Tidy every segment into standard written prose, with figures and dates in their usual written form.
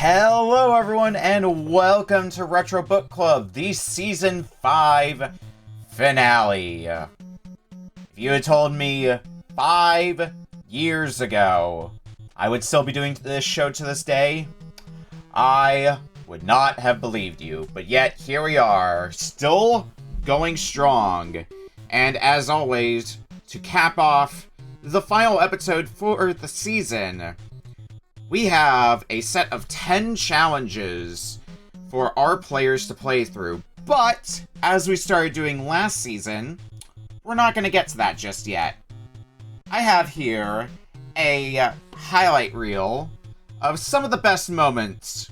Hello everyone and welcome to Retro Book Club, the Season 5 finale. If you had told me 5 years ago I would still be doing this show to this day, I would not have believed you. But yet, here we are, still going strong. And as always, to cap off the final episode for the season, we have a set of 10 challenges for our players to play through. But, as we started doing last season, we're not going to get to that just yet. I have here a highlight reel of some of the best moments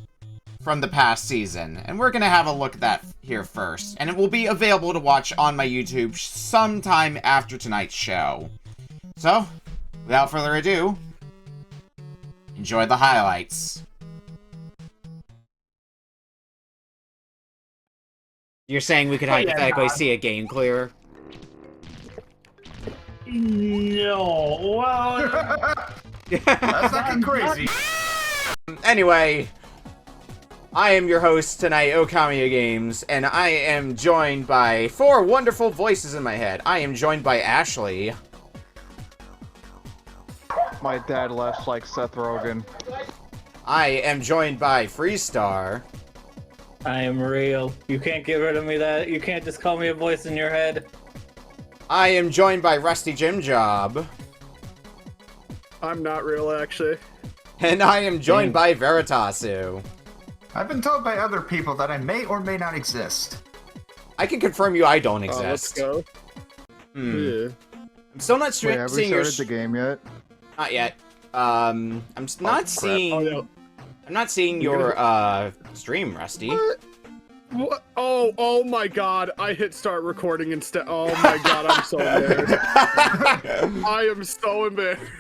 from the past season. And we're going to have a look at that here first. And it will be available to watch on my YouTube sometime after tonight's show. So, without further ado, enjoy the highlights. You're saying we could hypothetically see a game clearer? No, well... That's not crazy. Anyway, I am your host tonight, Okamiya Games, and I am joined by 4 wonderful voices in my head. I am joined by Ashley. My dad laughs like Seth Rogen. I am joined by Freestar. I am real. You can't get rid of me you can't just call me a voice in your head. I am joined by Rusty Jim Job. I'm not real, actually. And I am joined by Veritasu. I've been told by other people that I may or may not exist. I can confirm you I don't Let's exist. go. Yeah. I'm still not Wait, have we seeing your... started the game yet? Not yet. I'm not seeing... Oh, no. I'm not seeing your, stream, Rusty. What? Oh my god, I hit start recording instead. Oh my god, I'm so embarrassed. I am so embarrassed.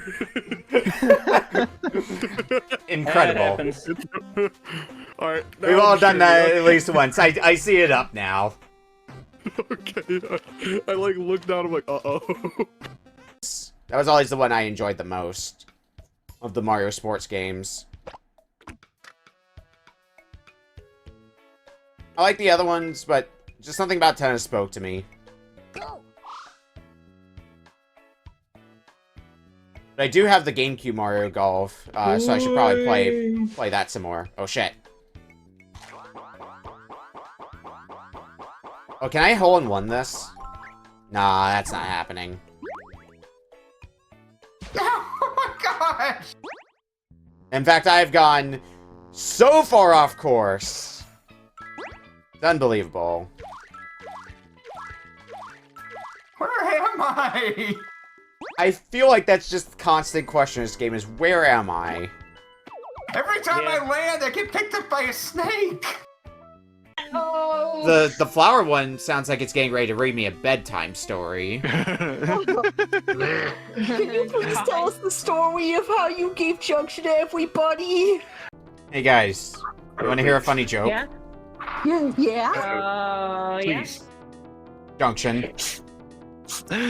Incredible. Alright. We've all done that at least once. I see it up now. Okay. I like look down, I'm like, uh-oh. That was always the one I enjoyed the most of the Mario sports games. I like the other ones, but just something about tennis spoke to me. But I do have the GameCube Mario Golf, so I should probably play that some more. Oh shit. Oh, can I hole-in-one this? Nah, that's not happening. Oh my gosh! In fact, I've gone so far off course. It's unbelievable. Where am I? I feel like that's just the constant question in this game is, where am I? Every time I land, I get picked up by a snake! Oh. The flower one sounds like it's getting ready to read me a bedtime story. Can you please tell us the story of how you gave Junction to everybody? Hey guys, you want to hear a funny joke? Yeah. Please. Junction.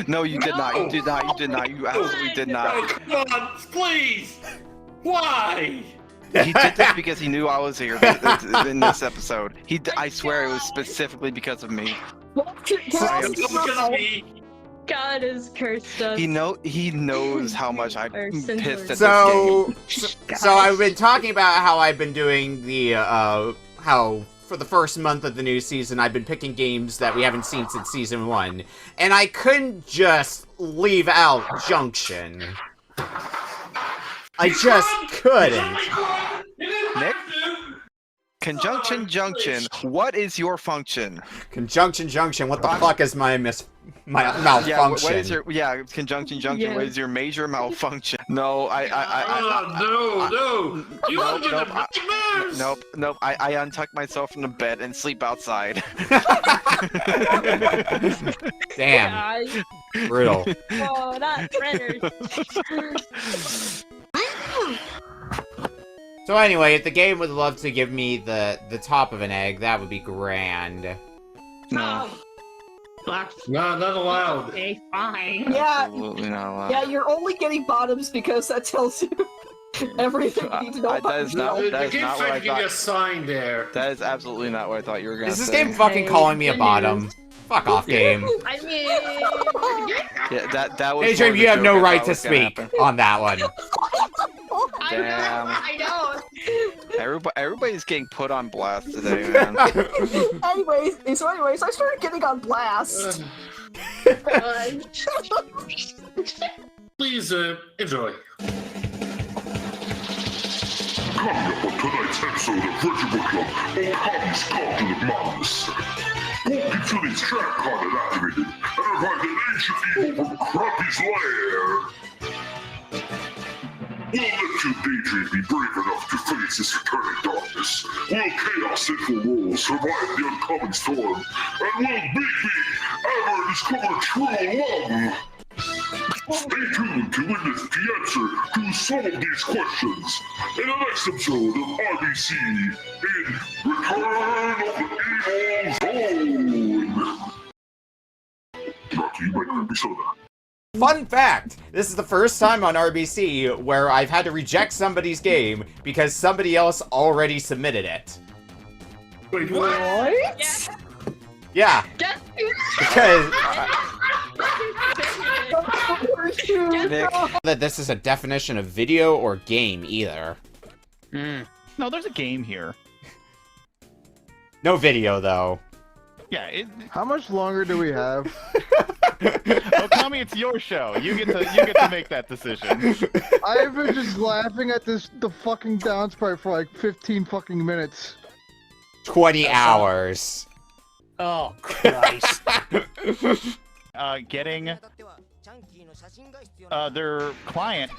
No, you did not. You did not. You did not. You absolutely did not. Come on, please! Why? He did this because he knew I was here in this episode. I swear it was specifically because of me. God has cursed us. He knows how much I'm pissed at this So game. I've been talking about how I've been doing the, how for the first month of the new season, I've been picking games that we haven't seen since Season 1. And I couldn't just leave out Junction. I just couldn't. Nick? Conjunction Junction, what is your function? Conjunction Junction, what the fuck is my malfunction? Yeah, what is your Conjunction Junction, what is your major malfunction? No, Nope, I untuck myself from the bed and sleep outside. Damn. Brutal. Oh, not Renner. So anyway, if the game would love to give me the top of an egg, that would be grand. No. No, not allowed. Okay, fine. Yeah. Absolutely not allowed. Yeah, you're only getting bottoms because that tells you. Everything you need to know about that is not The what game I tried to give you a thought. sign there. That is absolutely not what I thought you were gonna Is this say. game fucking calling me a bottom? Fuck off, game. I mean, Yeah, that was. Daydream, more the you have joke no I right thought to was gonna speak happen. on that one. Damn. I know. Everybody's getting put on blast today, man. anyways, I started getting on blast. Please enjoy. Coming up on tonight's episode of Retro Book Club, Okami's Gauntlet of Madness. Walking through these trap card activated and revive an ancient evil from Crappy's lair. We'll let your daydream be brave enough to face this returning darkness. Will chaos central roll survive the oncoming storm? And will Bigby ever discover true love? Stay tuned to witness the answer to some of these questions in the next episode of RBC in Return of the Evil Zone. Brought to you by Crappy Soda. Fun fact! This is the first time on RBC where I've had to reject somebody's game because somebody else already submitted it. Wait, what? What? Yeah, Guess because Nick. that this is a definition of video or game either. No, there's a game here. No video though. Yeah, How much longer do we have? Okami, it's your show. You get to make that decision. I've been just laughing at the fucking down sprite for like 15 fucking minutes. 20 hours. Oh, Christ. Getting their client,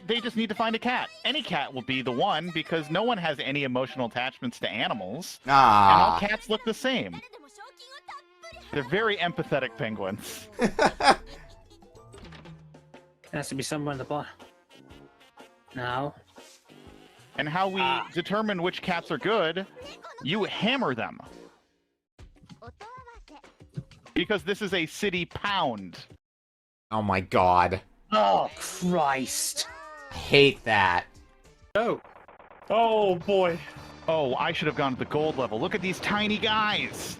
they just need to find a cat. Any cat will be the one because no one has any emotional attachments to animals. And all Ah. cats look the same. They're very empathetic penguins. There has to be somewhere in the bottom. No. And how we determine which cats are good, you hammer them. Because this is a city pound. Oh my god. Oh, Christ. I hate that. Oh, boy. Oh, I should have gone to the gold level. Look at these tiny guys.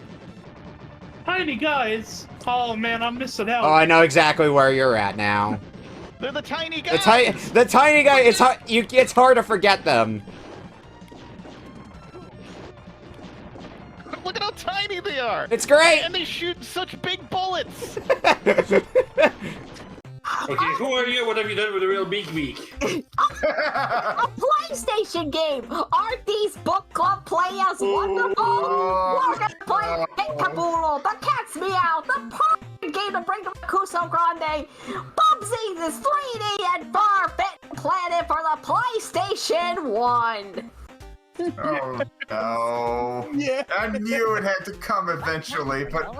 Tiny guys. Oh, man, I'm missing out. Oh, I know exactly where you're at now. They're the tiny The guys. tiny guy. It's hard to forget them. Look at how tiny they are. It's great. And they shoot such big bullets. Okay, who are you? What have you done with the real Beak? A PlayStation game! Aren't these book club players wonderful? We're gonna play Peekaboo, the Cat's Meow, the perfect game to bring to Cuso Grande, Bubsy, this 3D and far-fit planet for the PlayStation 1. Oh no. Yeah. I knew it had to come eventually, but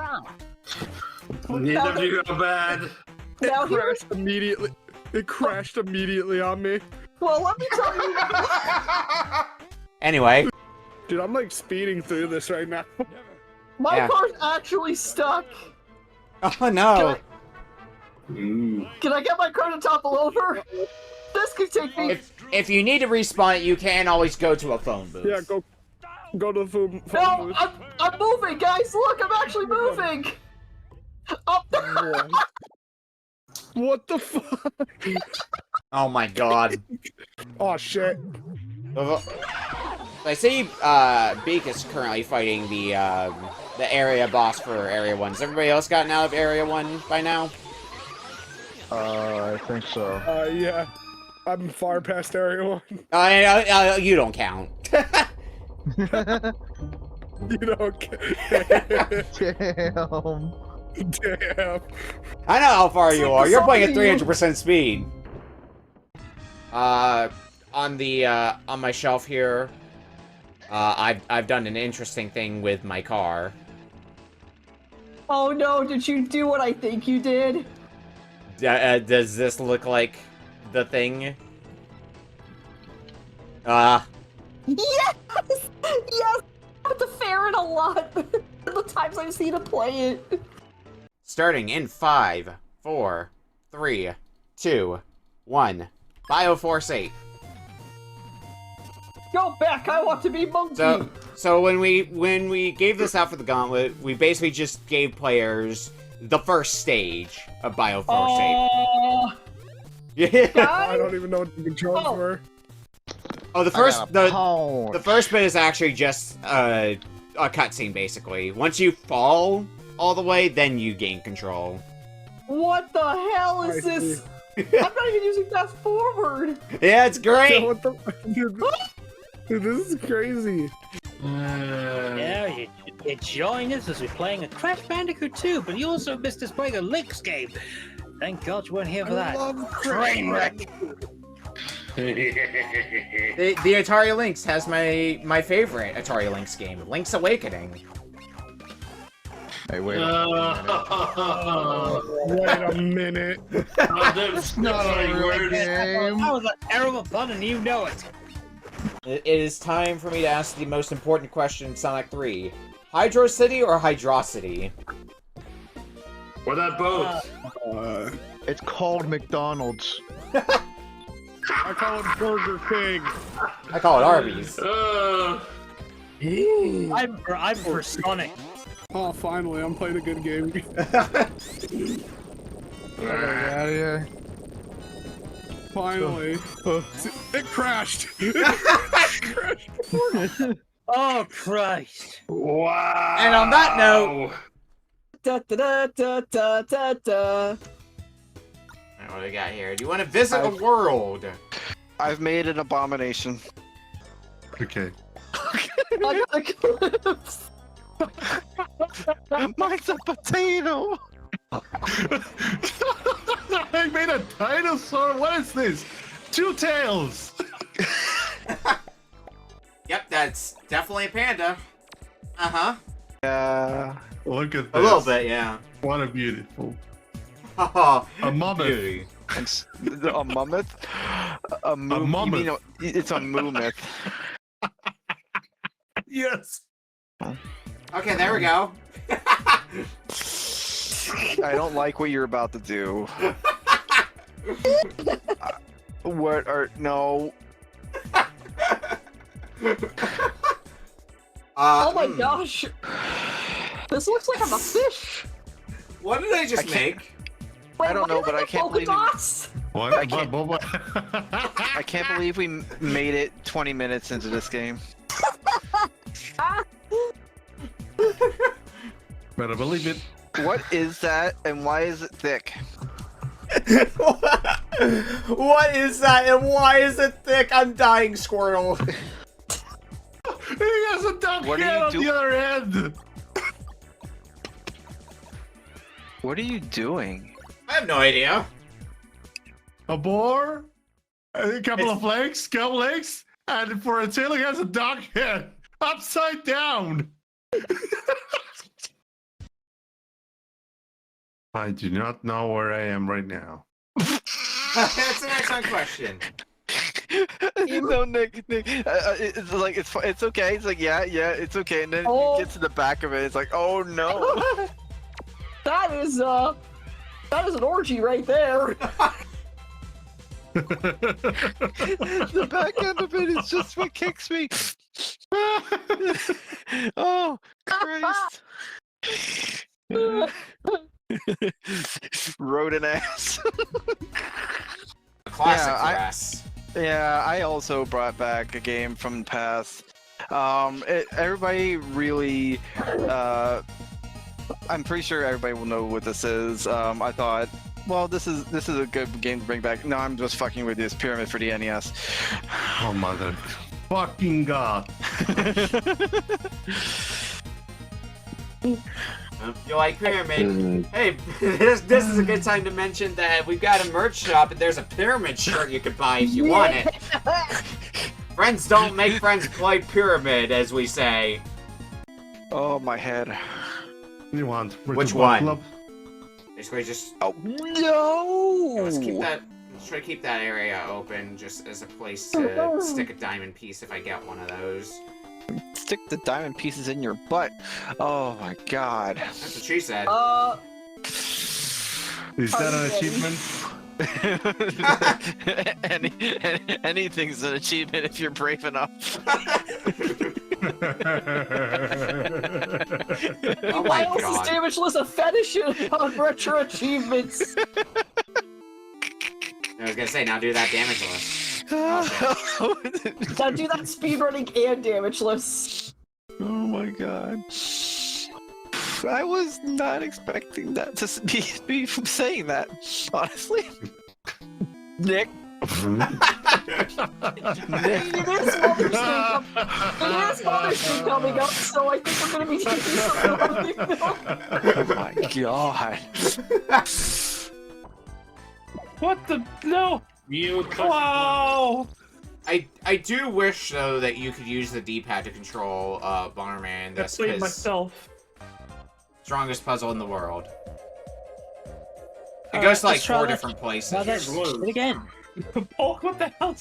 neither of you are bad. Now here's, It crashed immediately on me. well, let me tell you. Anyway. Dude, I'm like speeding through this right now. My Yeah. car's actually stuck. Oh no. Can I get my car to topple over? This could take me. If you need to respawn it, you can always go to a phone booth. Yeah, go to the phone No, booth. I'm moving, guys. Look, I'm actually moving. Up there. What the fuck? Oh my god. Oh shit. I see Beak is currently fighting the area boss for Area 1. Has everybody else gotten out of Area 1 by now? I think so. Yeah. I'm far past area 1. You don't count. You don't care. Damn. Damn. I know how far you are. You're playing at something 300% speed. On my shelf here, I've done an interesting thing with my car. Oh no, did you do what I think you did? Does this look like the thing? Yes! Yes! I've the Farron a lot. The times I've seen him play it. Starting in 5, 4, 3, 2, 1. Bioforce 8. Go back! I want to be monkey! So when we gave this out for the gauntlet, we basically just gave players the first stage of Bioforce 8. Yeah. I don't even know what the controls were. Oh, the first bit is actually just a cutscene, basically. Once you fall all the way, then you gain control. What the hell is this? I'm not even using fast forward. Yeah, it's great. So what the dude, this is crazy. Yeah, you join us as we're playing a Crash Bandicoot 2, but you also missed us playing a Lynx game. Thank God you weren't here for that. Train wreck. The Atari Lynx has my favorite Atari Lynx game, Link's Awakening. Hey, wait a minute. That's not a real game. That was a terrible pun and you know it. It is time for me to ask the most important question in Sonic 3. Hydro City or Hydrocity? Or that boat? It's called McDonald's. I call it Burger King. I call it Arby's. I'm for Sonic. Oh, finally, I'm playing a good game. Get out of here. Finally. It crashed. Oh, Christ. Wow. And on that note... What do we got here? Do you want to visit a world? I've made an abomination. Okay. I got a clips. Mine's a potato. I made a dinosaur. What is this? Two tails. Yep, that's definitely a panda. Uh-huh. Yeah. Look at this. A little bit, yeah. What a beautiful. Oh, a mammoth. Beauty. A mammoth? A mammoth. You mean it's a mammoth. Yes. Okay, there we go. I don't like what you're about to do. What are... No. Oh my gosh. This looks like I'm a fish. What did I just make? Wait, I don't know, but I can't believe... What? I can't believe we made it 20 minutes into this game. Better believe it. What is that, and why is it thick? What is that, and why is it thick? I'm dying, Squirtle. He has a duck head on the other end. What are you doing? I have no idea. A boar, a couple of legs, and for a tail, he has a duck head upside down. I do not know where I am right now. That's an excellent question. You know, Nick, it's like it's okay. It's like yeah, it's okay. And then you get to the back of it, it's like, oh no. That is an orgy right there. The back end of it is just what kicks me. Oh Christ. Rodent ass. Classic ass. Yeah, I also brought back a game from the past. Everybody really, I'm pretty sure everybody will know what this is. I thought, well, this is a good game to bring back. No, I'm just fucking with this Pyramid for the NES. Oh mother fucking god. You like Pyramid? Hey, this is a good time to mention that we've got a merch shop and there's a Pyramid shirt you can buy if you want it. Friends don't make friends play Pyramid, as we say. Oh, my head. You want which one? Basically just... Oh, no! Yeah, let's try to keep that area open just as a place to stick a diamond piece if I get one of those. Stick the diamond pieces in your butt. Oh my god. That's what she said. Is that an achievement? Anything's an achievement if you're brave enough. Oh Why my else is god. Damageless a fetish on retro achievements? I was gonna say, now do that damageless. Now do that speedrunning and Damageless. Oh my god. I was not expecting that to be saying that, honestly. Nick. There's Mother's Day coming up, so I think we're gonna be taking something about Oh my god. What the? No! Wow! I do wish, though, that you could use the D-pad to control Bomberman. I played myself. Strongest puzzle in the world. It goes to like 4 different places. Now that's it again. Oh, what the hell?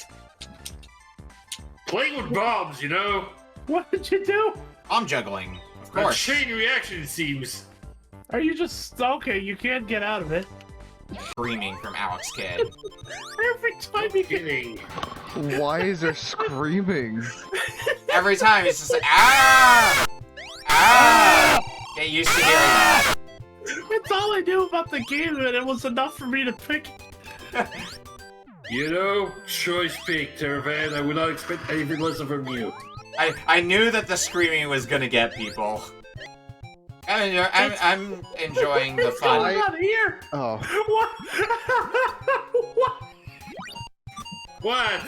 Playing with bombs, you know? What did you do? I'm juggling, of A course. chain reaction, it seems. Are you just okay? You can't get out of it. Screaming from Alex Kidd. Every time you Kidding. Why is there screaming? Every time it's just like, ah! Ah! Get used to hearing that. That's all I knew about the game, and it was enough for me to pick. You know, choice pick, Turrican. I would not expect anything less from you. I knew that the screaming was gonna get people. I'm enjoying the fun. I'm not here. Oh. What? What?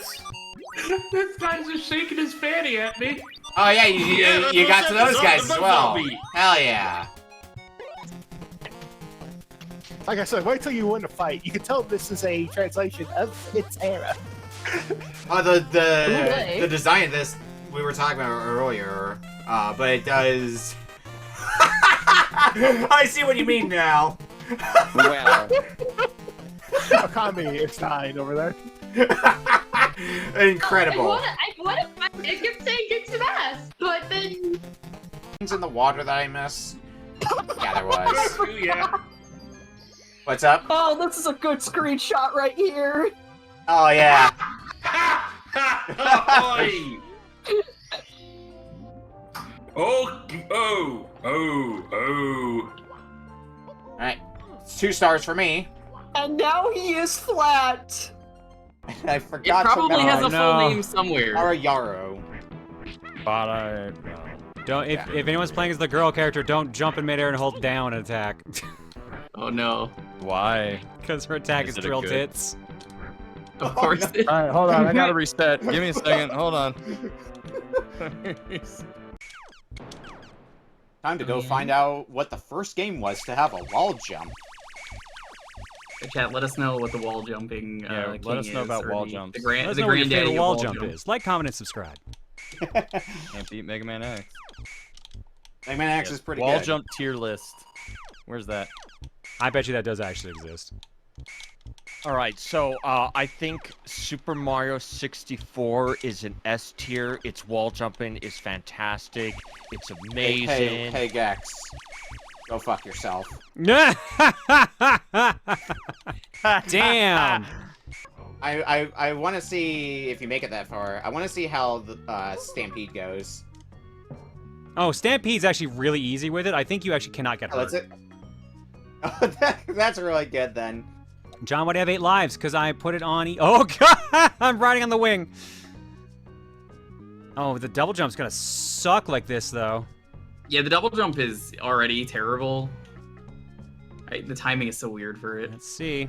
This guy's just shaking his fanny at me. Oh yeah, you got to those guys as well. Hell yeah. Like I said, wait till you win a fight. You can tell this is a translation of its era. Oh, the design of this we were talking about earlier, but it does. I see what you mean now. Wow. Akami, it's 9 over there. Incredible. I kept saying kick some ass, but then... Things in the water that I miss? Yeah, there was. Yeah. What's up? Oh, this is a good screenshot right here. Oh, yeah. Oh. Alright. It's 2 stars for me. And now he is flat. I forgot It probably to has a full name somewhere. Or a Yarrow. But don't. If anyone's playing as the girl character, don't jump in midair and hold down and attack. Oh no. Why? Because her attack is it a drill good- tits. Of course. Alright, hold on. I gotta reset. Give me a second. Hold on. Time to go find out what the first game was to have a wall jump. Chat, let us know what the wall jumping Yeah, king let us know is, about or wall the, jumps. The grand, Let us the know what your granddaddy favorite of wall jump is. Like, comment, and subscribe. Can't beat Mega Man X. Mega Man X is pretty wall good. jump tier list. Where's that? I bet you that does actually exist. Alright, so I think Super Mario 64 is an S tier. Its wall jumping is fantastic. It's amazing. Hey, Gex. Go fuck yourself. Damn! I want to see, if you make it that far, I want to see how the Stampede goes. Oh, Stampede's actually really easy with it. I think you actually cannot get hurt. That's it? Oh, that's really good then. John, why do you have 8 lives? Because I put it on Oh, God! I'm riding on the wing! Oh, the double jump's gonna suck like this, though. Yeah, the double jump is already terrible. The timing is so weird for it. Let's see.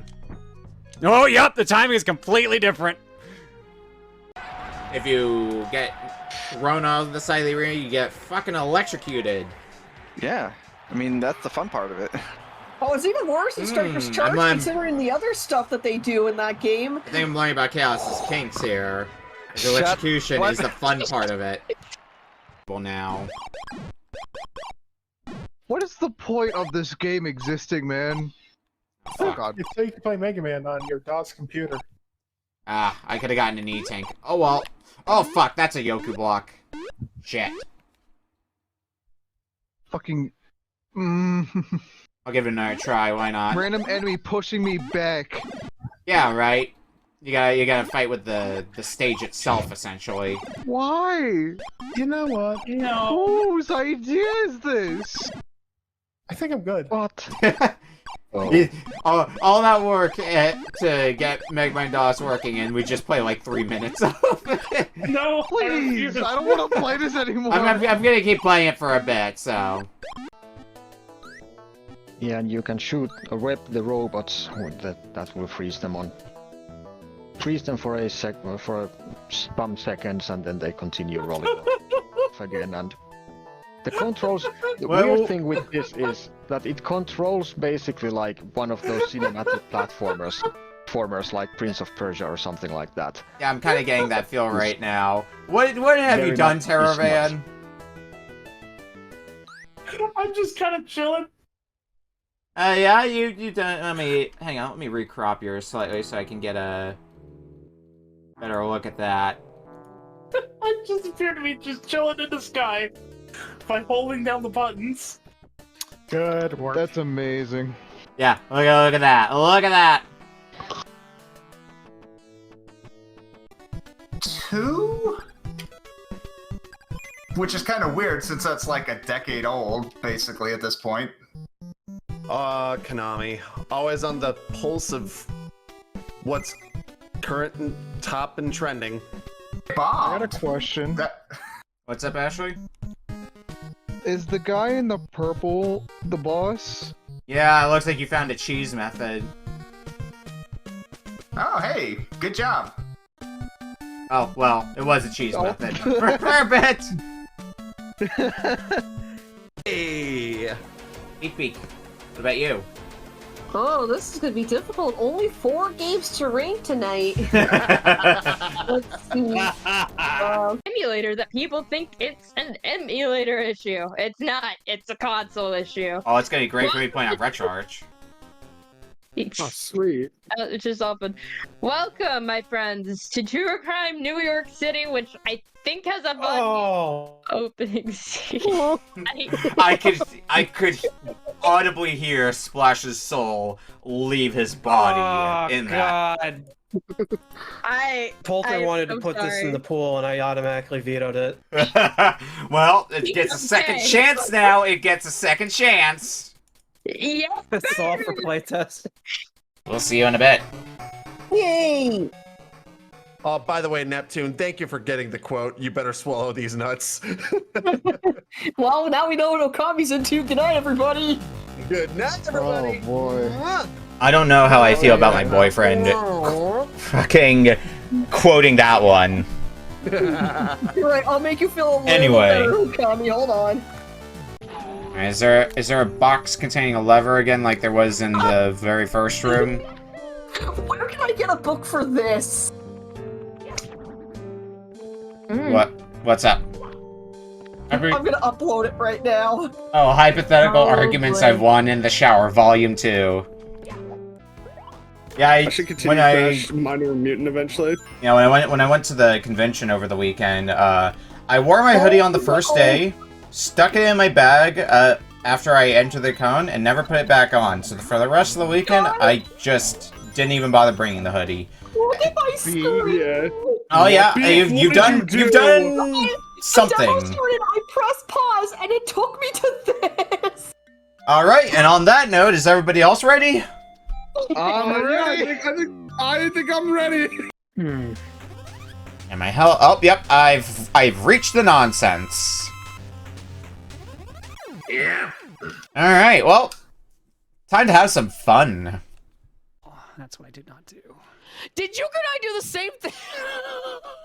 Oh, yep! The timing is completely different! If you get thrown off the side of the arena, you get fucking electrocuted. Yeah. I mean, that's the fun part of it. Oh, it's even worse in Striker's Charge, considering the other stuff that they do in that game. I think I'm learning about Chaos's kinks here. The electrocution is the fun part of it. Well, now. What is the point of this game existing, man? Oh god. It's so you can play Mega Man on your DOS computer. Ah, I could have gotten an E-Tank. Oh well. Oh fuck, that's a Yoku block. Shit. Fucking... I'll give it another try, why not? Random enemy pushing me back. Yeah, right. You gotta fight with the stage itself, essentially. Why? You know what? No. Whose idea is this? I think I'm good. What? All that work to get Megamind DOS working, and we just play like 3 minutes of it. No, Please, I don't want to play this anymore. I'm gonna keep playing it for a bit, so. Yeah, and you can shoot rep the robots that will freeze them on. Freeze them for some seconds, and then they continue rolling off again. And the controls. The weird thing with this is that it controls basically like one of those cinematic platformers like Prince of Persia or something like that. Yeah, I'm kind of getting that feel right now. What have you done, Terravan? I'm just kind of chilling. Yeah, you done. Hang on. Let me recrop yours slightly so I can get a better look at that. I just appear to be just chilling in the sky by holding down the buttons. Good work. That's amazing. Yeah, look at that. Look at that. 2? Which is kind of weird since that's like a decade old, basically, at this point. Konami. Always on the pulse of what's current and top and trending. Bob! I got a question. What's up, Ashley? Is the guy in the purple the boss? Yeah, it looks like you found a cheese method. Oh, hey! Good job! Oh, well, it was a cheese method. For a bit! Hey! Beak. What about you? Oh, this is gonna be difficult. Only 4 games to rank tonight. Let's see. Emulator that people think it's an emulator issue. It's not. It's a console issue. Oh, it's gonna be great for me playing on RetroArch. Oh, sweet. Which is open. Welcome, my friends, to True Crime New York City, which I think has a fun opening scene. I could audibly hear Splash's soul leave his body in that. Poulter wanted to put this in the pool, and I automatically vetoed it. Well, it gets a second chance now. It gets a second chance. Yeah. It's all for playtest. We'll see you in a bit. Yay! Oh, by the way, Neptune, thank you for getting the quote. You better swallow these nuts. Well, now we know what Okami's into. Good night, everybody. Good night, everybody. Oh boy. I don't know how I feel about my boyfriend fucking quoting that one. You're right. I'll make you feel a little Anyway. better, Okami. Hold on. Is there a box containing a lever again like there was in the very first room? Where can I get a book for this? What's up? I'm gonna upload it right now. Oh, hypothetical Oh, arguments boy. I've won in the shower, volume 2. Yeah, I should continue Crash Minor Mutant eventually. Yeah, when I went to the convention over the weekend, I wore my hoodie on the first day, stuck it in my bag after I entered the con, and never put it back on. So for the rest of the weekend, I just didn't even bother bringing the hoodie. Look at my screen. Yeah. Oh yeah, you've done something. I demonstrated, I pressed pause, and it took me to this. All right, and on that note, is everybody else ready? I think I'm ready. Am I hell? Oh, yep. I've reached the nonsense. Yeah. All right. Well, time to have some fun. Oh, that's what I did not do. Did you and I do the same thing?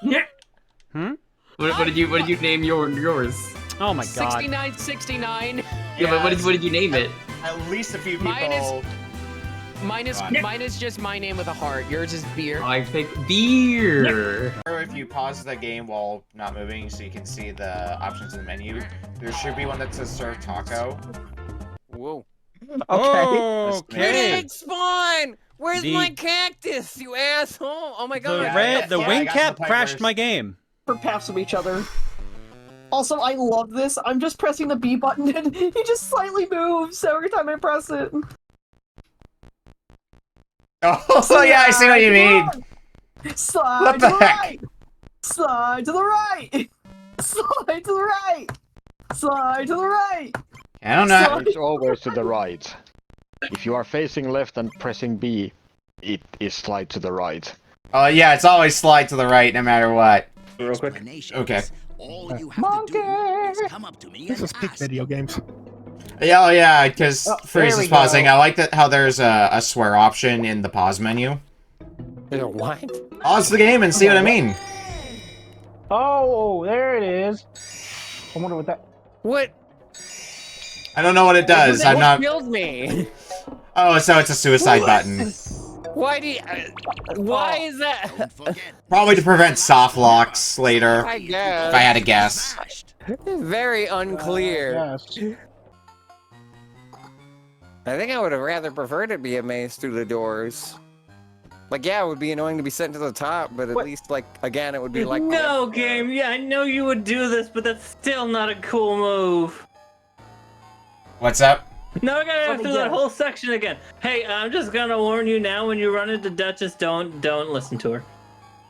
Yeah. What did you name yours? Oh my god. 6969. Yeah, but what did you name it? At least a few people. Mine is just my name with a heart. Yours is beer. I picked beer. Or if you pause the game while not moving so you can see the options in the menu, there should be one that says serve taco. Whoa. Okay. Big spawn! Where's my cactus, you asshole? Oh my god. The wing cap crashed my game. For paths of each other. Also, I love this. I'm just pressing the B button and he just slightly moves every time I press it. Oh, yeah, I see what you mean. Slide What to the the heck? right. Slide to the right. Slide to the right. Slide to the right. I don't know. It's always to the right. If you are facing left and pressing B, it is slide to the right. Oh, yeah, it's always slide to the right no matter what. Real quick. Okay. This is peak video games. Yeah, oh, yeah, because Freeze there is we pausing. go. I like that how there's a swear option in the pause menu. What? Pause the game and see what I mean. Oh, there it is. I wonder what that. What? I don't know what it does. I'm What not. killed me? Oh, so it's a suicide button. Why do you, why is that? Probably to prevent soft locks later. I guess. If I had to guess. Very unclear. I think I would have rather preferred it be a maze through the doors. Like, yeah, it would be annoying to be sent to the top, but at least, like, again, it would be like... No, game. Yeah, I know you would do this, but that's still not a cool move. What's up? No, I gotta go through that whole section again. Hey, I'm just gonna warn you now. When you run into Duchess, don't listen to her.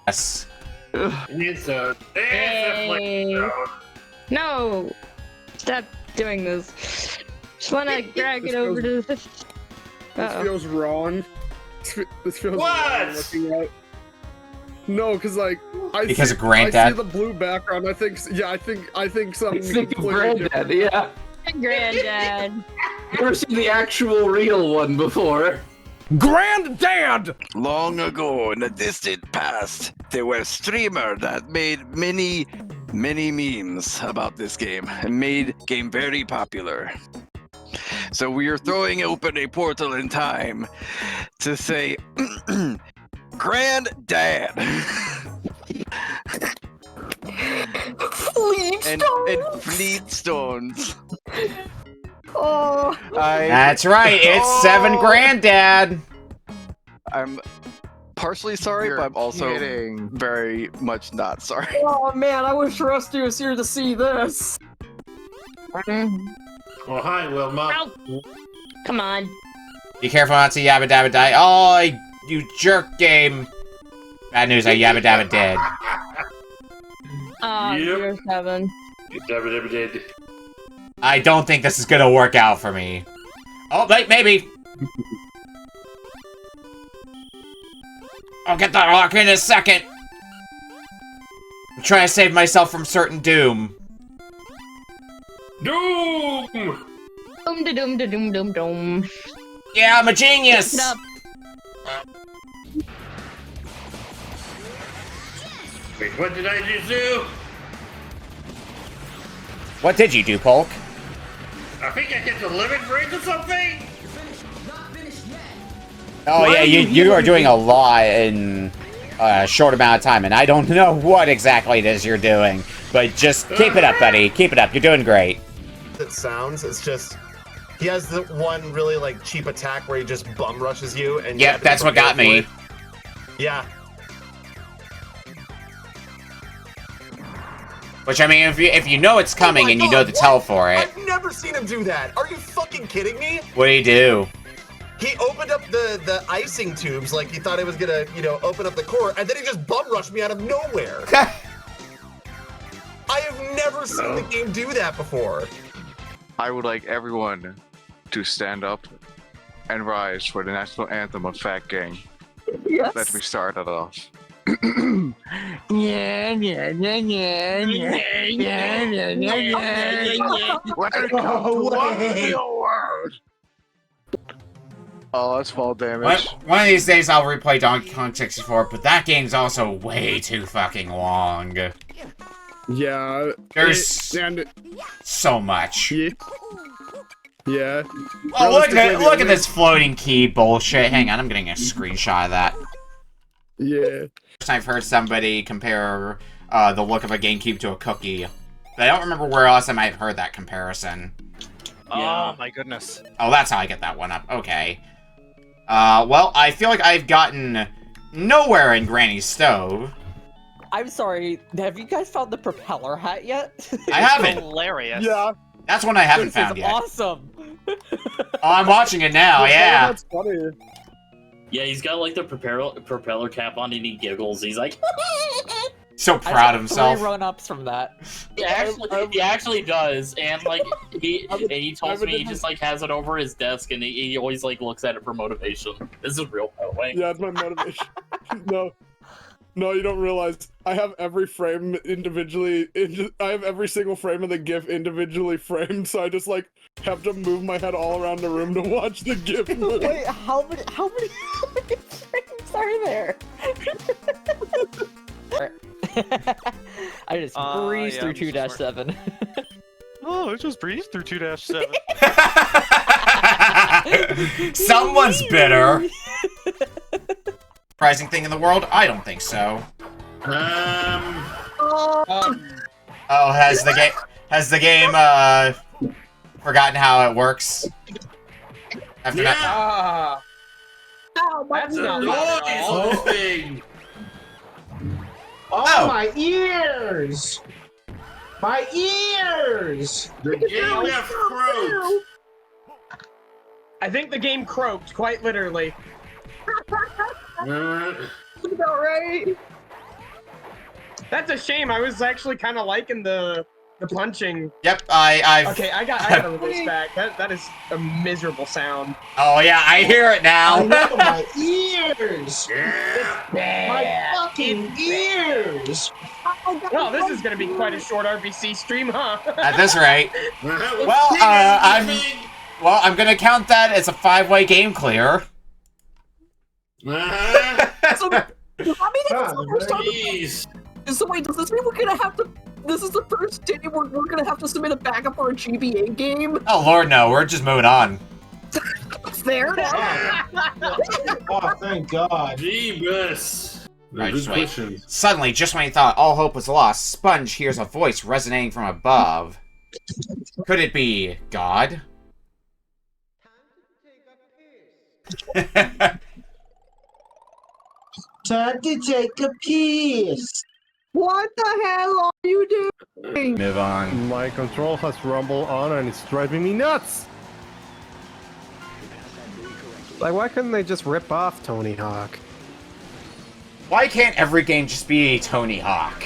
Yes. It's a Hey. No! Stop doing this. Just wanna drag it over to the... This feels wrong. This feels wrong looking at. No, because like Because see, of Granddad? I see the blue background. I think something. Granddad, yeah. Granddad. Never seen the actual real one before. Granddad! Long ago in the distant past, there were a streamer that made many memes about this game and made game very popular. So we are throwing open a portal in time to say, Granddad! and Fleetstones. Oh. That's right, it's 7 Granddad! I'm partially sorry, but I'm also very much not sorry. Oh man, I wish Rusty was here to see this. Oh, hi, Wilma. Come on. Be careful not to yabba dabba die. Oh, you jerk game. Bad news, I yabba dabba dead. You're 7. Never did. I don't think this is gonna work out for me. Oh, wait, maybe. I'll get that rock in a second. I'm trying to save myself from certain doom. Doom! Doom da doom da doom doom doom. Yeah, I'm a genius! Pick it up. Wait, what did I just do? What did you do, Polk? I think I hit the limit break or something? Oh yeah, you are doing a lot in a short amount of time, and I don't know what exactly it is you're doing, but just keep it up, buddy. Keep it up. You're doing great. It sounds. It's just he has the one really like cheap attack where he just bum rushes you, and Yep, that's what got me. Yeah. Which I mean, if you know it's coming and you know the tell for it, I've never seen him do that. Are you fucking kidding me? what do you do? He opened up the icing tubes like he thought it was gonna, open up the core, and then he just bum rushed me out of nowhere. I have never seen the game do that before. I would like everyone to stand up and rise for the national anthem of Fat Gang. Yes. Let me start it off. Yeah, yeah, yeah, yeah, yeah, yeah, yeah, yeah, yeah. Welcome to Wonderful World. Oh, that's fall damage. One of these days I'll replay Donkey Kong 64, but that game's also way too fucking long. Yeah. There's so much. Yeah. Oh, look at this floating key bullshit. Hang on, I'm getting a screenshot of that. Yeah. I've heard somebody compare the look of a GameCube to a cookie. But I don't remember where else I might have heard that comparison. Oh my goodness. Oh, that's how I get that one up. Okay. Well, I feel like I've gotten nowhere in Granny's stove. I'm sorry, have you guys found the propeller hat yet? I haven't. Hilarious. Yeah. That's one I haven't This found is yet. awesome. Oh, I'm watching it now, yeah. That's funny. Yeah, he's got like the propeller cap on and he giggles. He's like, so proud of himself. 3 run-ups from that. he actually does, and like he tells me he just like has it over his desk, and he always like looks at it for motivation. This is real, by the way. Yeah, it's my motivation. No, you don't realize. I have every frame individually. I have every single frame of the GIF individually framed, so I just like have to move my head all around the room to watch the GIF move. Wait, how many frames are there? I just breezed through 2-7. Oh, I just breezed through 2-7. Someone's bitter. Surprising thing in the world? I don't think so. Oh, has the game forgotten how it works? After that. That's a noise thing. Oh, my ears! My ears! The game got croaked. I think the game croaked, quite literally. Right. That's a shame. I was actually kind of liking the punching. Yep, Okay, I gotta release back. That is a miserable sound. Oh yeah, I hear it now. I know, my ears. My fucking ears. Well, this is gonna be quite a short RBC stream, huh? At this rate. I'm gonna count that as a 5-way game clear. So wait, does this mean we're gonna have to? This is the first day we're gonna have to submit a backup for a GBA game? Oh lord, no, we're just moving on. Fair. Oh, thank God. Jeebus. Right, just wait. Suddenly, just when he thought all hope was lost, Sponge hears a voice resonating from above. Could it be God? Time to take a piss. What the hell are you doing? Move on. My control has rumble on and it's driving me nuts. Like, why couldn't they just rip off Tony Hawk? Why can't every game just be Tony Hawk?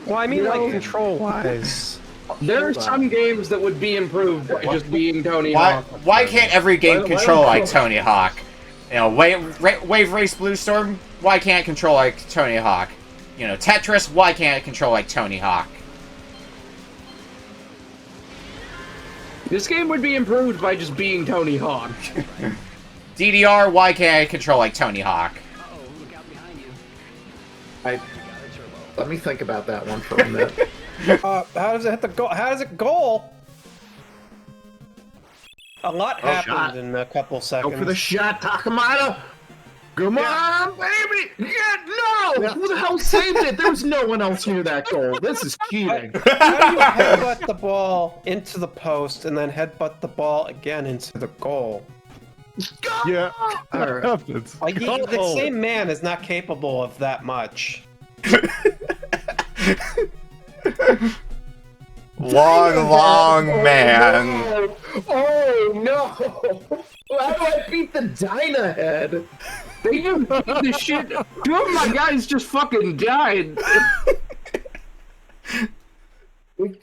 Well, I mean, like, control-wise. There are some games that would be improved by just being Tony Hawk. Why can't every game control like Tony Hawk? You know, Wave Race Blue Storm, why can't it control like Tony Hawk? You know, Tetris, why can't it control like Tony Hawk? This game would be improved by just being Tony Hawk. DDR, why can't it control like Tony Hawk? Let me think about that one for a minute. How does it hit the goal? How does it goal? A lot happened in a couple seconds. Go for the shot, Takamata! Come on, baby! No! Who the hell saved it? There was no one else near that goal. This is cheating. How do you headbutt the ball into the post and then headbutt the ball again into the goal? Yeah. Like, the same man is not capable of that much. Long man. Oh no! How do I beat the Dyna head? They just beat the shit. Two of my guys just fucking died. Oh,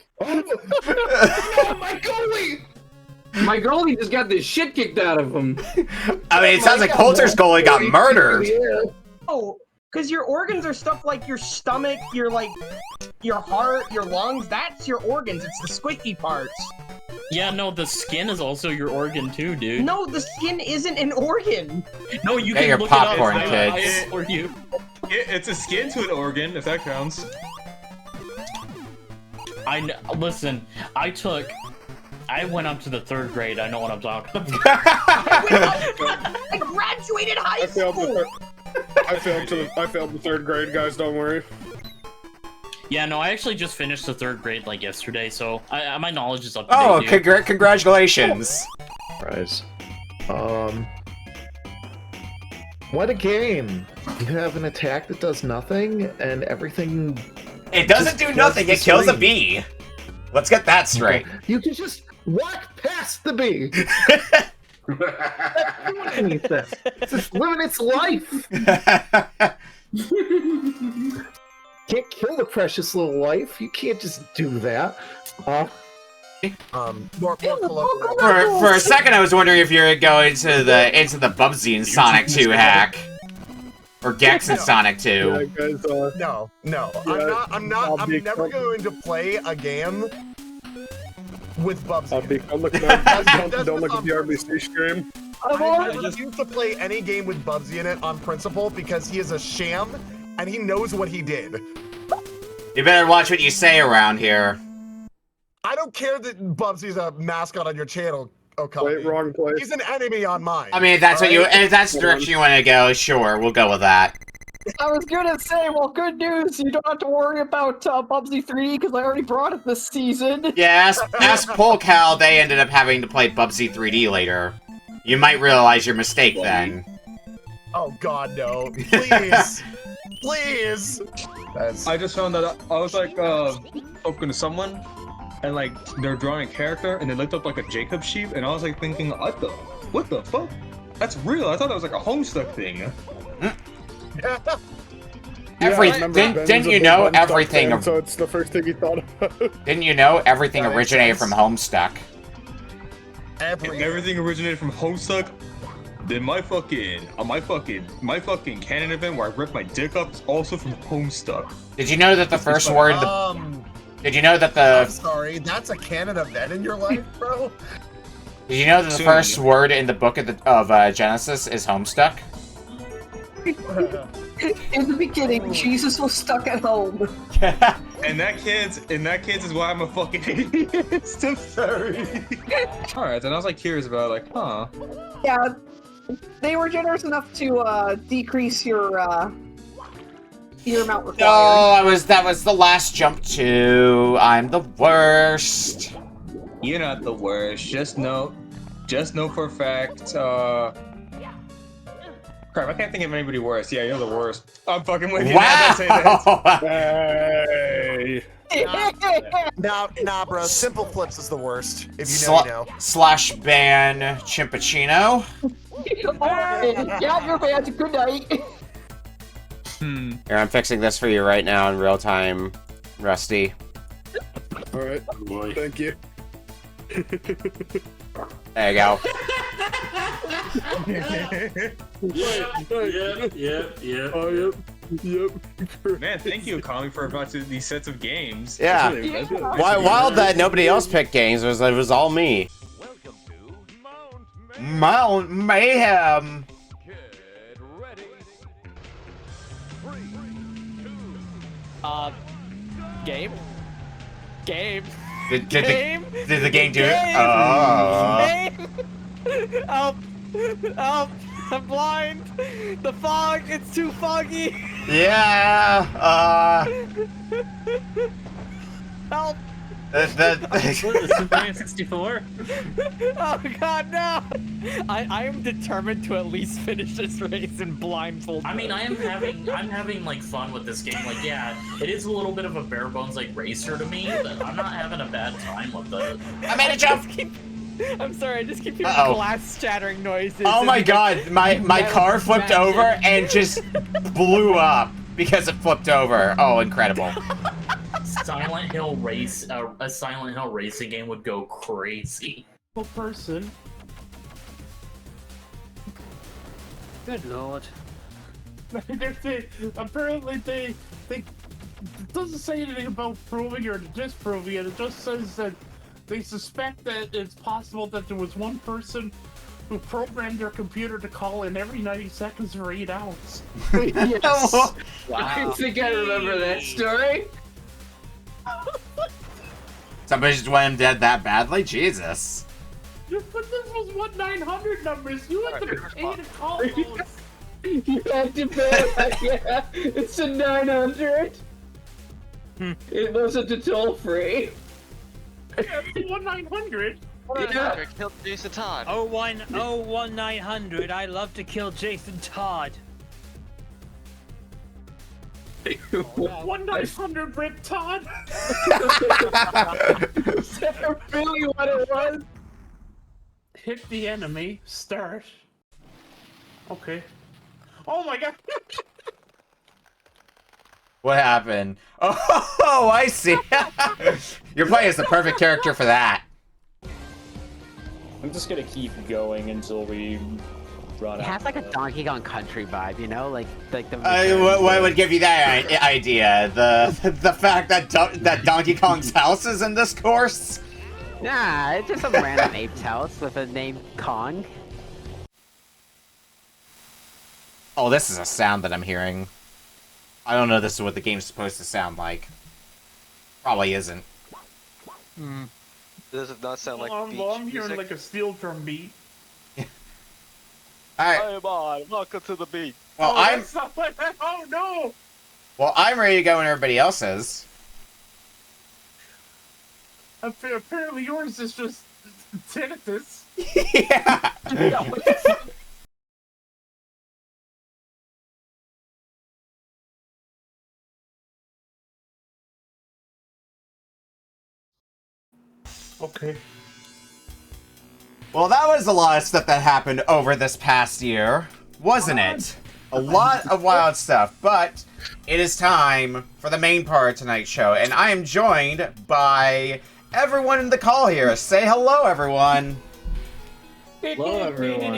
my goalie! My goalie just got the shit kicked out of him. I mean, it sounds like Coulter's goalie got murdered. Oh, because your organs are stuff like your stomach, your heart, your lungs. That's your organs. It's the squishy parts. Yeah, no, the skin is also your organ too, dude. No, the skin isn't an organ. No, you Get can your look popcorn, it up. kids. For you. It's a skin to an organ, if that counts. Listen, I went up to the 3rd grade. I know what I'm talking about. I graduated high school. I failed the 3rd grade, guys. Don't worry. Yeah, no, I actually just finished the 3rd grade like yesterday, so my knowledge is up to date. Oh, dude. congratulations! Prize. What a game! You have an attack that does nothing, and everything. It doesn't do nothing. It kills a bee. Let's get that straight. You can just walk past the bee. Not doing anything. It's just living its life. Can't kill the precious little life. You can't just do that. More colloquial. For a second, I was wondering if you were going to the Bubsy and Sonic 2 hack, or Gex and Sonic 2. Yeah, guys, No. yeah, I'm never going to play a game with Bubsy. Don't look at the RBC stream. I refuse to play any game with Bubsy in it on principle because he is a sham and he knows what he did. You better watch what you say around here. I don't care that Bubsy's a mascot on your channel, Okami. Wait, wrong place. He's an enemy on mine. I mean, if that's if that's the direction you want to go, sure, we'll go with that. I was gonna say, well, good news. You don't have to worry about Bubsy 3D because I already brought it this season. Yeah, ask Polk how they ended up having to play Bubsy 3D later. You might realize your mistake then. Oh God, no! Please, please. I just found that I was like talking to someone, and like they're drawing a character, and they looked up like a Jacob sheep, and I was like thinking, what the fuck? That's real. I thought that was like a Homestuck thing. Didn't you know everything? Fan, so it's the first thing you thought about. Didn't you know everything originated from Homestuck? Everything originated from Homestuck. Then my fucking canon event where I ripped my dick up is also from Homestuck. Did you know that the first word? Did you know that the? I'm sorry, that's a canon event in your life, bro. Did you know that the first word in the book of Genesis is Homestuck? In the beginning, Jesus was stuck at home. And that kids is why I'm a fucking idiot. I'm sorry. Alright, then I was like curious about huh. Yeah, they were generous enough to decrease your amount required. No, that was the last jump too. I'm the worst. You're not the worst. Just know for a fact, crap, I can't think of anybody worse. Yeah, you're the worst. I'm fucking with you. Wow! Hey. Nah, bro. Simple Flips is the worst. If you know, you know. Slash ban Chimpachino. Yeah, you're bad. Good night. Here, I'm fixing this for you right now in real time, Rusty. Alright, thank you. There you go. Yep. Man, thank you, Okami, for about these sets of games. Yeah. That's really Wild that nobody else picked games. It was all me. Mount Mayhem. Game. Did the game do it? Oh. Help! I'm blind! The fog, it's too foggy! Yeah, Help! Super 64? Oh god, no! I am determined to at least finish this race in blindfold. I mean, I'm having like fun with this game. Like, yeah, it is a little bit of a bare bones like racer to me, but I'm not having a bad time with it. I made a jump. I'm sorry, I just keep hearing glass shattering noises. Oh my god, my car flipped over and just blew up because it flipped over. Oh, incredible. Silent Hill race, a Silent Hill racing game would go crazy. Person. Good lord. Apparently they it doesn't say anything about proving or disproving it. It just says that they suspect that it's possible that there was one person who programmed their computer to call in every 90 seconds for 8 hours. Yes. Wow. I think I remember that story. Somebody just want him dead that badly? Jesus. But this was 1-900 numbers. You had to pay to call those. You had to pay. Yeah, it's a 900. It wasn't a toll free. Yeah, it's 1-900. Yeah. Killed Jason Todd. 01900. I love to kill Jason Todd. 1-900 Rip Todd. Is that really what it was? hit the enemy. Start. Okay. Oh my god! What happened? Oh, I see. You're playing as the perfect character for that. I'm just gonna keep going until we run out. It has like a Donkey Kong Country vibe, you know, like the. What would give you that idea? The fact that Donkey Kong's house is in this course? Nah, it's just some random ape's house with a name Kong. Oh, this is a sound that I'm hearing. I don't know this is what the game's supposed to sound like. Probably isn't. Does it not sound like beach I'm music? hearing like a steel drum beat. Alright. Hey, bye. Welcome to the beach. Well, Oh no! Well, I'm ready to go when everybody else is. Apparently yours is just tinnitus. Yeah. Okay. Well, that was a lot of stuff that happened over this past year, wasn't it? A lot of wild stuff, but it is time for the main part of tonight's show, and I am joined by everyone in the call here. Say hello, everyone. Hello, everyone.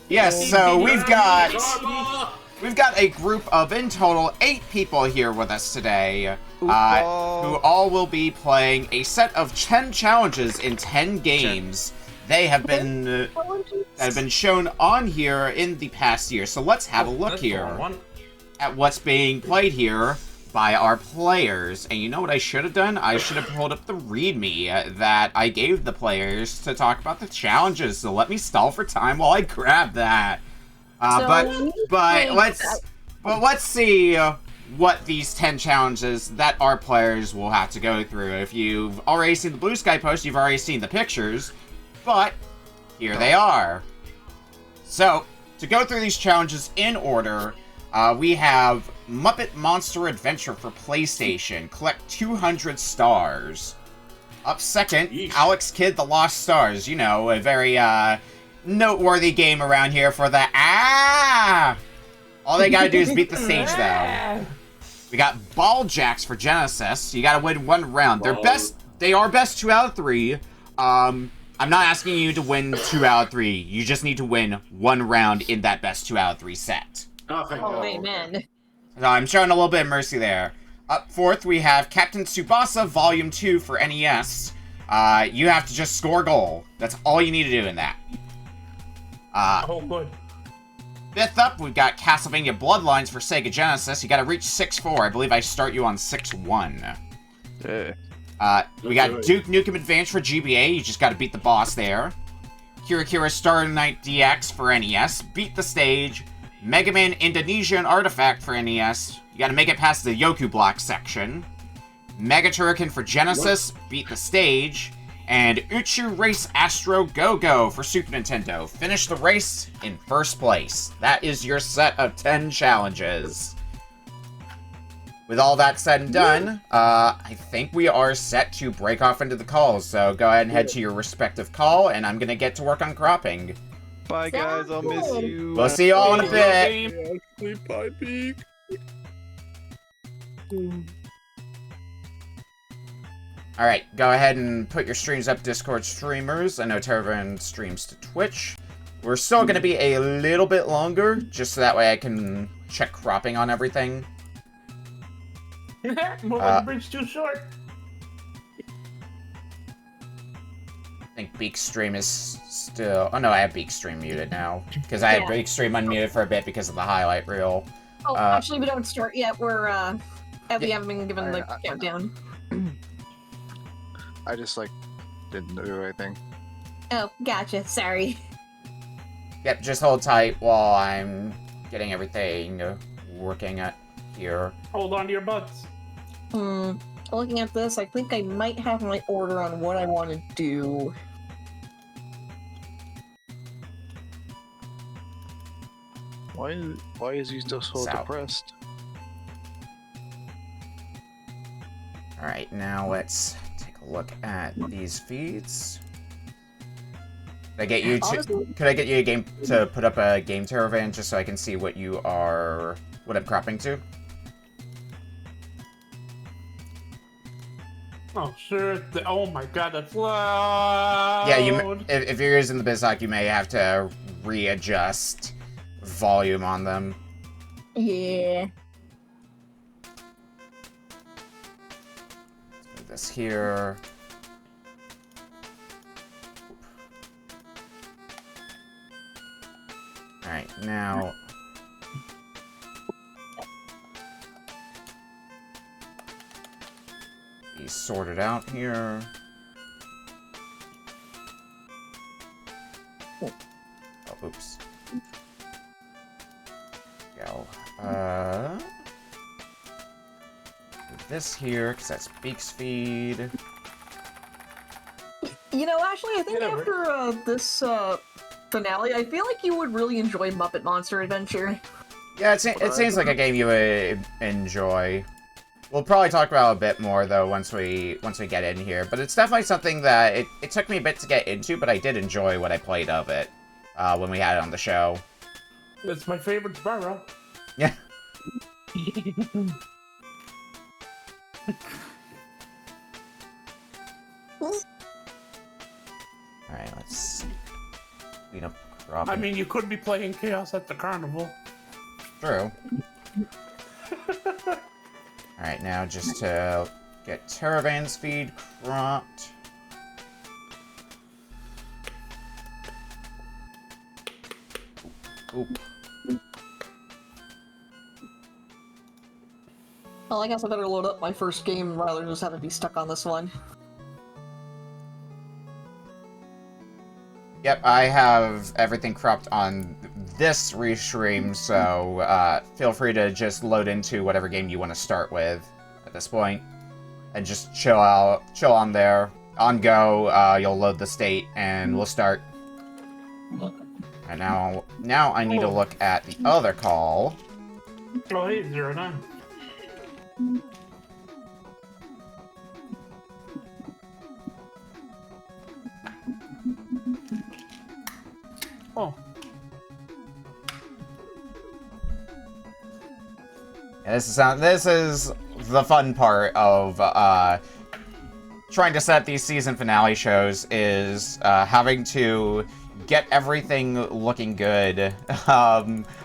Yes, so we've got a group of, in total, 8 people here with us today, who all will be playing a set of 10 challenges in 10 games. They have been shown on here in the past year. So let's have a look here at what's being played here by our players. And you know what I should have done? I should have pulled up the README that I gave the players to talk about the challenges. So let me stall for time while I grab that. But let's see what these 10 challenges that our players will have to go through. If you've already seen the Blue Sky post, you've already seen the pictures, but here they are. So, to go through these challenges in order, we have Muppet Monster Adventure for PlayStation. Collect 200 stars. Up second, Alex Kidd The Lost Stars. You know, a very, noteworthy game around here for the all they gotta do is beat the stage though. We got Ball Jacks for Genesis. You gotta win 1 round. They are best 2 out of 3. I'm not asking you to win 2 out of 3. You just need to win 1 round in that best 2 out of 3 set. Oh, amen. So I'm showing a little bit of mercy there. Up fourth, we have Captain Tsubasa Volume 2 for NES. You have to just score a goal. That's all you need to do in that. Oh, good. Fifth up, we've got Castlevania Bloodlines for Sega Genesis. You gotta reach 6-4. I believe I start you on 6-1. We got Duke Nukem Advance for GBA. You just gotta beat the boss there. Kira Kira Star Knight DX for NES. Beat the stage. Mega Man Indonesian Artifact for NES. You gotta make it past the Yoku Block section. Mega Turrican for Genesis. Beat the stage. And Uchuu Race Astro Go-Go for Super Nintendo. Finish the race in first place. That is your set of 10 challenges. With all that said and done, I think we are set to break off into the calls. So go ahead and head to your respective call, and I'm going to get to work on cropping. Bye, guys. I'll miss you. We'll see you all in a bit. Bye, Peak. Alright, go ahead and put your streams up Discord streamers. I know Turrican streams to Twitch. We're still going to be a little bit longer, just so that way I can check cropping on everything. The bridge too short. I think Beak's stream is still... Oh no, I have Beak's stream muted now. Because I had Beak's stream unmuted for a bit because of the highlight reel. Oh, actually, we don't start yet. We're, we haven't been given the countdown. I just, didn't do anything. Oh, gotcha. Sorry. Yep, just hold tight while I'm getting everything working at here. Hold on to your butts. Looking at this, I think I might have my order on what I want to do. Why is he still so depressed? Alright, now let's take a look at these feeds. Could I get you a game to put up a game caravan just so I can see what I'm cropping to? Oh shit! Oh my god, that's loud. Yeah, if you're using the BizHawk, you may have to readjust volume on them. Yeah. Let's move this here. Alright, now... These sorted out here. Oh, oops. Go. Move this here, because that's Beak's feed. You know, Ashley, I think after this finale, I feel like you would really enjoy Muppet Monster Adventure. Yeah, it seems like a game you would enjoy. We'll probably talk about it a bit more though once we get in here, but it's definitely something that it took me a bit to get into, but I did enjoy what I played of it when we had it on the show. It's my favorite Spyro. Yeah. Alright, let's clean up crop. I mean, you could be playing Chaos at the Carnival. True. Alright, now just to get Terravan's feed cropped. Oop. Well, I guess I better load up my first game rather than just have it be stuck on this one. Yep, I have everything cropped on this restream, so feel free to just load into whatever game you want to start with at this point, and just chill on there. On go, you'll load the state, and we'll start. And now I need to look at the other call. Oh, hey, 09. Oh. And this is the fun part of trying to set these season finale shows, is having to get everything looking good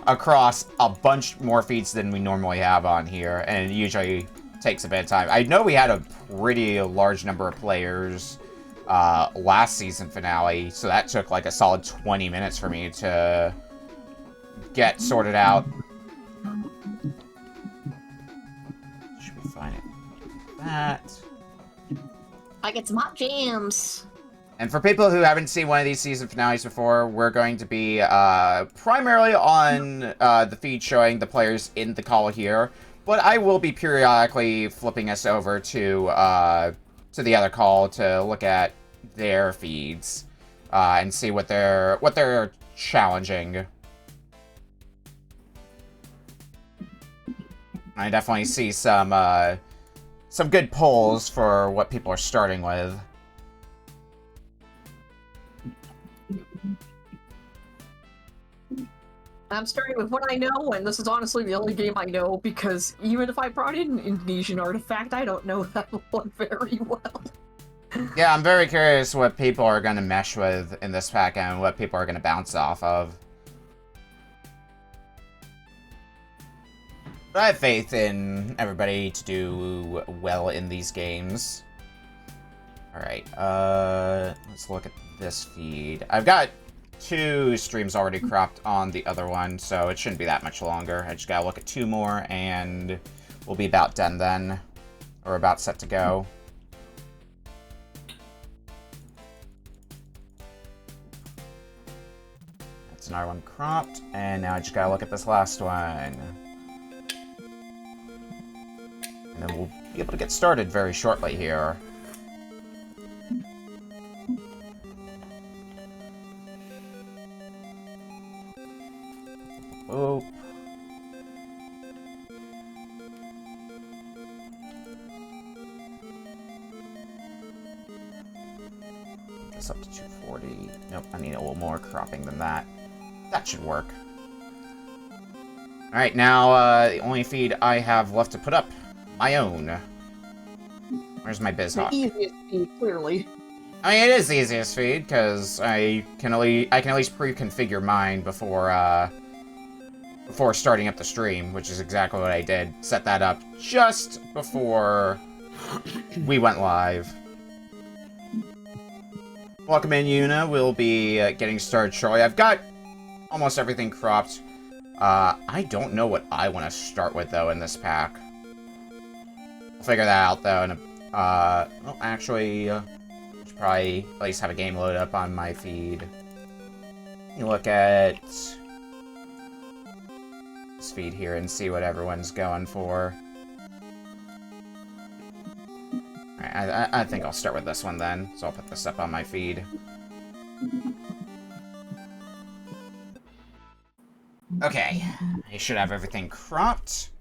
across a bunch more feeds than we normally have on here, and it usually takes a bit of time. I know we had a pretty large number of players last season finale, so that took like a solid 20 minutes for me to get sorted out. Should we find it? That. I get some hot jams. And for people who haven't seen one of these season finales before, we're going to be primarily on the feed showing the players in the call here, but I will be periodically flipping us over to the other call to look at their feeds and see what they're challenging. I definitely see some good polls for what people are starting with. I'm starting with what I know, and this is honestly the only game I know, because even if I brought in an Indonesian artifact, I don't know that one very well. Yeah, I'm very curious what people are going to mesh with in this pack and what people are going to bounce off of. But I have faith in everybody to do well in these games. Alright, let's look at this feed. I've got 2 streams already cropped on the other one, so it shouldn't be that much longer. I just gotta look at 2 more, and we'll be about done then. Or about set to go. That's another one cropped, and now I just gotta look at this last one. And then we'll be able to get started very shortly here. Oh. this up to 240. Nope, I need a little more cropping than that. That should work. Alright, now the only feed I have left to put up. My own. Where's my BizHawk? The easiest feed, clearly. I mean, it is the easiest feed, because I can at least pre-configure mine before starting up the stream, which is exactly what I did. Set that up just before we went live. Welcome in, Yuna. We'll be getting started shortly. I've got almost everything cropped. I don't know what I want to start with, though, in this pack. I'll figure that out, though, and well, actually, should probably at least have a game load up on my feed. You look at this feed here and see what everyone's going for. Alright, I think I'll start with this one then, so I'll put this up on my feed. Okay, I should have everything cropped.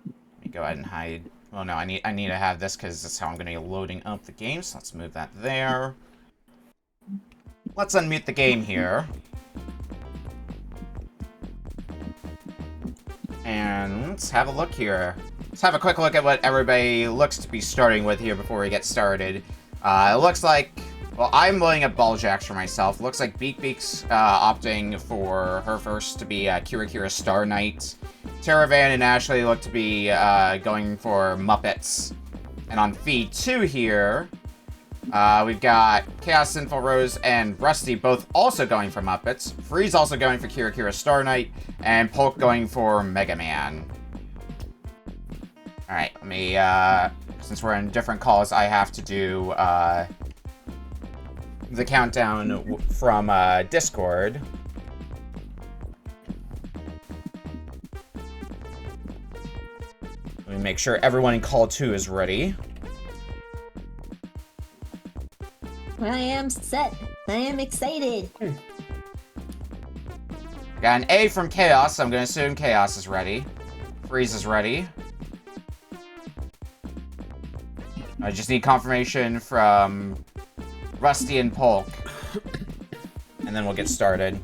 Let me go ahead and hide. Well, no, I need to have this because that's how I'm going to be loading up the game. So let's move that there. Let's unmute the game here. And let's have a look here. Let's have a quick look at what everybody looks to be starting with here before we get started. It looks like... Well, I'm loading up ball jacks for myself. Looks like Beak's opting for her first to be Kira Star Knight. Turrican and Ashley look to be going for Muppets. And on feed 2 here, we've got Chaos Sinful Rose and Rusty both also going for Muppets. Freeze also going for Kira Star Knight, and Polk going for Mega Man. Alright, let me, since we're in different calls, I have to do, the countdown from Discord. Let me make sure everyone in call 2 is ready. I am set. I am excited. Got an A from Chaos, so I'm gonna assume Chaos is ready. Freeze is ready. I just need confirmation from Rusty and Polk. And then we'll get started.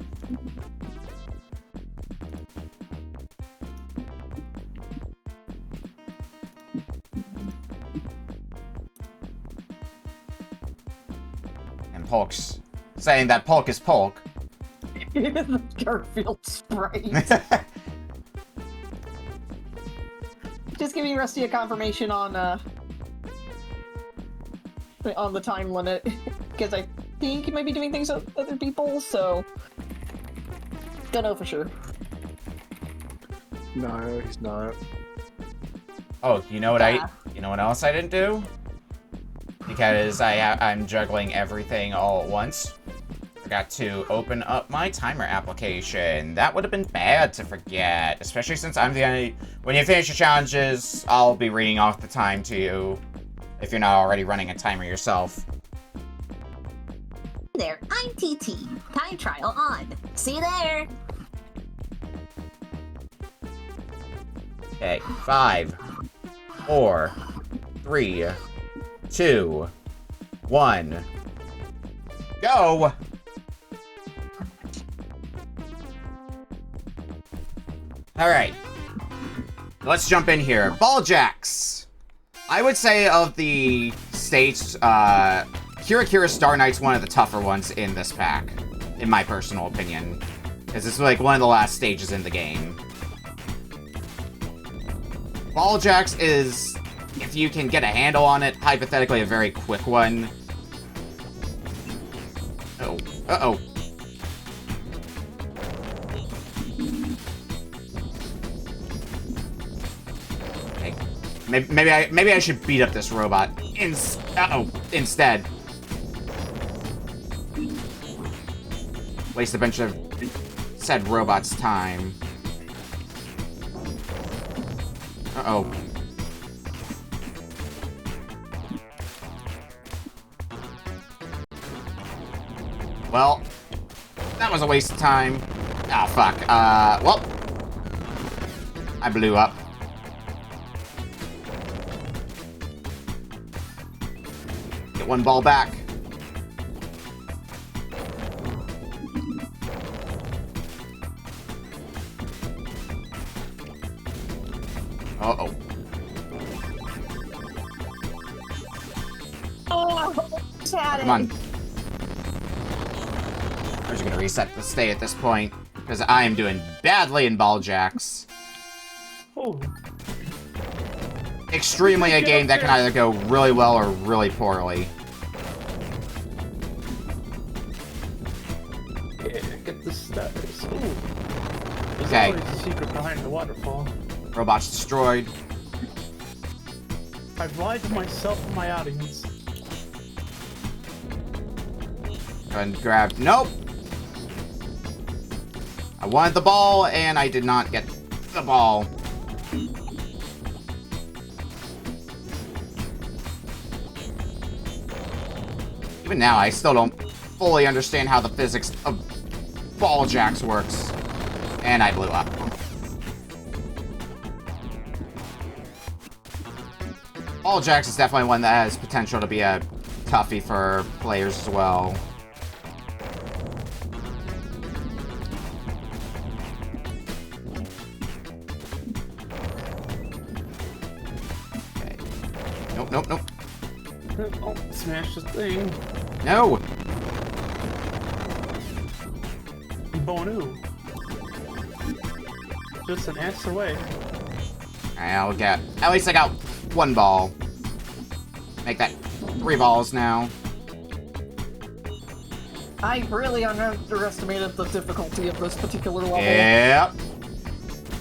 And Polk's saying that Polk is Polk. The Garfield sprite. Just giving Rusty a confirmation on the time limit, because I think he might be doing things with other people, so don't know for sure. No, he's not. Oh, you know what you know what else I didn't do? Because I'm juggling everything all at once. Forgot to open up my timer application. That would have been bad to forget, especially since I'm the only... When you finish your challenges, I'll be reading off the time to you, if you're not already running a timer yourself. Hey there, I'm TT. Time trial on. See you there. Okay, 5, 4, 3, 2, 1, go! Alright. Let's jump in here. Ball jacks! I would say of the states, Kira Star Knight's one of the tougher ones in this pack, in my personal opinion. Because it's like one of the last stages in the game. Ball jacks is, if you can get a handle on it, hypothetically a very quick one. Oh, uh-oh. Okay. Maybe I should beat up this robot instead. Waste a bunch of said robot's time. Uh-oh. Well, that was a waste of time. Ah, fuck. Well, I blew up. Get one ball back. Come on. I'm just gonna reset the state at this point, because I am doing badly in ball jacks. Oh. Extremely a game that can either go really well or really poorly. Yeah, get the status. Ooh. There's Okay. always a secret behind the waterfall. Robots destroyed. I've lied to myself and my audience. Go ahead and grab. Nope! I wanted the ball, and I did not get the ball. Even now, I still don't fully understand how the physics of ball jacks works. And I blew up. Ball jacks is definitely one that has potential to be a toughie for players as well. Okay. Nope, nope, nope. Oh, smash the thing. No! Bonu. Just an ass away. I'll get... At least I got one ball. Make that 3 balls now. I really underestimated the difficulty of this particular level. Yep.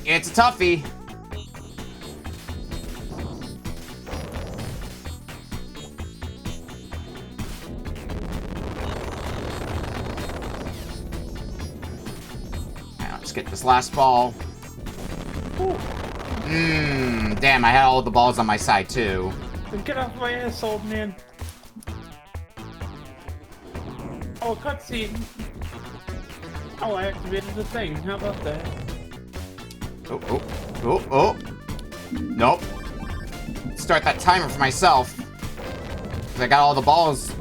It's a toughie. Now, let's get this last ball. Damn, I had all of the balls on my side, too. Get off my ass, old man. Oh, cutscene. Oh, I activated the thing. How about that? Oh, oh, oh, oh. Nope. Start that timer for myself. 'Cause I got all the balls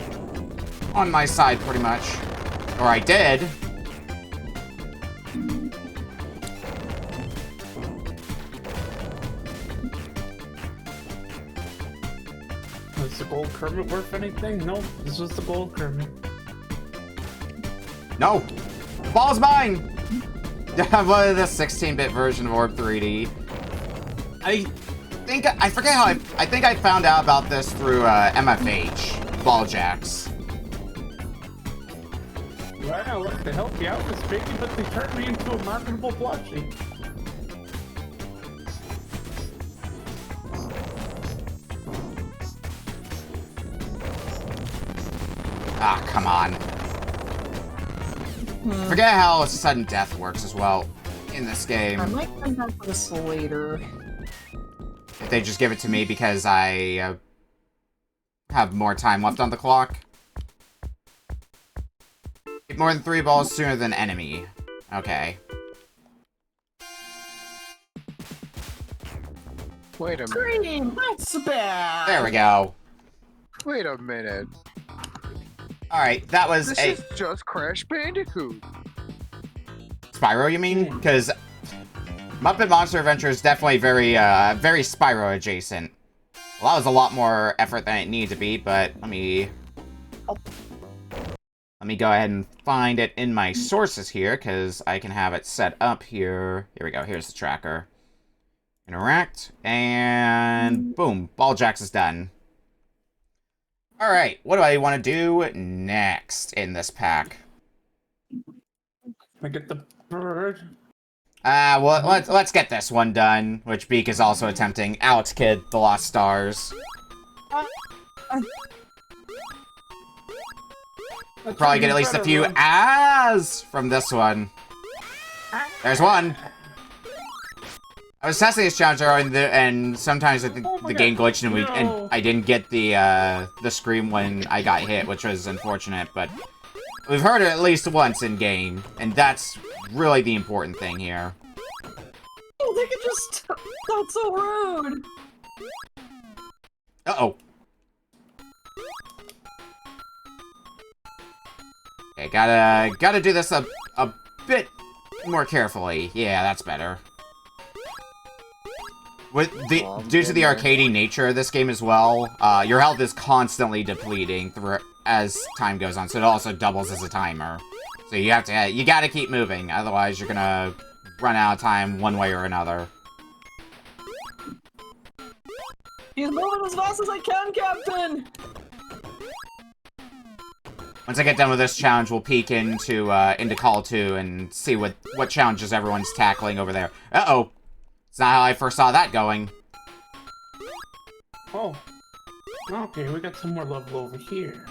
on my side, pretty much. Or I did. Was the gold Kermit worth anything? No, this was the gold Kermit. No! The ball's mine! What is this 16-bit version of Orb 3D? I forget how I think I found out about this through MFH, Ball Jacks. Well, I'd like to help you out, Miss Piggy, but they turned me into a marketable plushie. Ah, come on. Forget how sudden death works as well in this game. I might come back to this later. If they just give it to me because I have more time left on the clock. Get more than 3 balls sooner than enemy. Okay. Wait a minute. Green, that's bad. There we go. Wait a minute. Alright, that was This is just Crash Bandicoot. Spyro, you mean? Because Muppet Monster Adventure is definitely very Spyro adjacent. Well, that was a lot more effort than it needed to be, but let me go ahead and find it in my sources here, because I can have it set up here. Here we go, here's the tracker. Interact, and boom, Ball Jacks is done. Alright, what do I want to do next in this pack? I get the bird. Well, let's get this one done, which Beak is also attempting. Alex Kidd, The Lost Stars. Probably get at least a few ahs from this one. There's one. I was testing this challenge earlier, and sometimes I think the game glitched and I didn't get the scream when I got hit, which was unfortunate, but we've heard it at least once in game, and that's really the important thing here. Oh, they could just... That's so rude! Uh-oh. Okay, gotta do this a bit more carefully. Yeah, that's better. Due to the arcadey nature of this game as well, your health is constantly depleting as time goes on, so it also doubles as a timer. So you gotta keep moving, otherwise you're gonna run out of time one way or another. He's moving as fast as I can, Captain! Once I get done with this challenge, we'll peek into Call 2 and see what challenges everyone's tackling over there. Uh-oh! It's not how I first saw that going. Oh. Okay, we got some more level over here.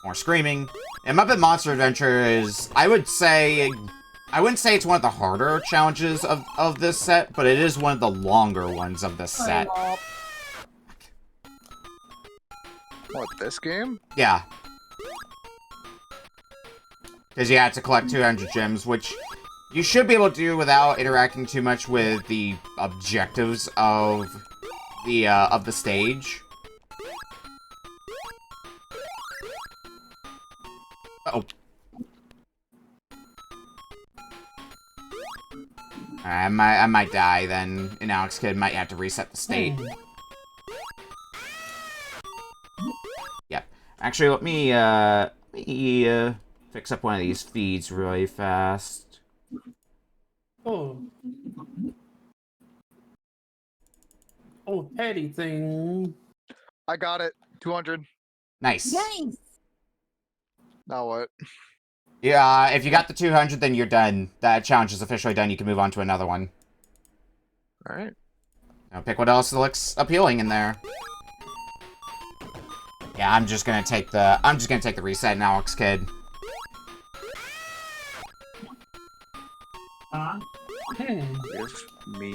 More screaming. And Muppet Monster Adventure is, I wouldn't say it's one of the harder challenges of this set, but it is one of the longer ones of this set. What, this game? Yeah. Because you had to collect 200 gems, which you should be able to do without interacting too much with the objectives of the stage. Uh-oh. I might die then, and Alex Kidd might have to reset the state. Yep. Actually, let me fix up one of these feeds really fast. Oh. Oh, petty thing. I got it. 200. Nice. Nice. Now what? Yeah, if you got the 200, then you're done. That challenge is officially done. You can move on to another one. Alright. Now pick what else looks appealing in there. Yeah, I'm just gonna take the reset and Alex Kidd. Give me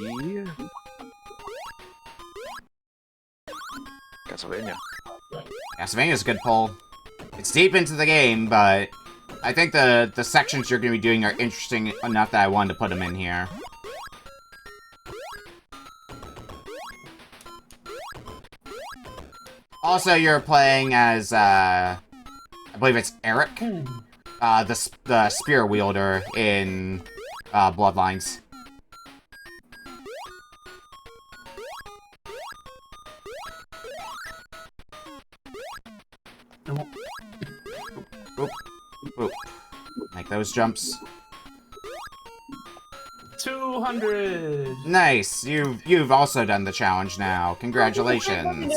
Castlevania. Castlevania's a good pull. It's deep into the game, but I think the sections you're gonna be doing are interesting enough that I wanted to put them in here. Also, you're playing as, I believe it's Eric, the spear wielder in Bloodlines. Oop. Oop. Make those jumps. 200! Nice! You've also done the challenge now. Congratulations.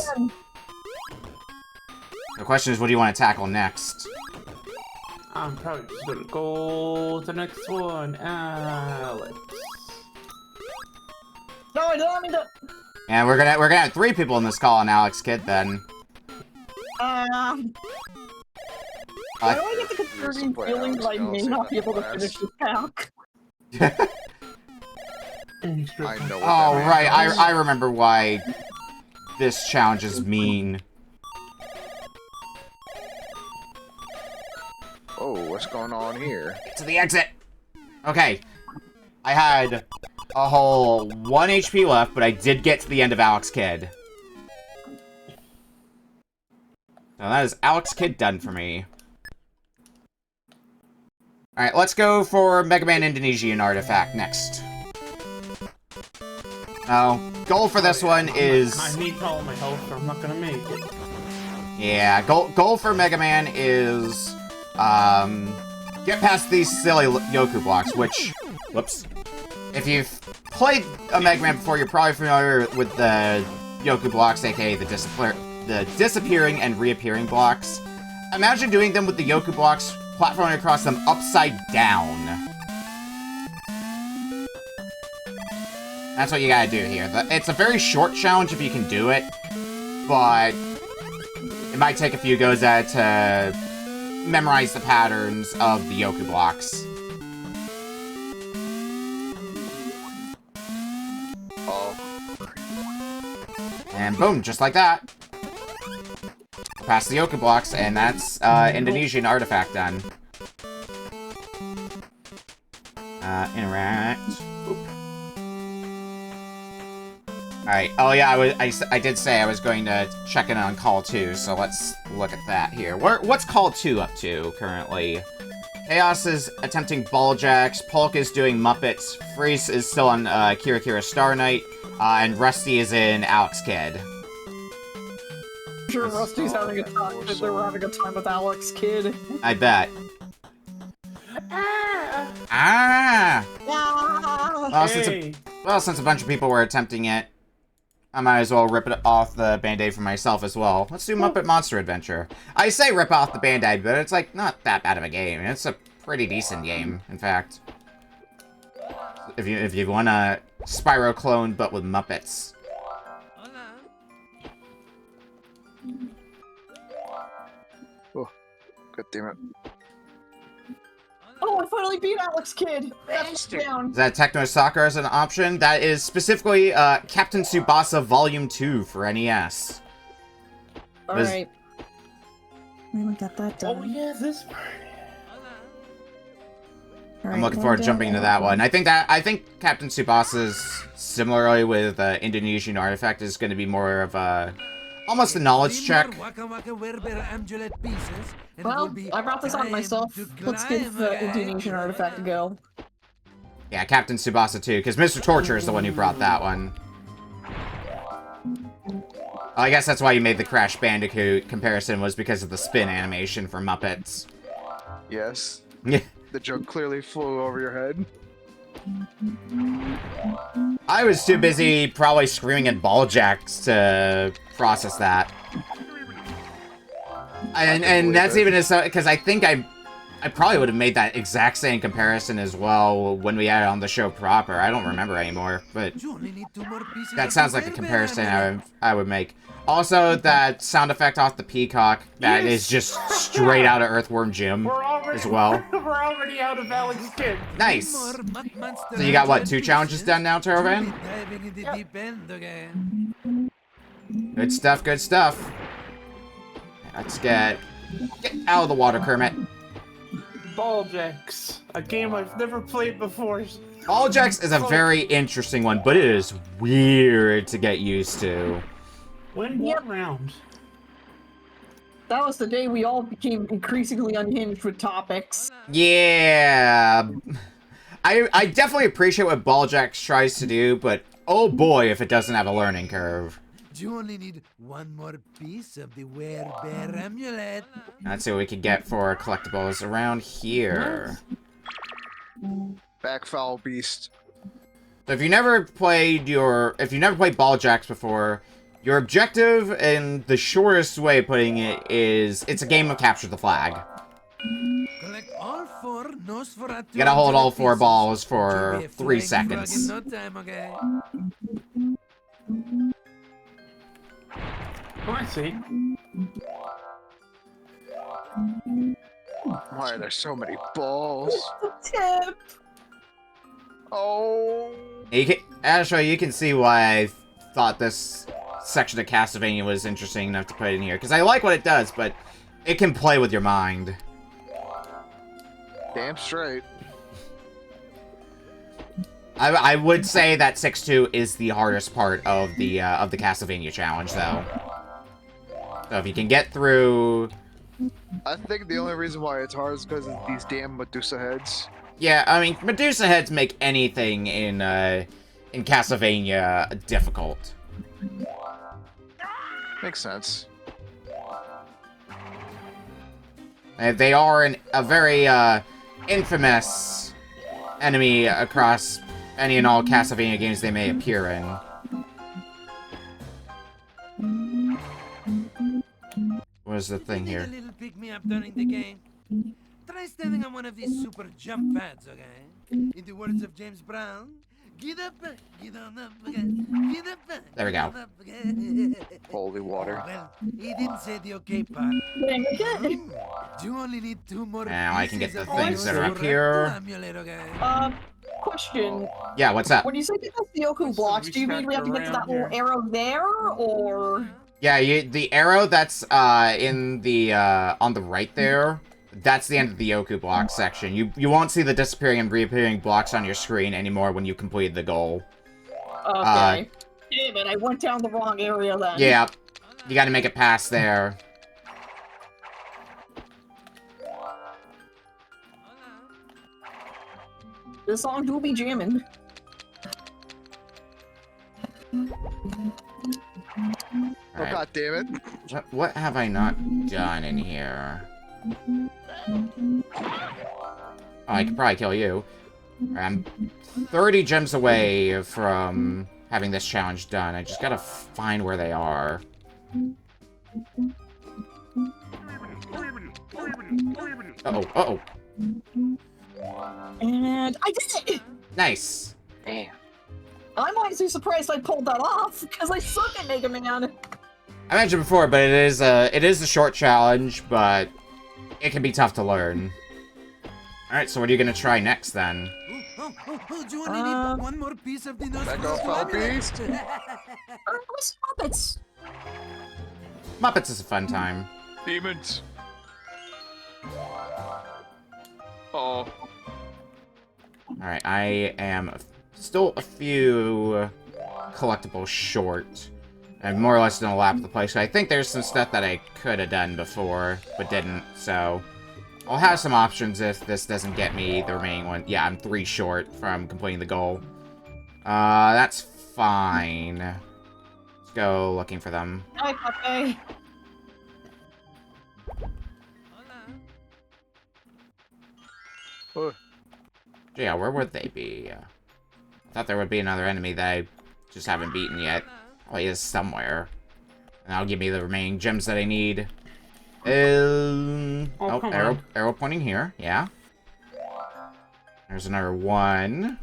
The question is, what do you want to tackle next? I'm probably just gonna go to the next one, Alex. No, I don't want me to. And we're gonna have 3 people in this call on Alex Kidd then. Why do I get the concerning feeling that I may not be able to finish this pack? I know what Oh, that right. means. I remember why this challenge is mean. Oh, what's going on here? Get to the exit! Okay. I had a whole 1 HP left, but I did get to the end of Alex Kidd. So that is Alex Kidd done for me. Alright, let's go for Mega Man Indonesian Artifact next. Now, goal for this one is... I need all my health or I'm not gonna make it. Yeah, goal for Mega Man is... get past these silly Yoku blocks, which... Whoops. If you've played a Mega Man before, you're probably familiar with the Yoku blocks, aka the disappearing and reappearing blocks. Imagine doing them with the Yoku blocks, platforming across them upside down. That's what you gotta do here. It's a very short challenge if you can do it, but it might take a few goes at it to memorize the patterns of the Yoku blocks. And boom, just like that. Past the Yoku blocks, and that's Indonesian Artifact done. Interact. Alright, oh yeah, I did say I was going to check in on Call 2, so let's look at that here. What's Call 2 up to, currently? Chaos is attempting ball jacks, Polk is doing Muppets, Freeze is still on Kira Kira Star Knight, and Rusty is in Alex Kidd. I'm sure Rusty's having a time. They were having a time with Alex Kidd. I bet. Ah! Well, since a bunch of people were attempting it, I might as well rip it off the Band-Aid for myself as well. Let's do Muppet Monster Adventure. I say rip off the Band-Aid, but it's like not that bad of a game. It's a pretty decent game, in fact. If you want a Spyro clone but with Muppets. Oh, god damn it. Oh, I finally beat Alex Kidd! That's down. Is that Techno Soccer as an option? That is specifically Captain Tsubasa Volume 2 for NES. Alright. We got that done. Oh yeah, this part. I'm looking forward to jumping into that one. I think Captain Tsubasa's similarly with Indonesian Artifact is going to be more of a almost a knowledge check. Well, I brought this on myself. Let's give the Indonesian Artifact a go. Yeah, Captain Tsubasa too, because Mr. Torture is the one who brought that one. Well, I guess that's why you made the Crash Bandicoot comparison, was because of the spin animation for Muppets. Yes. Yeah. The joke clearly flew over your head. I was too busy probably screaming at ball jacks to process that. And that's even as because I think I probably would have made that exact same comparison as well when we had it on the show proper. I don't remember anymore, but that sounds like a comparison I would make. Also, that sound effect off the peacock, that is just straight out of Earthworm Jim as well. We're already out of Alex Kidd. Nice! So you got, what, 2 challenges done now, Turrican? Good stuff, good stuff. Let's get out of the water, Kermit. Ball Jacks, a game I've never played before. Ball Jacks is a very interesting one, but it is weird to get used to. Win one round. That was the day we all became increasingly unhinged with topics. Yeah. I definitely appreciate what Ball Jacks tries to do, but oh boy if it doesn't have a learning curve. You only need one more piece of the Werebear amulet. Let's see what we can get for collectibles around here. Backfoul beast. So if you never played Ball Jacks before, your objective and the shortest way of putting it is it's a game of capture the flag. Collect all 4 Nosferatu. You gotta hold all 4 balls for 3 seconds. No time, okay? Oh, I see. Why are there so many balls? Tip. Oh. Astro, you can see why I thought this section of Castlevania was interesting enough to put in here. Because I like what it does, but it can play with your mind. Damn straight. I would say that 6-2 is the hardest part of the Castlevania challenge, though. So if you can get through... I think the only reason why it's hard is because of these damn Medusa heads. Yeah, I mean, Medusa heads make anything in Castlevania difficult. Makes sense. They are a very infamous enemy across any and all Castlevania games they may appear in. What is the thing here? A little pick me up during the game. Try standing on one of these super jump pads, okay? In the words of James Brown, get up, get on up, get up. There we go. Holy water. Well, he didn't say the okay part. You only need 2 more. Now I can get the things that are up here. Question. Yeah, what's up? When you say get the Yoku blocks, do you mean we have to get to that little arrow there, or? Yeah, the arrow that's in the on the right there, that's the end of the Yoku block section. You won't see the disappearing and reappearing blocks on your screen anymore when you complete the goal. Okay. Damn it, I went down the wrong area then. Yeah, you gotta make it past there. This song do be jamming. Oh, god damn it. What have I not done in here? Oh, I could probably kill you. I'm 30 gems away from having this challenge done. I just gotta find where they are. Uh-oh, uh-oh. And I did it! Nice. Damn. I'm honestly surprised I pulled that off, because I suck at Mega Man. I mentioned before, but it is a short challenge, but it can be tough to learn. Alright, so what are you gonna try next, then? Do you need one more piece of the nose? Back off, foul beast! Muppets! Muppets is a fun time. Demons. Oh. Alright, I am still a few collectibles short. I've more or less done a lap of the place. So I think there's some stuff that I could have done before, but didn't, so... I'll have some options if this doesn't get me the remaining one. Yeah, I'm 3 short from completing the goal. That's fine. Let's go looking for them. Hi, Pepe. Yeah, where would they be? I thought there would be another enemy that I just haven't beaten yet. Oh, he is somewhere. And that'll give me the remaining gems that I need. Arrow pointing here. Yeah. There's another one.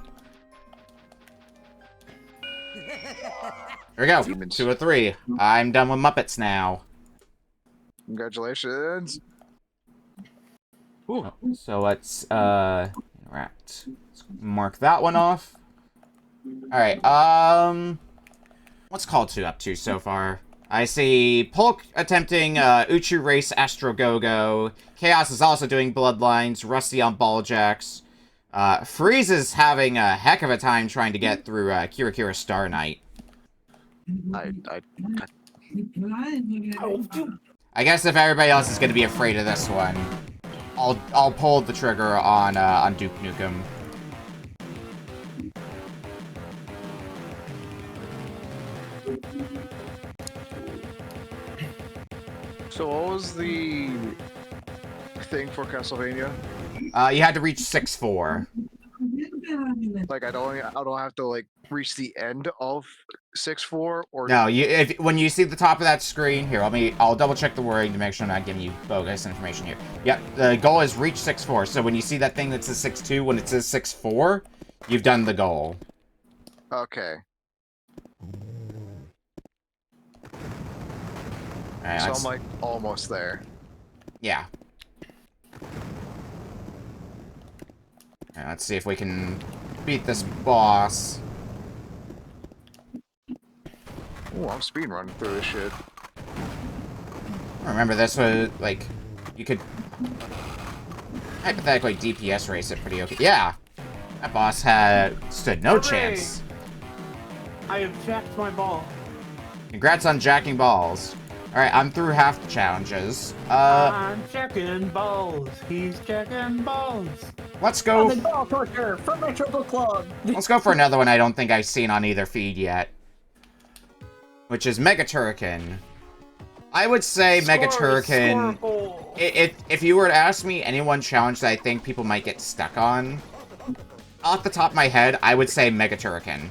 There we go. 2 of 3. I'm done with Muppets now. Congratulations. Oh, so let's let's mark that one off. Alright, what's Call 2 up to so far? I see Polk attempting Uchuu Race Astro Go-Go. Chaos is also doing Bloodlines. Rusty on Ball Jacks. Freeze is having a heck of a time trying to get through Kira Kira Star Knight. I guess if everybody else is going to be afraid of this one, I'll pull the trigger on Duke Nukem. So what was the thing for Castlevania? You had to reach 6-4. Like I don't have to like reach the end of 6-4 or no. When you see the top of that screen here, I'll double check the wording to make sure I'm not giving you bogus information here. Yep, the goal is reach 6-4. So when you see that thing that says 6-2, when it says 6-4, you've done the goal. Okay. Right, so I'm like almost there. Yeah. Let's see if we can beat this boss. Oh, I'm speed running through this shit. Remember, this was like you could hypothetically DPS race it pretty okay. Yeah, that boss stood no chance. I have jacked my ball. Congrats on jacking balls. Alright, I'm through half the challenges. I'm checking balls. He's checking balls. Let's go. The ball torture from Retro Book Club. Let's go for another one I don't think I've seen on either feed yet. Which is Mega Turrican. I would say Mega Turrican. If you were to ask me any one challenge that I think people might get stuck on, off the top of my head, I would say Mega Turrican.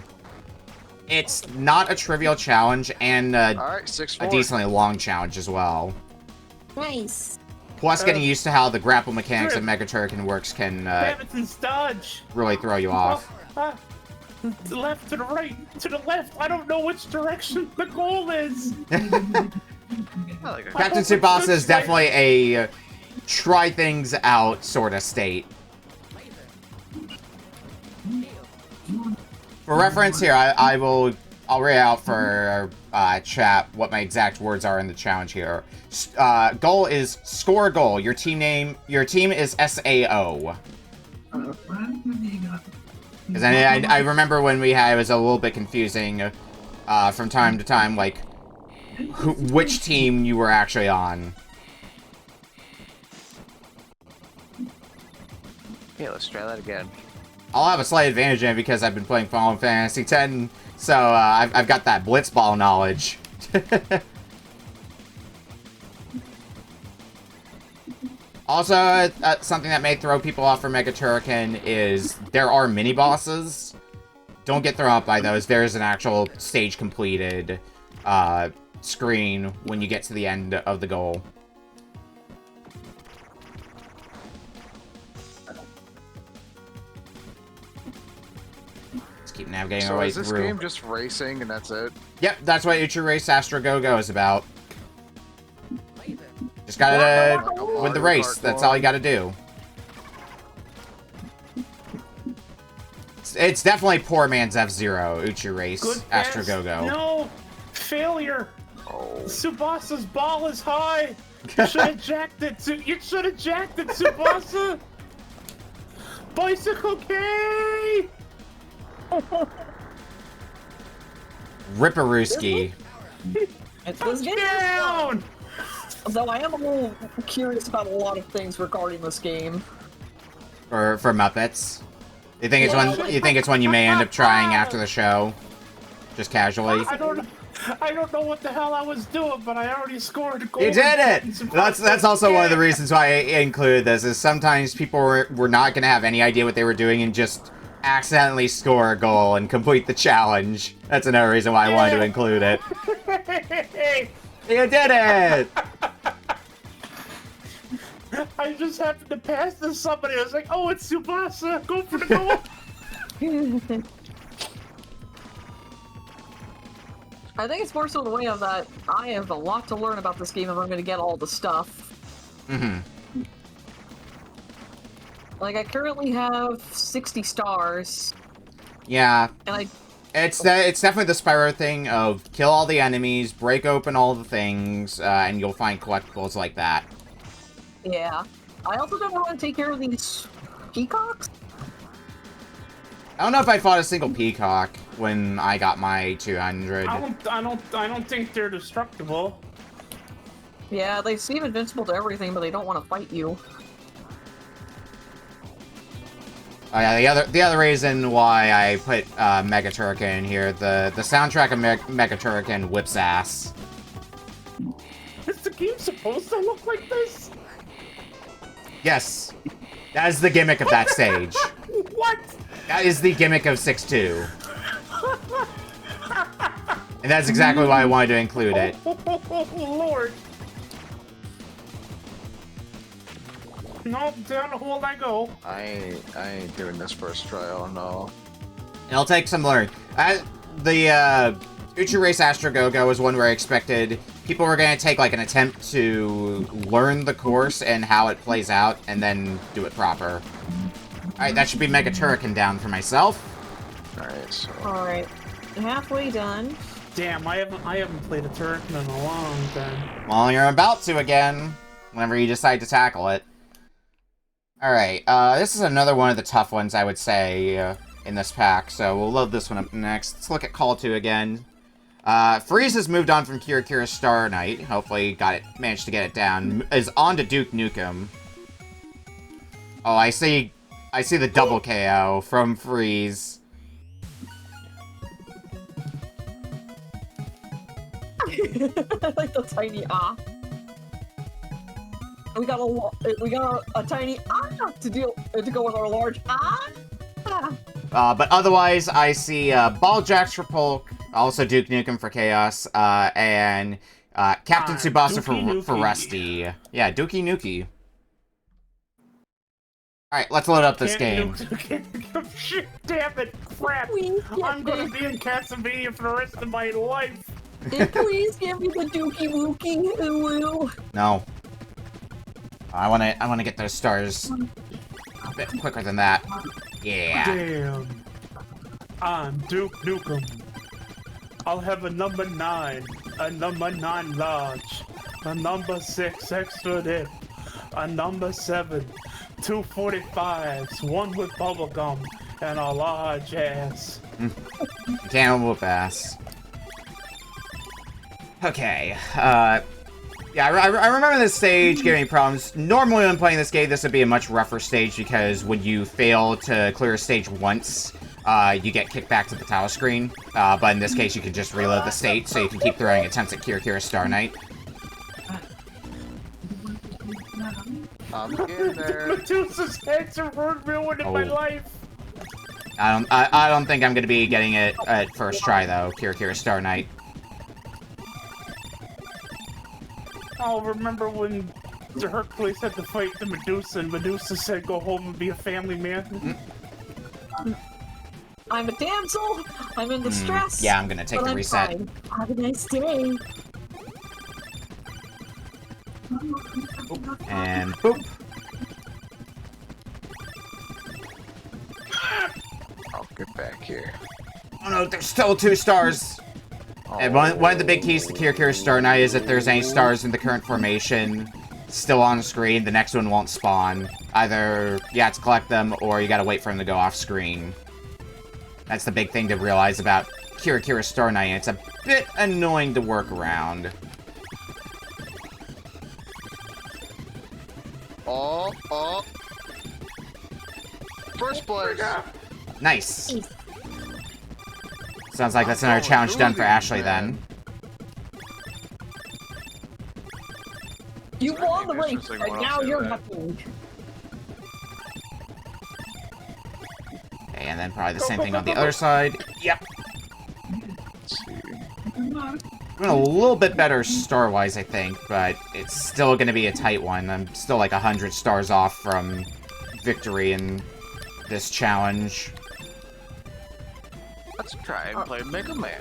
It's not a trivial challenge, and a decently long challenge as well. Nice. Plus, getting used to how the grapple mechanics of Mega Turrican works can dodge. Really throw you off. To the left, to the right, to the left. I don't know which direction the goal is. Captain Tsubasa is definitely a try things out sort of state. For reference here, I'll read out for chat what my exact words are in the challenge here. Goal is score a goal. Your team is SAO. Because I remember when we had it was a little bit confusing from time to time, like which team you were actually on. Yeah, let's try that again. I'll have a slight advantage in it because I've been playing Final Fantasy X, so I've got that blitzball knowledge. Also, something that may throw people off for Mega Turrican is there are mini-bosses. Don't get thrown off by those. There's an actual stage completed screen when you get to the end of the goal. Let's keep navigating our way through. So is this game just racing and that's it? Yep, that's what Uchuu Race Astro Go is about. Just gotta win the race. That's all you gotta do. It's definitely poor man's F-Zero, Uchuu Race, Good Astro pass. Go. No! Failure! Tsubasa's ball is high! You should have jacked it, you should have jacked it, Tsubasa! Bicycle K! Ripperooski. It's this game. Down! Though I am a little curious about a lot of things regarding this game. For Muppets. You think it's one you may end up trying after the show? Just casually? I don't know what the hell I was doing, but I already scored a goal. You did it! That's also one of the reasons why I included this, is sometimes people were not going to have any idea what they were doing and just accidentally score a goal and complete the challenge. That's another reason why I wanted to include it. You did it! I just happened to pass to somebody. I was like, oh, it's Tsubasa. Go for the goal. I think it's more so the way of that I have a lot to learn about this game if I'm going to get all the stuff. Mm-hmm. Like, I currently have 60 stars. Yeah. And It's definitely the Spyro thing of kill all the enemies, break open all the things, and you'll find collectibles like that. Yeah. I also don't want to take care of these peacocks. I don't know if I fought a single peacock when I got my 200. I don't think they're destructible. Yeah, they seem invincible to everything, but they don't want to fight you. Oh yeah, the other reason why I put Mega Turrican in here, the soundtrack of Mega Turrican whips ass. Is the game supposed to look like this? Yes, that is the gimmick of that stage. What? That is the gimmick of 6-2. And that's exactly why I wanted to include it. Oh, Lord. No, down the hole I go. I ain't doing this first try, oh no. It'll take some learning. The Uchuu Race Astro Go was one where I expected people were going to take like an attempt to learn the course and how it plays out, and then do it proper. Alright, that should be Mega Turrican down for myself. Alright, so... Alright, halfway done. Damn, I haven't played a Turrican in a long time. Well, you're about to again, whenever you decide to tackle it. Alright, this is another one of the tough ones, I would say, in this pack, so we'll load this one up next. Let's look at Call 2 again. Freeze has moved on from Kira Kira Star Knight. Hopefully managed to get it down. Is on to Duke Nukem. Oh, I see the double KO from Freeze. I like the tiny ah. We got a tiny ah to go with our large ah. But otherwise, I see Balljacks for Polk, also Duke Nukem for Chaos, and Captain Tsubasa for Rusty. Yeah, Dookie Nukie. Alright, let's load up this game. Shit, damn it, crap! I'm gonna be in Castlevania for the rest of my life! Please give me the Dookie Wookie Woo. No. I wanna get those stars a bit quicker than that. Yeah. Damn. I'm Duke Nukem. I'll have a number 9, a number 9 large, a number 6 extra dip, a number 7, 2 45s, 1 with bubblegum, and a large ass. Can't whoop ass. Okay, Yeah, I remember this stage giving me problems. Normally when playing this game, this would be a much rougher stage because when you fail to clear a stage once, you get kicked back to the title screen. But in this case, you can just reload the state, so you can keep throwing attempts at Kira Star Knight. I'm getting there. Medusa's heads are ruined in my life. I don't think I'm gonna be getting it at first try though, Kira Star Knight. I'll remember when the Hercules had to fight the Medusa, and Medusa said, "Go home and be a family man." I'm a damsel. I'm in distress. Yeah, I'm gonna take the reset. Fine. Have a nice day. And boop. I'll get back here. Oh no, there's still 2 stars. And one of the big keys to Kira Star Knight is if there's any stars in the current formation still on the screen, the next one won't spawn. Either you have to collect them, or you gotta wait for them to go off screen. That's the big thing to realize about Kira Star Knight. It's a bit annoying to work around. Oh. First place. Nice. Sounds like that's another challenge done for Ashley then. You won the race, and now you're nothing. Okay, and then probably the same thing on the other side. Yep. Let's see. I'm doing a little bit better star-wise, I think, but it's still going to be a tight one. I'm still like 100 stars off from victory in this challenge. Let's try and play Mega Man.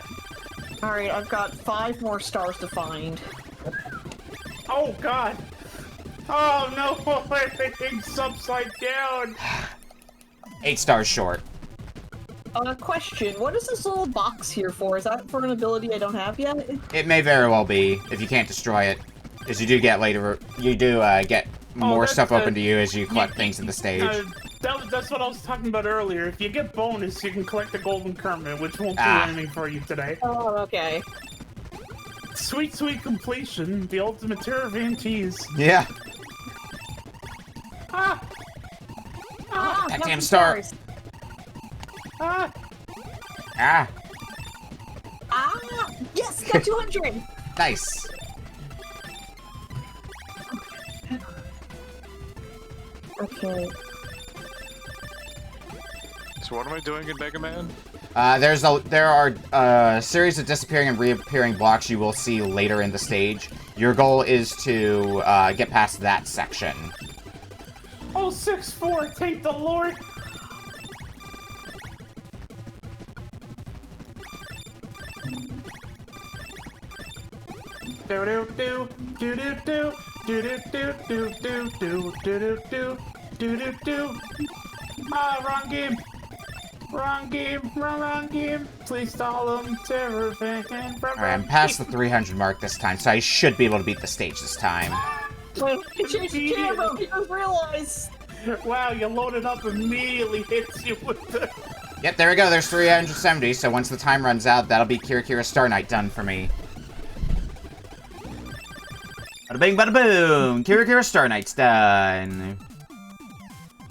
Alright, I've got 5 more stars to find. Oh god! Oh no! Everything's upside down! 8 stars short. Question, what is this little box here for? Is that for an ability I don't have yet? It may very well be, if you can't destroy it. Because you do get get more stuff open to you as you collect things in the stage. That's what I was talking about earlier. If you get bonus, you can collect the golden Kermit, which won't do anything for you today. Oh, okay. Sweet completion, the ultimate Turrican tease. Yeah. That damn star. Yes, got 200. Nice. Okay. So what am I doing in Mega Man? There are a series of disappearing and reappearing blocks you will see later in the stage. Your goal is to get past that section. Oh, 6-4, thank the Lord. Wrong game. Wrong game. Please stall him, Turrican. Alright, I'm past the 300 mark this time, so I should be able to beat the stage this time. He changed the camera, he doesn't realize. Wow, you loaded up immediately hits you with the... Yep, there we go, there's 370, so once the time runs out, that'll be Kira Star Knight done for me. Bada bing, bada boom! Kira Star Knight's done.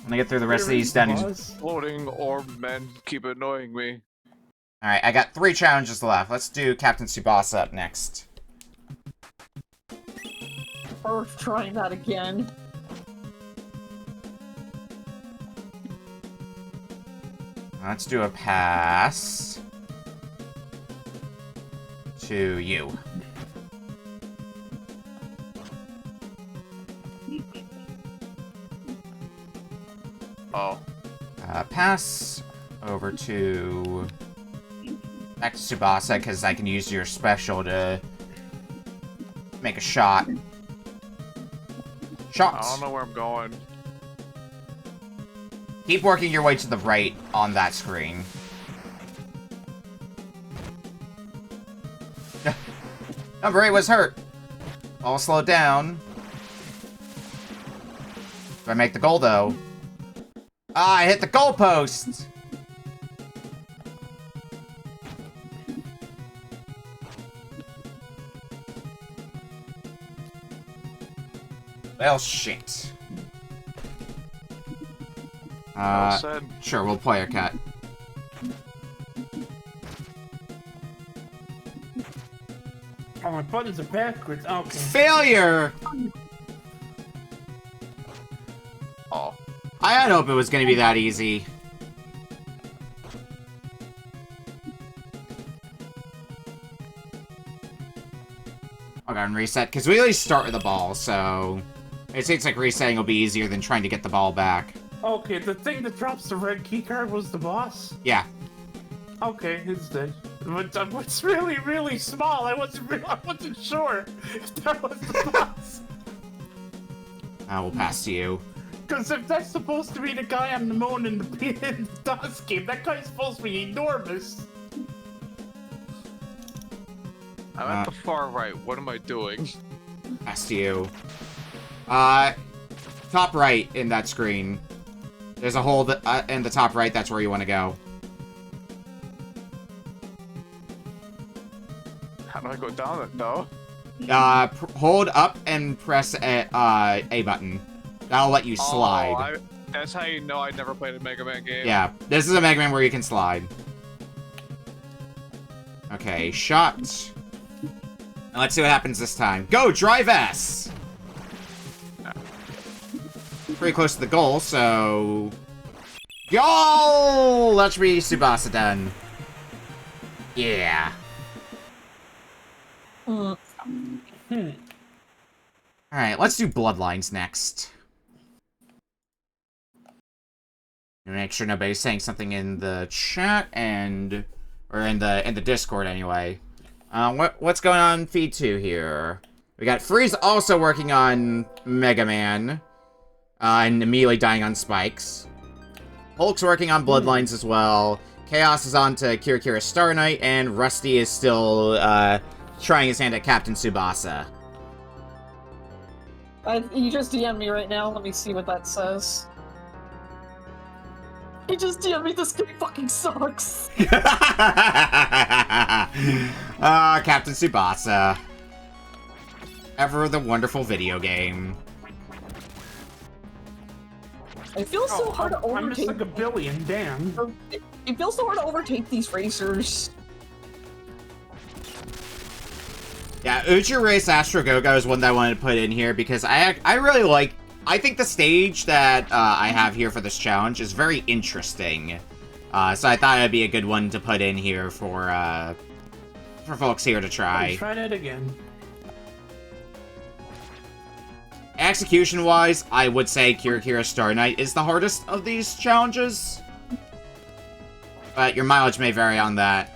When I get through the rest of these done. Loading orb men keep annoying me. Alright, I got 3 challenges left. Let's do Captain Tsubasa up next. Earth trying that again. Let's do a pass to you. Oh. Pass over to back to Tsubasa because I can use your special to make a shot. Shot. I don't know where I'm going. Keep working your way to the right on that screen. Number 8 was hurt. I'll slow down. Do I make the goal, though? Ah, I hit the goalpost! Well, shit. Well said. Sure, we'll player cut. Oh, my buttons are backwards. Okay. Failure! Oh. I had hoped it was gonna be that easy. I'll go and reset, because we always start with the ball, so... It seems like resetting will be easier than trying to get the ball back. Okay, the thing that drops the red keycard was the boss? Yeah. Okay, it's dead. But it's really, really small. I wasn't sure if that was the boss. I will pass to you. Because if that's supposed to be the guy on the moon in the DOS game, that guy's supposed to be enormous. I'm at the far right. What am I doing? Pass to you. Top right in that screen. There's a hole that, in the top right, that's where you want to go. How do I go down it, though? Hold up and press A button. That'll let you slide. That's how you know I never played a Mega Man game. Yeah, this is a Mega Man where you can slide. Okay, shot. And let's see what happens this time. Go, drive S! Pretty close to the goal, so... Goal! That should be Tsubasa done. Yeah. Alright, let's do Bloodlines next. Make sure nobody's saying something in the chat and... Or in the Discord, anyway. What's going on feed 2 here? We got Freeze also working on Mega Man. And immediately dying on spikes. Hulk's working on Bloodlines as well. Chaos is on to Kira Star Knight, and Rusty is still trying his hand at Captain Tsubasa. You just DM'd me right now. Let me see what that says. He just DM'd me. This game fucking sucks. Captain Tsubasa. Ever the wonderful video game. It feels so hard to overtake. I missed like a billion, damn. It feels so hard to overtake these racers. Yeah, Uchuu Race Astro Go-Go is one that I wanted to put in here because I really like... I think the stage that I have here for this challenge is very interesting. So I thought it'd be a good one to put in here for folks here to try. Try that again. Execution-wise, I would say Kira Star Knight is the hardest of these challenges. But your mileage may vary on that.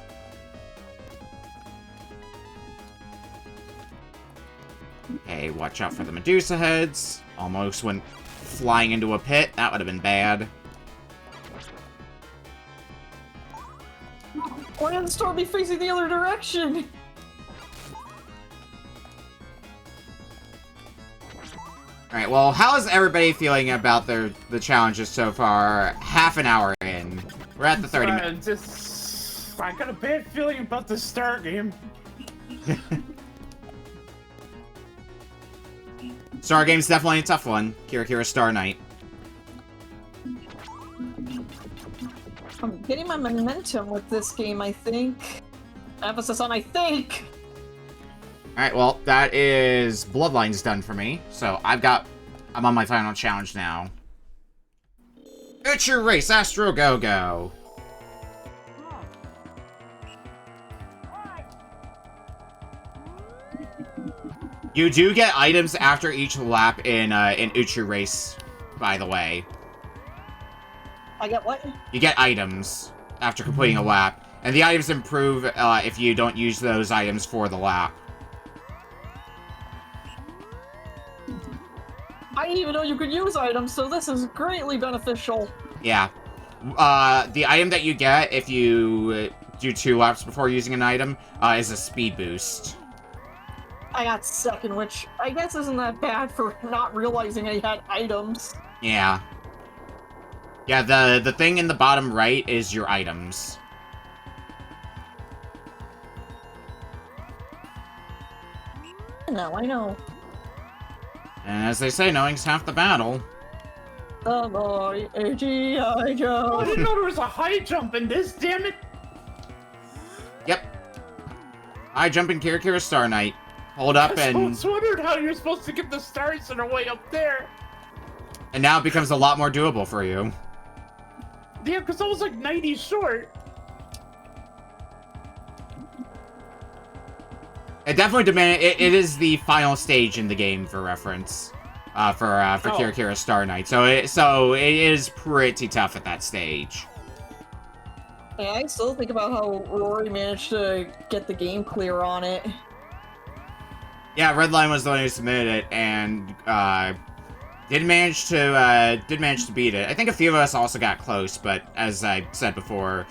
Okay, watch out for the Medusa heads. Almost went flying into a pit. That would have been bad. Why did the storm be facing the other direction? Alright, well, how is everybody feeling about the challenges so far? Half an hour in. We're at the 30 minutes. I got a bad feeling about the Star game. Star game's definitely a tough one. Kira Star Knight. I'm getting my momentum with this game, I think. Emphasis on I think! Alright, well, that is Bloodlines done for me. So I'm on my final challenge now. Uchuu Race Astro Go-Go. You do get items after each lap in Uchuu Race, by the way. I get what? You get items after completing a lap. And the items improve if you don't use those items for the lap. I didn't even know you could use items, so this is greatly beneficial. Yeah. The item that you get if you do 2 laps before using an item is a speed boost. I got second, which I guess isn't that bad for not realizing I had items. Yeah. Yeah, the thing in the bottom right is your items. No, I know. And as they say, knowing's half the battle. The boy, G.I. Joe. Oh, I didn't know there was a high jump in this, damn it! Yep. High jumping Kira Star Knight. Hold up I and... was wondered how you're supposed to get the stars that are way up there. And now it becomes a lot more doable for you. Yeah, because I was like 90 short. It definitely demand. It is the final stage in the game for reference, for Kira Star Knight. So it is pretty tough at that stage. Yeah, I still think about how Rory managed to get the game clear on it. Yeah, Redline was the one who submitted it, and did manage to beat it. I think a few of us also got close, but as I said before,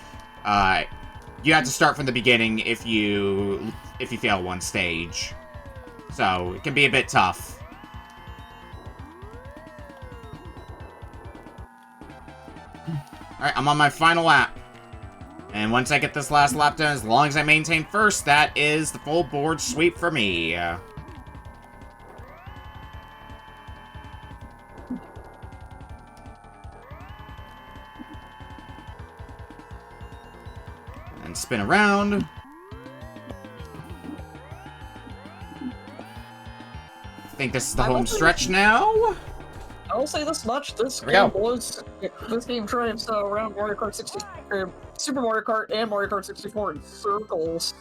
you have to start from the beginning if you fail one stage. So it can be a bit tough. Alright, I'm on my final lap. And once I get this last lap done, as long as I maintain first, that is the full board sweep for me. And spin around. I think this is the home stretch now. I will say this much: this game drives around Mario Kart 60, Super Mario Kart, and Mario Kart 64 in circles.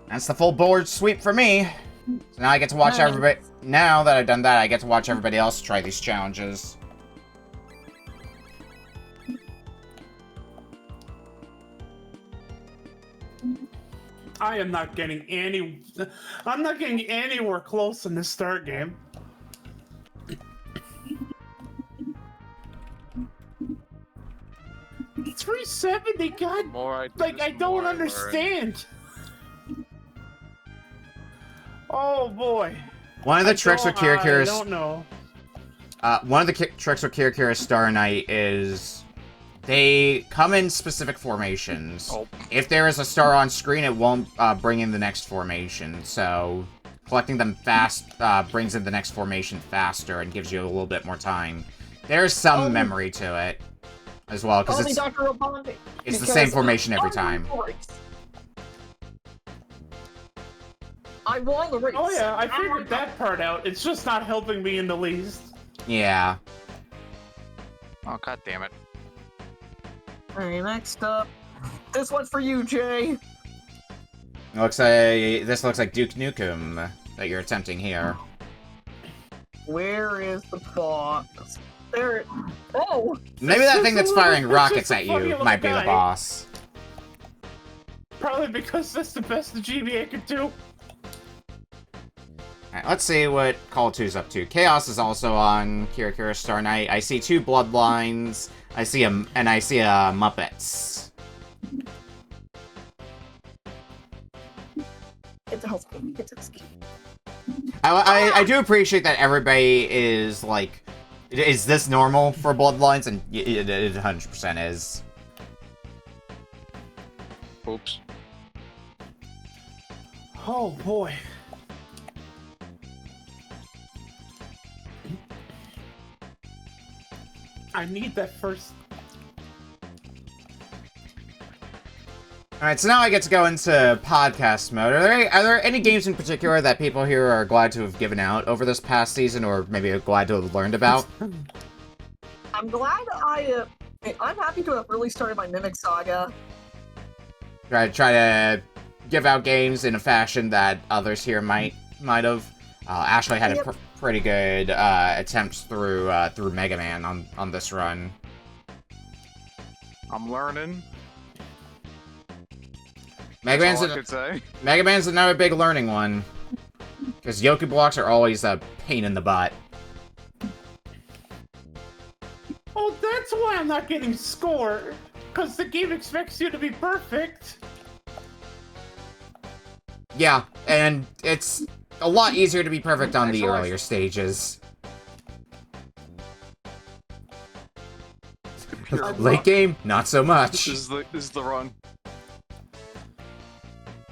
That's the full board sweep for me. So now I get to watch everybody. Now that I've done that, I get to watch everybody else try these challenges. I am not getting any. I'm not getting anywhere close in this start game. $370, God! I don't understand. Oh boy. One of the tricks with Kira I don't know. One of the tricks with Kira Star Knight is they come in specific formations. If there is a star on screen, it won't bring in the next formation. So collecting them fast brings in the next formation faster and gives you a little bit more time. There's some memory to it as well, because it's the same formation every time. I won the race. Oh yeah, I figured that part out. It's just not helping me in the least. Yeah. Oh, god damn it. Alright, next up. This one's for you, Jay. This looks like Duke Nukem that you're attempting here. Where is the boss? There. Oh! Maybe that thing that's firing rockets at you might be the boss. Probably because that's the best the GBA could do. Alright, let's see what Call 2's up to. Chaos is also on Kira Star Knight. I see 2 Bloodlines. I see Muppets. Get the health game. Get to this game. I do appreciate that everybody is like, is this normal for Bloodlines? And it 100% is. Oops. Oh boy. I need that first. Alright, so now I get to go into podcast mode. Are there any games in particular that people here are glad to have given out over this past season, or maybe glad to have learned about? I'm glad I'm happy to have really started my Mimic Saga. Try to give out games in a fashion that others here might have. Ashley had a pretty good attempts through Mega Man on this run. I'm learning. Mega Man's another big learning one, because Yoku blocks are always a pain in the butt. Oh, that's why I'm not getting score, because the game expects you to be perfect. Yeah, and it's a lot easier to be perfect on the earlier stages. Late game, not so much. This is the run.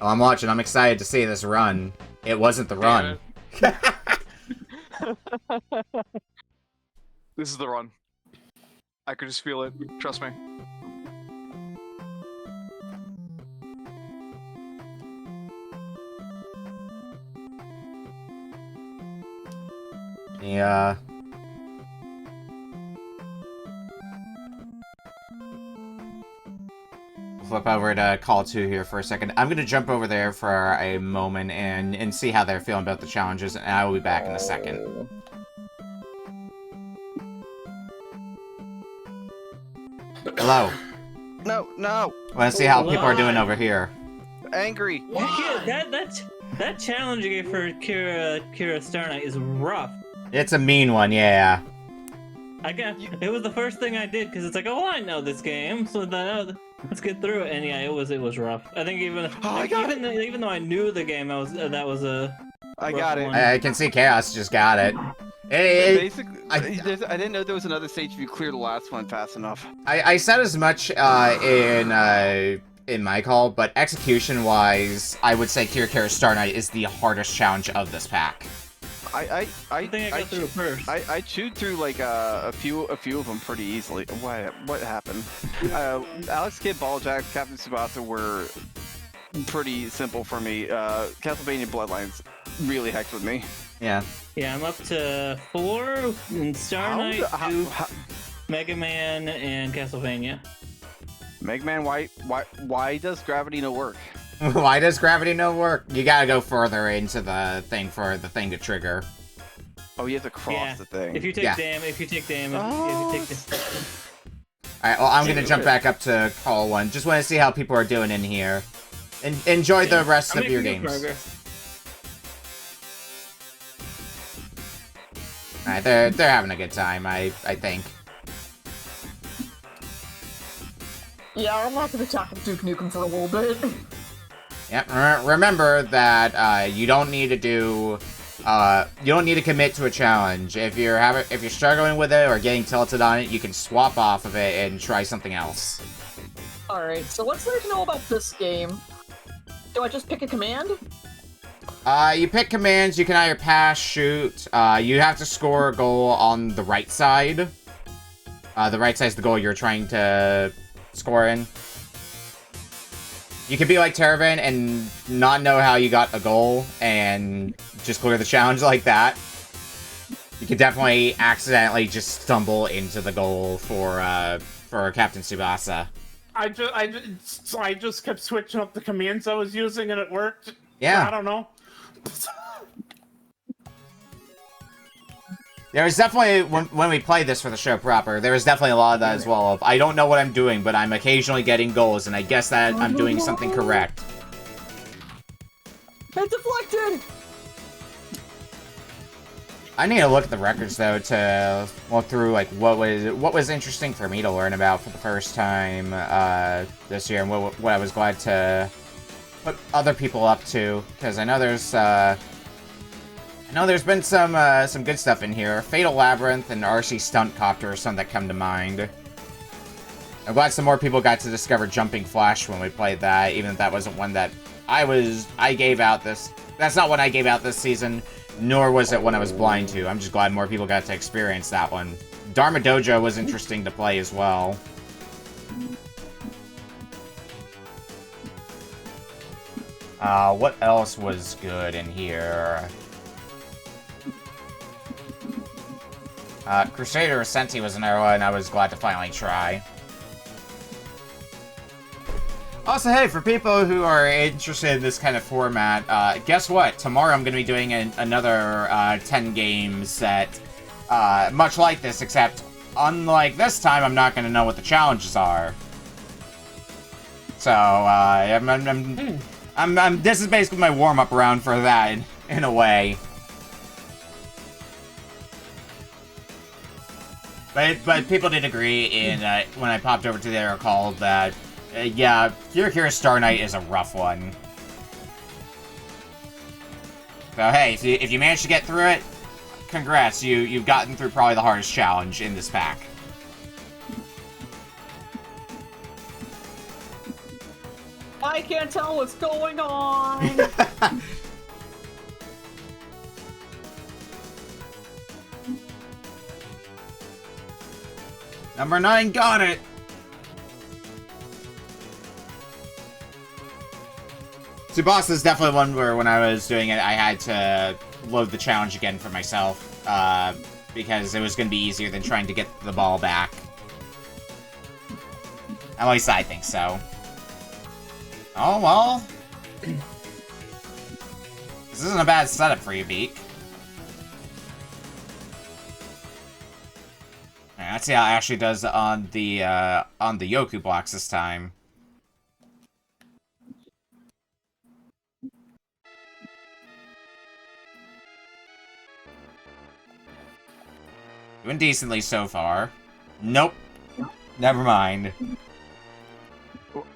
Oh, I'm watching. I'm excited to see this run. It wasn't the run. This is the run. I could just feel it. Trust me. Yeah. Flip over to Call 2 here for a second. I'm gonna jump over there for a moment and see how they're feeling about the challenges, and I will be back in a second. Hello. No, no. Let's see how people are doing over here. Angry. Yeah, that challenge you gave for Kira Star Knight is rough. It's a mean one, yeah. It was the first thing I did because it's like, oh, I know this game, so then let's get through it. And yeah, it was rough. I think even though I knew the game, that was a. I got it. I can see Chaos just got it. Basically, I didn't know there was another stage if you clear the last one fast enough. I said as much in my call, but execution-wise, I would say Kira Star Knight is the hardest challenge of this pack. I think I got through first. I chewed through like a few of them pretty easily. What happened? Alex Kidd, Balljack, Captain Tsubasa were pretty simple for me. Castlevania Bloodlines really hecked with me. Yeah. Yeah, I'm up to 4 in Star Knight, 2, Mega Man, and Castlevania. Mega Man, why does gravity no work? Why does gravity no work? You gotta go further into the thing for the thing to trigger. Oh, you have to cross the thing. If you take damage, Alright, well, I'm gonna jump back up to Call 1. Just want to see how people are doing in here. And enjoy the rest of your games. Alright, they're having a good time, I think. Yeah, I'm not gonna talk with Duke Nukem for a little bit. Yep, remember that you don't need to do you don't need to commit to a challenge. If you're struggling with it or getting tilted on it, you can swap off of it and try something else. Alright, so what's there to know about this game? Do I just pick a command? You pick commands, you can either pass, shoot, you have to score a goal on the right side. The right side's the goal you're trying to score in. You could be like Turrican and not know how you got a goal and just clear the challenge like that. You could definitely accidentally just stumble into the goal for Captain Tsubasa. I just kept switching up the commands I was using and it worked. Yeah. I don't know. There was definitely, when we played this for the show proper, there was definitely a lot of that as well. I don't know what I'm doing, but I'm occasionally getting goals, and I guess that I'm doing something correct. It's deflected! I need to look at the records, though, to look through, like, what was interesting for me to learn about for the first time this year, and what I was glad to put other people up to, because I know there's been some good stuff in here. Fatal Labyrinth and RC Stunt Copter are some that come to mind. I'm glad some more people got to discover Jumping Flash when we played that, even if that wasn't one that I gave out this. That's not one I gave out this season, nor was it one I was blind to. I'm just glad more people got to experience that one. Dharma Dojo was interesting to play as well. What else was good in here? Crusader Ascenti was another one I was glad to finally try. Also, hey, for people who are interested in this kind of format, guess what? Tomorrow I'm going to be doing another 10 game set, much like this, except unlike this time, I'm not going to know what the challenges are. So, this is basically my warm-up round for that, in a way. But people did agree in when I popped over to their call that, yeah, Kira Star Knight is a rough one. So hey, if you managed to get through it, congrats, you've gotten through probably the hardest challenge in this pack. I can't tell what's going on. Number 9 got it! Tsubasa is definitely one where when I was doing it, I had to load the challenge again for myself, because it was going to be easier than trying to get the ball back. At least I think so. Oh, well. This isn't a bad setup for you, Beak. Alright, let's see how Ashley does on the Yoku blocks this time. Doing decently so far. Nope. Never mind.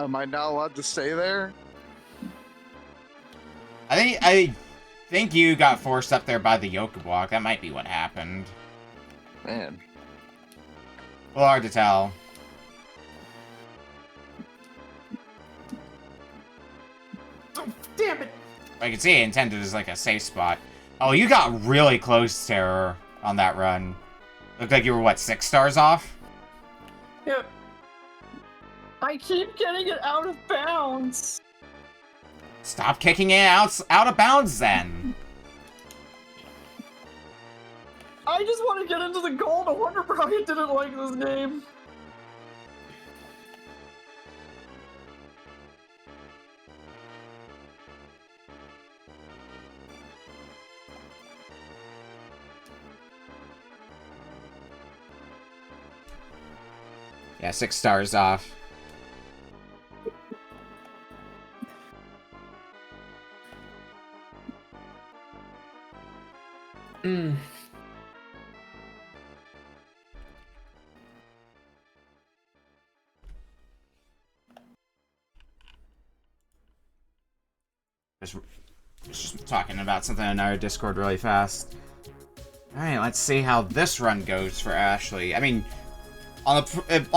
Am I not allowed to stay there? I think you got forced up there by the Yoku block. That might be what happened. Man. A little hard to tell. Oh, damn it! I can see it intended as like a safe spot. Oh, you got really close, Terror, on that run. Looked like you were, what, 6 stars off? Yep. I keep getting it out of bounds. Stop kicking it out of bounds, then. I just want to get into the goal. No wonder Brian didn't like this game. Yeah, 6 stars off. Just talking about something in our Discord really fast. Alright, let's see how this run goes for Ashley. I mean, on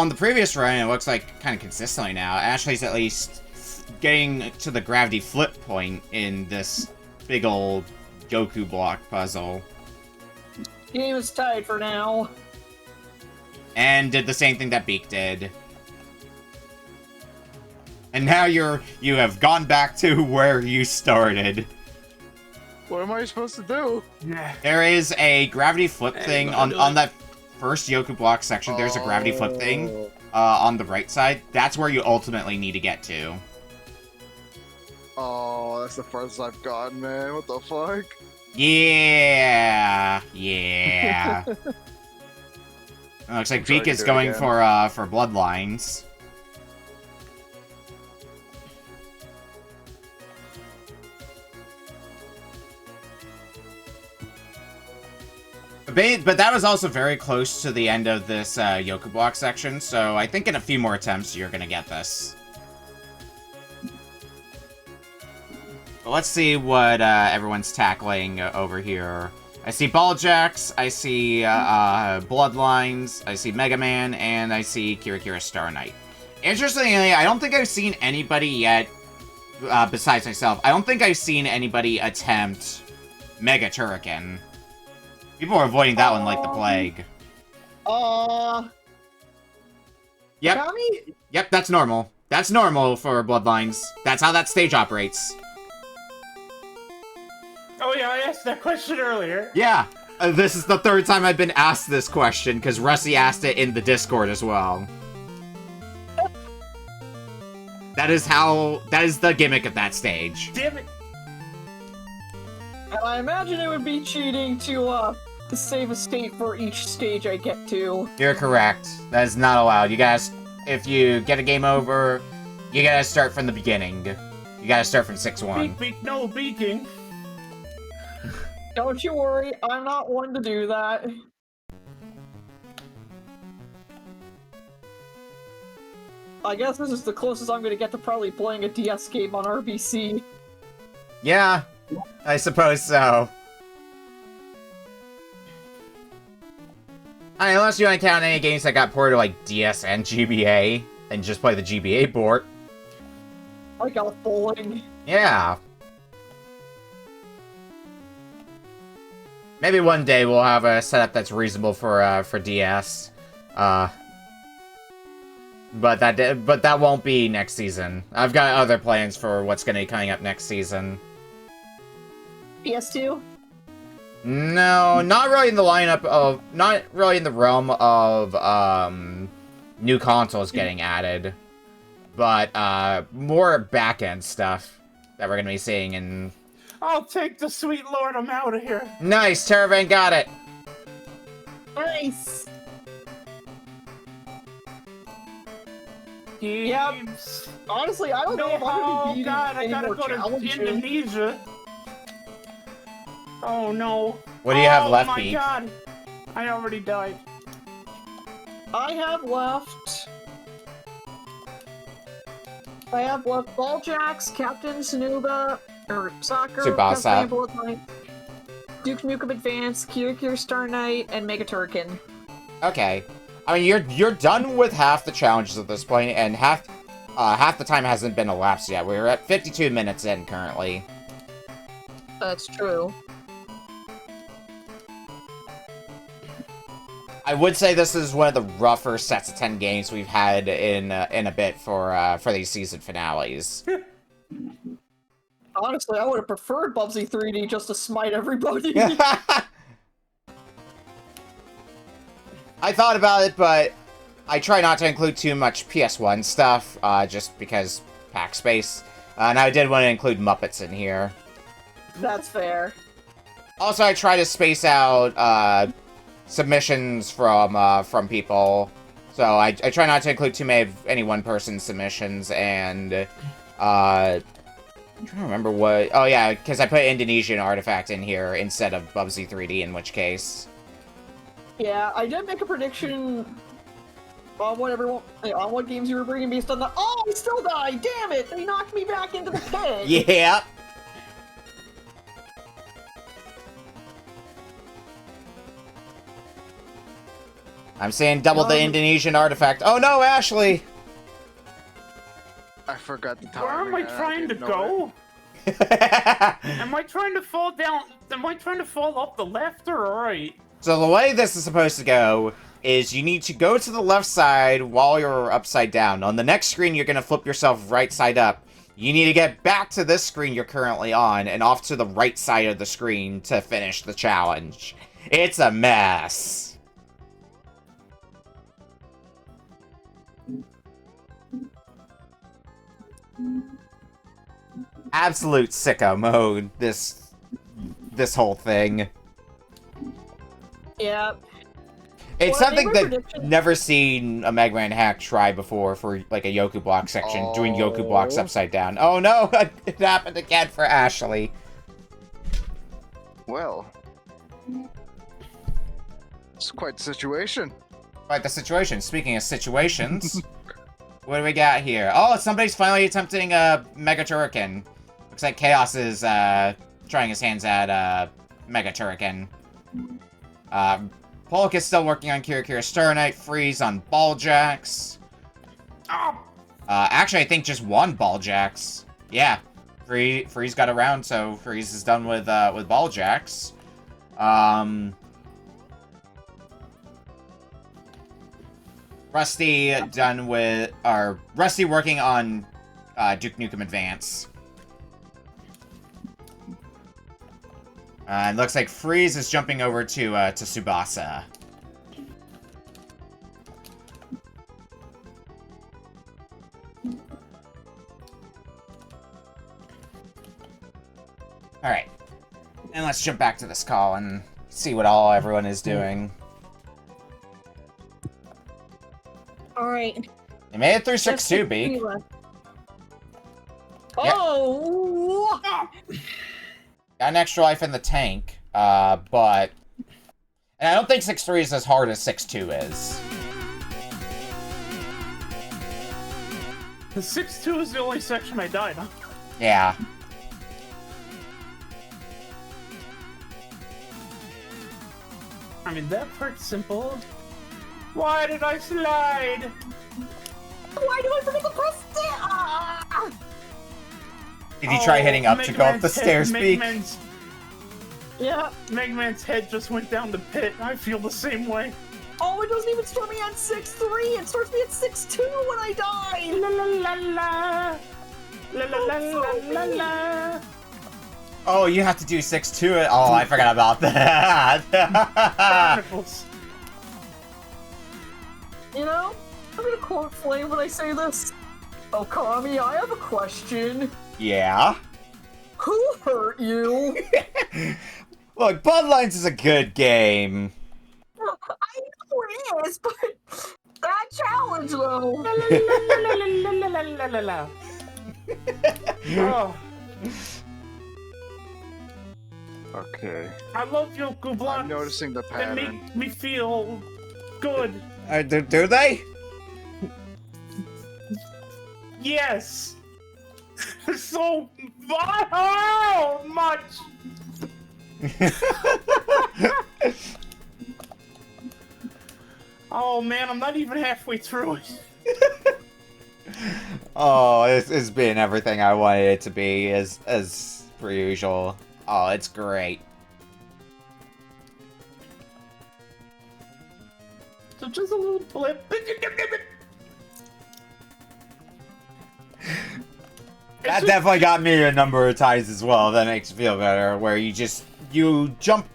the previous run, it looks like kind of consistently now, Ashley's at least getting to the gravity flip point in this big old Goku block puzzle. Game is tied for now. And did the same thing that Beak did. And now you have gone back to where you started. What am I supposed to do? There is a gravity flip thing on that first Yoku block section. There's a gravity flip thing on the right side. That's where you ultimately need to get to. Oh, that's the farthest I've gotten, man. What the fuck? Yeah. Yeah. Looks like Beak is going for Bloodlines. But that was also very close to the end of this Yoku block section, so I think in a few more attempts you're gonna get this. But let's see what everyone's tackling over here. I see Ball Jacks, I see Bloodlines, I see Mega Man, and I see Kira Star Knight. Interestingly, I don't think I've seen anybody yet, besides myself, I don't think I've seen anybody attempt Mega Turrican. People are avoiding that one like the plague. Yep. Tommy? Yep, that's normal. That's normal for Bloodlines. That's how that stage operates. Oh yeah, I asked that question earlier. Yeah, this is the 3rd time I've been asked this question, because Rusty asked it in the Discord as well. That is the gimmick of that stage. Damn it! And I imagine it would be cheating to save a state for each stage I get to. You're correct. That is not allowed. You guys, if you get a game over, you gotta start from the beginning. You gotta start from 6-1. Beak, no beaking. Don't you worry, I'm not one to do that. I guess this is the closest I'm gonna get to probably playing a DS game on RBC. Yeah, I suppose so. Unless you want to count any games that got ported to like DS and GBA, and just play the GBA port. Like golf bowling. Yeah. Maybe one day we'll have a setup that's reasonable for DS. But that won't be next season. I've got other plans for what's going to be coming up next season. PS2? No, not really in the lineup of... Not really in the realm of, new consoles getting added. But, more back-end stuff that we're going to be seeing in... I'll take the sweet lord, I'm out of here. Nice, Turrican got it! Nice! Yep. Honestly, I don't know if I'm gonna be God, I gotta go to Indonesia. Oh no. What do you have left, Oh my Pete? God. I already died. I have left Balljacks, Captain Tsunuba, or Soccer, Tsubasa. Castlevania Bloodlines, Duke Nukem Advance, Kirikiri Star Knight, and Mega Turrican. Okay. I mean, you're done with half the challenges at this point, and half the time hasn't been elapsed yet. We're at 52 minutes in currently. That's true. I would say this is one of the rougher sets of 10 games we've had in a bit for these season finales. Honestly, I would have preferred Bubsy 3D just to smite everybody. I thought about it, but I try not to include too much PS1 stuff, just because pack space. And I did want to include Muppets in here. That's fair. Also, I try to space out submissions from people. So I try not to include too many of any one person's submissions, and I'm trying to remember what... Oh yeah, because I put Indonesian Artifact in here instead of Bubsy 3D, in which case... Yeah, I did make a prediction on what games you were bringing based on the. Oh, I still died! Damn it! They knocked me back into the pit. Yeah. I'm saying double the Indonesian Artifact. Oh no, Ashley! I forgot the time. Where am I trying to go? Am I trying to fall down? Am I trying to fall up the left or right? So the way this is supposed to go is you need to go to the left side while you're upside down. On the next screen, you're going to flip yourself right side up. You need to get back to this screen you're currently on and off to the right side of the screen to finish the challenge. It's a mess. Absolute sicko mode, this whole thing. Yeah. It's something that never seen a Mega Man hack try before for like a Yoku block section, doing Yoku blocks upside down. Oh no, it happened again for Ashley. Well, it's quite the situation. Quite the situation. Speaking of situations, what do we got here? Oh, somebody's finally attempting a Mega Turrican. Looks like Chaos is trying his hands at Mega Turrican. Polk is still working on Kirikiri Star Knight, Freeze on Balljacks. Actually, I think just one Balljacks. Yeah, Freeze got around, so Freeze is done with Balljacks. Rusty done with, or Rusty working on Duke Nukem Advance. It looks like Freeze is jumping over to Tsubasa. Alright. And let's jump back to this call and see what everyone is doing. Alright. You made it through 6-2, Beak. Oh! Got an extra life in the tank, but... And I don't think 6-3 is as hard as 6-2 is. The 6-2 is the only section I died, huh? Yeah. I mean, that part's simple. Why did I slide? Why do I forget to press Did you try hitting up to go up the stairs, Beak? Yeah. Mega Man's head just went down the pit. I feel the same way. Oh, it doesn't even start me at 6-3. It starts me at 6-2 when I die. La la la la. La la la la la la. Oh, you have to do 6-2 it. Oh, I forgot about that. You know, I'm gonna quote Flame when I say this. Oh, Kami, I have a question. Yeah? Who hurt you? Look, Bloodlines is a good game. I know it is, but that challenge, though. Oh. Okay. I love Yoku blocks. I'm noticing the They pattern. make me feel good. Do they? Yes. So much. Oh man, I'm not even halfway through it. Oh, it's been everything I wanted it to be, as per usual. Oh, it's great. So just a little blip. That definitely got me a number of times as well. That makes me feel better, where you jump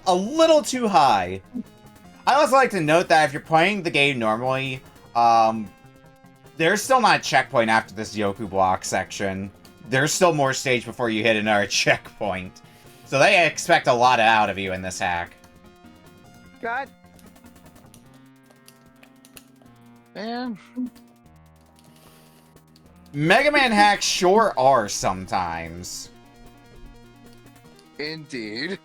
a little too high. I also like to note that if you're playing the game normally, there's still not a checkpoint after this Yoku block section. There's still more stage before you hit another checkpoint. So they expect a lot out of you in this hack. God. Man. Mega Man hacks sure are sometimes. Indeed.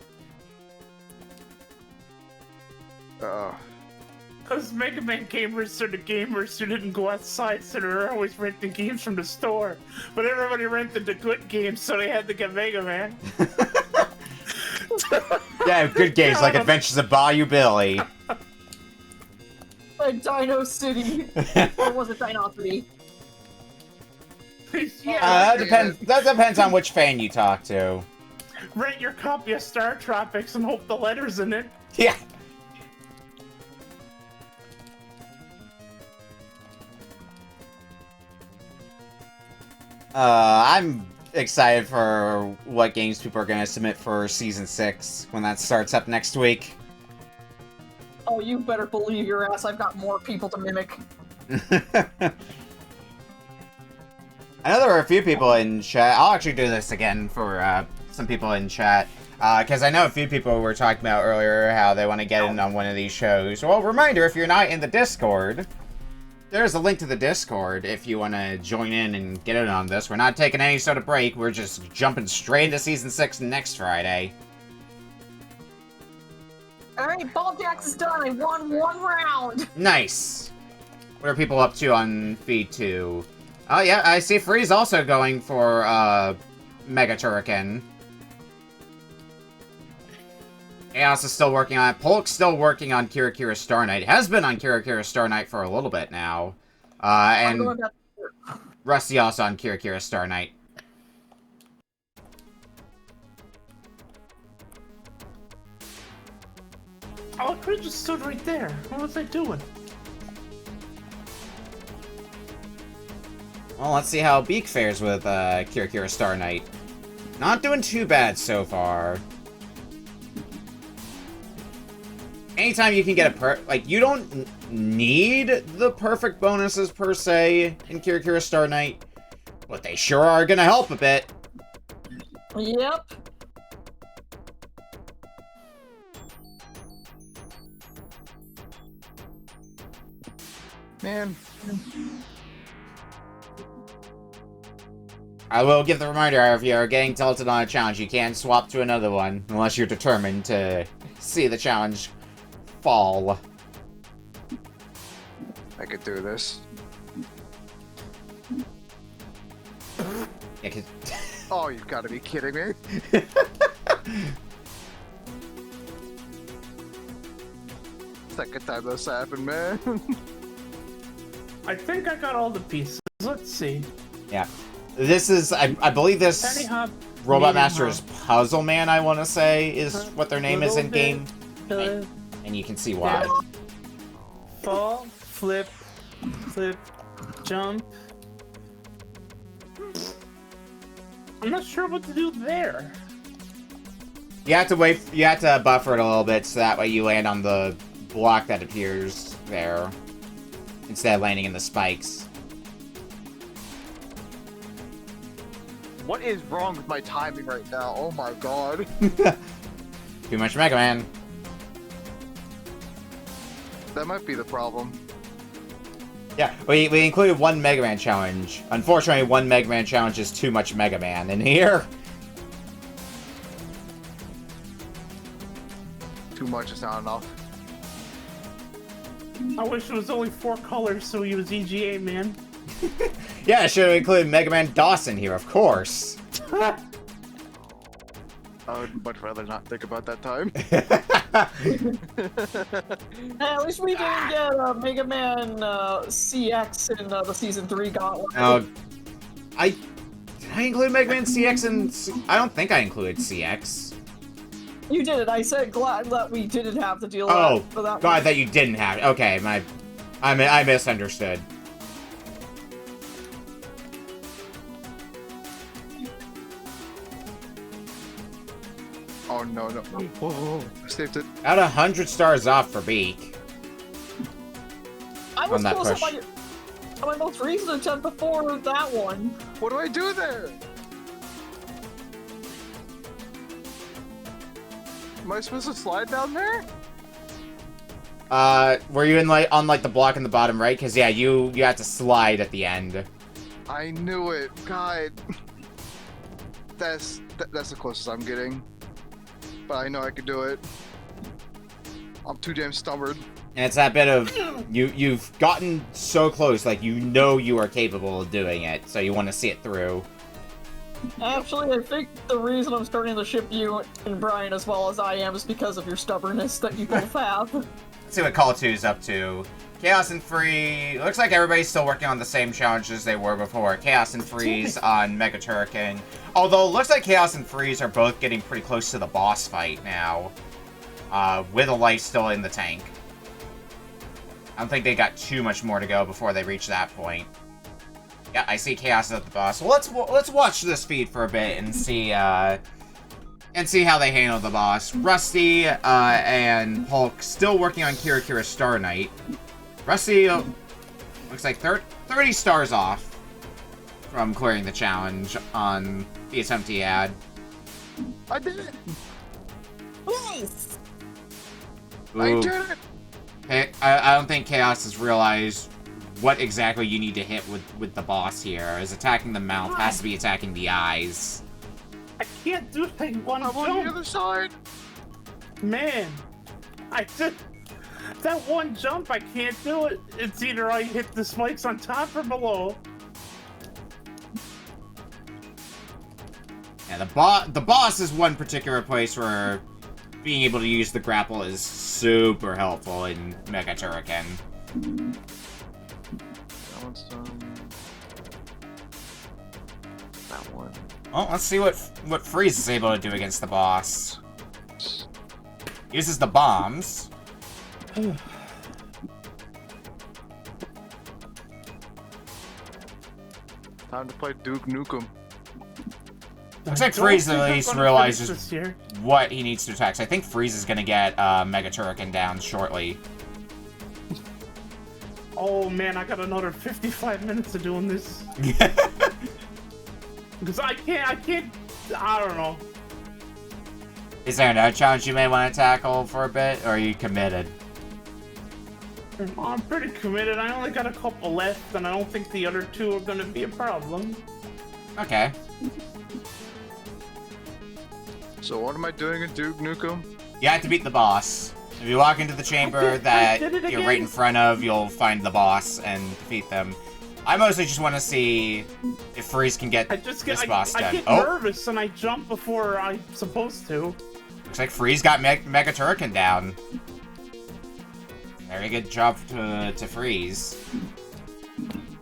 Because Mega Man gamers are the gamers who didn't go outside, so they're always renting games from the store. But everybody rented the good games, so they had to get Mega Man. Yeah, good games like Adventures of Bayou Billy. Like Dino City. Or was it Dinopity? That depends on which fan you talk to. Rent your copy of Star Tropics and hope the letter's in it. Yeah. I'm excited for what games people are going to submit for Season 6 when that starts up next week. Oh, you better believe your ass I've got more people to mimic. I know there are a few people in chat. I'll actually do this again for some people in chat. Because I know a few people were talking about earlier how they want to get in on one of these shows. Well, reminder, if you're not in the Discord, there's a link to the Discord if you want to join in and get in on this. We're not taking any sort of break. We're just jumping straight into Season 6 next Friday. Alright, Ball Jacks is done. I won one round. Nice. What are people up to on feed 2? Oh yeah, I see Freeze also going for Mega Turrican. Chaos is still working on it. Polk's still working on Kira Kira Star Knight. Has been on Kira Kira Star Knight for a little bit now. And Rusty also on Kira Kira Star Knight. Oh, I could've just stood right there. What was I doing? Well, let's see how Beak fares with Kira Kira Star Knight. Not doing too bad so far. Anytime you can get you don't need the perfect bonuses per se in Kira Kira Star Knight, but they sure are gonna help a bit. Yep. Man. I will give the reminder, if you are getting tilted on a challenge, you can swap to another one, unless you're determined to see the challenge fall. I could do this. Yeah, 'cause Oh, you've got to be kidding me. Second time this happened, man. I think I got all the pieces. Let's see. Yeah. This is, I believe this Penny Hop, Robot Medium Master Hop. is Puzzle Man, I want to say, is what their name is in game. And you can see why. Fall, flip, jump. I'm not sure what to do there. You have to buffer it a little bit so that way you land on the block that appears there instead of landing in the spikes. What is wrong with my timing right now? Oh my god. Too much Mega Man. That might be the problem. Yeah, we included one Mega Man challenge. Unfortunately, one Mega Man challenge is too much Mega Man in here. Too much is not enough. I wish it was only 4 colors so he was EGA, man. Yeah, I should have included Mega Man Dawson here, of course. I would much rather not think about that time. Hey, at least we didn't get Mega Man CX in the Season 3 Gauntlet. Did I include Mega Man CX and... I don't think I included CX. You did it. I said glad that we didn't have to deal Oh, with that. God, that you didn't have it. Okay, I misunderstood. Oh no. Whoa, I saved it. Out 100 stars off for Beak. I was on that close push. on my most recent attempt before that one. What do I do there? Am I supposed to slide down there? Were you on the block in the bottom right? Because, yeah, you have to slide at the end. I knew it. God. That's the closest I'm getting. But I know I could do it. I'm too damn stubborn. And it's that bit of, you've gotten so close, like, you know you are capable of doing it, so you want to see it through. Actually, I think the reason I'm starting to ship you and Brian as well as I am is because of your stubbornness that you both have. Let's see what Call 2 is up to. Chaos and Free, looks like everybody's still working on the same challenges they were before. Chaos and Freeze on Mega Turrican. Although, it looks like Chaos and Freeze are both getting pretty close to the boss fight now. With a life still in the tank. I don't think they got too much more to go before they reach that point. Yeah, I see Chaos at the boss. Well, let's watch this feed for a bit and see how they handle the boss. Rusty and Hulk still working on Kira Kira Star Knight. Rusty looks like 30 stars off from clearing the challenge on the attempt he had. I did it! Nice! Ooh. I did it! Hey, I don't think Chaos has realized what exactly you need to hit with the boss here. Is attacking the mouth has to be attacking the eyes. I can't do it in one I'm on the other side! Man, I did that one jump. I can't do it. It's either I hit the spikes on top or below. Yeah, the boss is one particular place where being able to use the grapple is super helpful in Mega Turrican. That one's done. That one. Well, let's see what Freeze is able to do against the boss. Uses the bombs. Time to play Duke Nukem. Looks like Freeze at least realizes what he needs to attack. So I think Freeze is going to get Mega Turrican down shortly. Oh man, I got another 55 minutes of doing this. Because I don't know. Is there another challenge you may want to tackle for a bit, or are you committed? I'm pretty committed. I only got a couple left, and I don't think the other two are going to be a problem. Okay. So what am I doing in Duke Nukem? You have to beat the boss. If you walk into the chamber that you're right in front of, you'll find the boss and defeat them. I mostly just want to see if Freeze can get this boss done. I get nervous and I jump before I'm supposed to. Looks like Freeze got Mega Turrican down. Very good job to Freeze.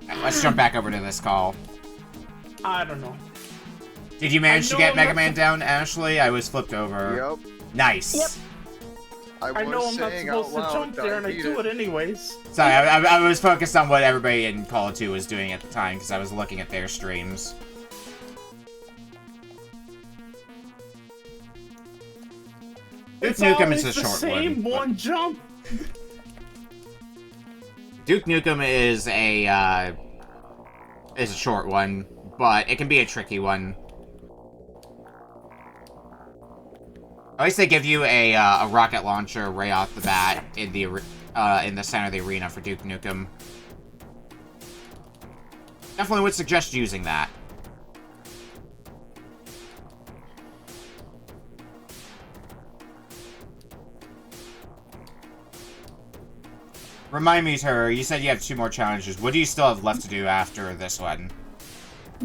Right, let's jump back over to this call. I don't know. Did you manage to get Mega Man down, Ashley? I was flipped over. Yep. Nice. Yep. I know I'm not supposed to jump there, and I do it anyways. Sorry, I was focused on what everybody in Call of 2 was doing at the time, because I was looking at their streams. Duke Nukem is a short one. Same one jump. Duke Nukem is a short one, but it can be a tricky one. At least they give you a rocket launcher right off the bat in the center of the arena for Duke Nukem. Definitely would suggest using that. Remind me, Tur, you said you have 2 more challenges. What do you still have left to do after this one?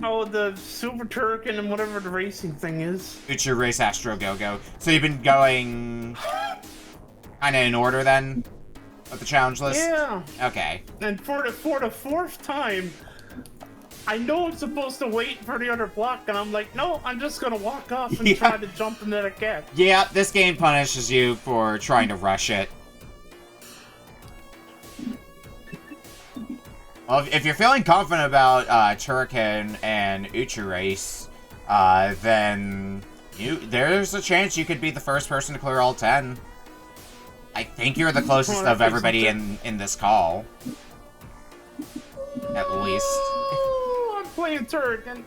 Oh, the Super Turrican and whatever the racing thing is. Uchuu Race Astro Go-Go. So you've been going kind of in order then of the challenge list? Yeah. Okay. And for the 4th time, I know I'm supposed to wait for the other block, and I'm like, no, I'm just gonna walk off and try to jump into the gap. Yeah, this game punishes you for trying to rush it. Well, if you're feeling confident about Turrican and Uchuu Race, then there's a chance you could be the first person to clear all 10. I think you're the closest of everybody in this call. At least. Oh, I'm playing Turrican.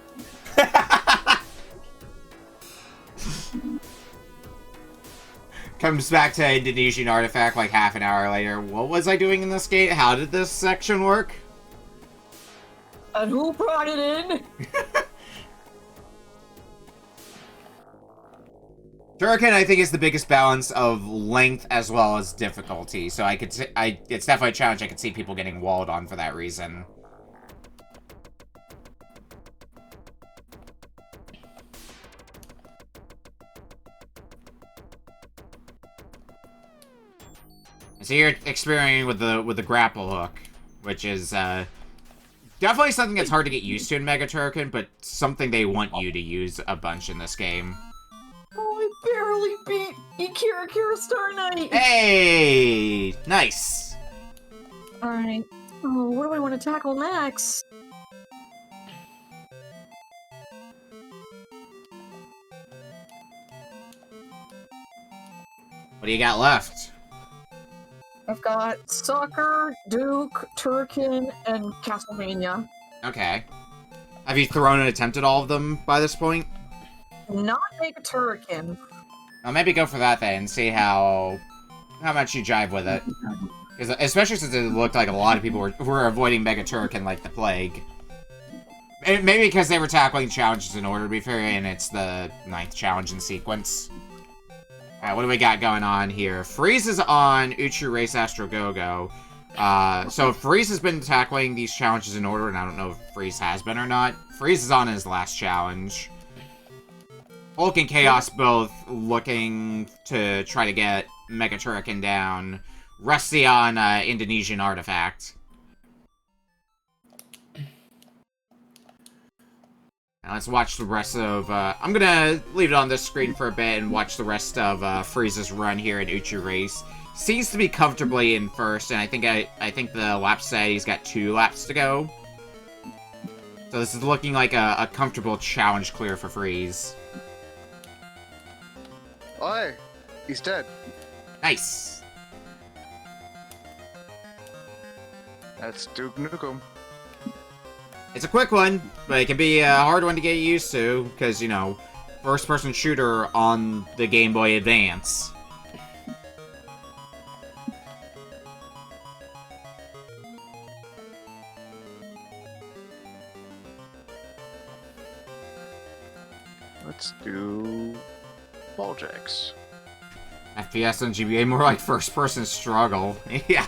Comes back to Indonesian artifact like half an hour later. What was I doing in this game? How did this section work? And who brought it in? Turrican, I think, is the biggest balance of length as well as difficulty. So it's definitely a challenge I could see people getting walled on for that reason. So you're experimenting with the grapple hook, which is definitely something that's hard to get used to in Mega Turrican, but something they want you to use a bunch in this game. Oh, I barely beat Ikira Kira Star Knight! Hey! Nice! Alright. Oh, what do I want to tackle next? What do you got left? I've got Soccer, Duke, Turrican, and Castlevania. Okay. Have you thrown and attempted all of them by this point? Not make a Turrican. Well, maybe go for that then and see how much you jive with it. Because especially since it looked like a lot of people were avoiding Mega Turrican like the plague. Maybe because they were tackling challenges in order, to be fair, and it's the 9th challenge in sequence. Alright, what do we got going on here? Freeze is on Uchuu Race Astro Go-Go. So Freeze has been tackling these challenges in order, and I don't know if Freeze has been or not. Freeze is on his last challenge. Hulk and Chaos both looking to try to get Mega Turrican down. Rusty on Indonesian Artifact. Now let's watch the rest of, I'm gonna leave it on this screen for a bit and watch the rest of Freeze's run here in Uchuu Race. Seems to be comfortably in first, and I think the lap said he's got 2 laps to go. So this is looking like a comfortable challenge clear for Freeze. Oh, hey, he's dead. Nice. That's Duke Nukem. It's a quick one, but it can be a hard one to get used to, because, you know, first-person shooter on the Game Boy Advance. Let's do ball jacks. FPS and GBA, more like first-person struggle. Yeah.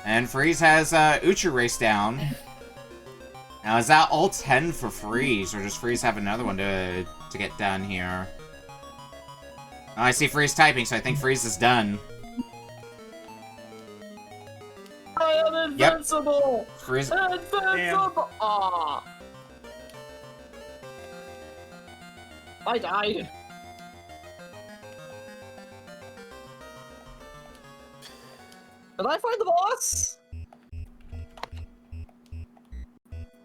And Freeze has Uchuu Race down. Now, is that all 10 for Freeze, or does Freeze have another one to get done here? Oh, I see Freeze typing, so I think Freeze is done. I am invincible! Freeze. Invincible! Aw. I died. Did I find the boss?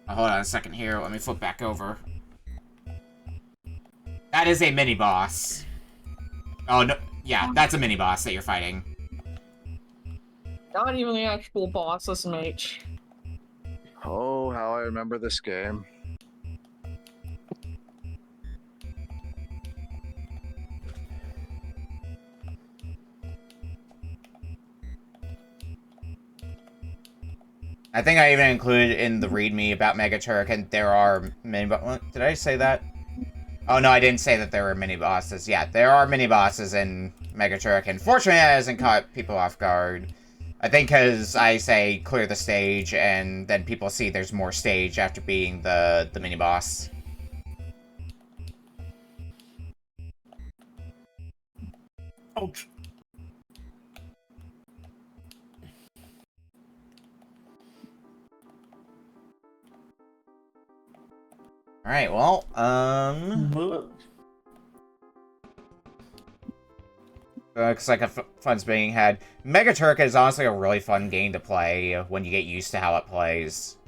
Hold on a second here. Let me flip back over. That is a mini-boss. Oh, no. Yeah, that's a mini-boss that you're fighting. Not even the actual boss, this mage. Oh, how I remember this game. I think I even included in the README about Mega Turrican, there are mini-bosses. Did I say that? Oh, no, I didn't say that there were mini-bosses. Yeah, there are mini-bosses in Mega Turrican. Fortunately, that hasn't caught people off guard. I think because I say clear the stage, and then people see there's more stage after being the mini-boss. Ouch. Alright, well, looks like fun's being had. Mega Turrican is honestly a really fun game to play when you get used to how it plays.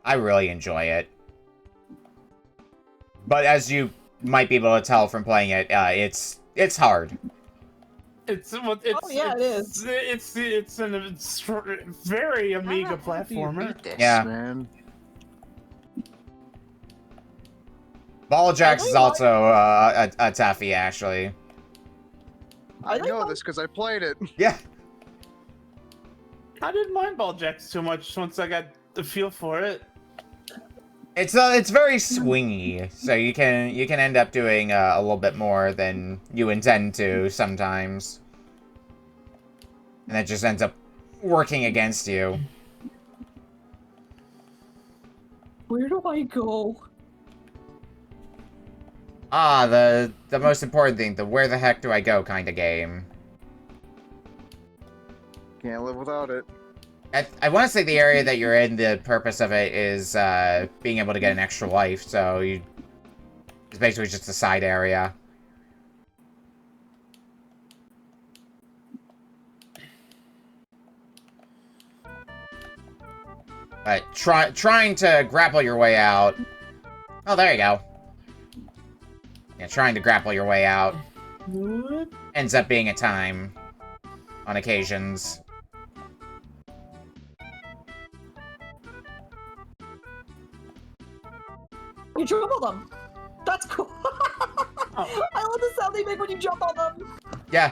I really enjoy it. But as you might be able to tell from playing it, it's hard. It's oh yeah, it is. It's a very Amiga platformer. Yeah. Man. Ball Jacks is also a toughie, actually. I know this because I played it. Yeah. I didn't mind Ball Jacks too much once I got the feel for it. It's very swingy, so you can end up doing a little bit more than you intend to sometimes, and that just ends up working against you. Where do I go? Ah, the most important thing, the where the heck do I go kind of game. Can't live without it. I want to say the area that you're in, the purpose of it is being able to get an extra life, so it's basically just a side area. Trying to grapple your way out. Oh, there you go. Yeah, trying to grapple your way out ends up being a time on occasions. You jump on them. That's cool. I love the sound they make when you jump on them. Yeah,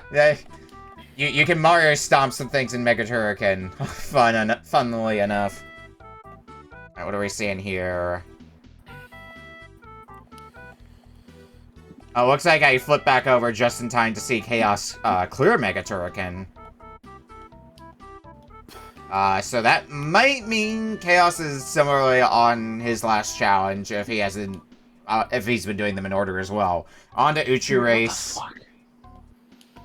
you can Mario stomp some things in Mega Turrican. Funnily enough. Alright, what are we seeing here? Oh, looks like I flipped back over just in time to see Chaos clear Mega Turrican. So that might mean Chaos is similarly on his last challenge if he hasn't, if he's been doing them in order as well. On to Uchuu Race.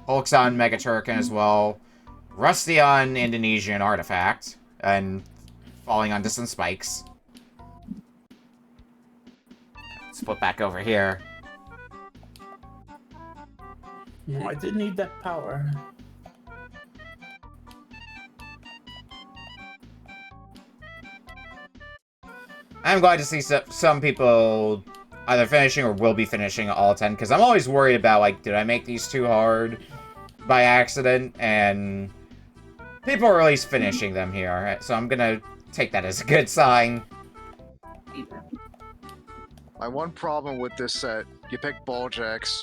Hulk's on Mega Turrican as well. Rusty on Indonesian Artifact. And falling onto some spikes. Let's flip back over here. I did need that power. I'm glad to see some people either finishing or will be finishing all 10, because I'm always worried about, like, did I make these too hard by accident? And people are at least finishing them here, so I'm gonna take that as a good sign. My one problem with this set, you picked Ball Jacks.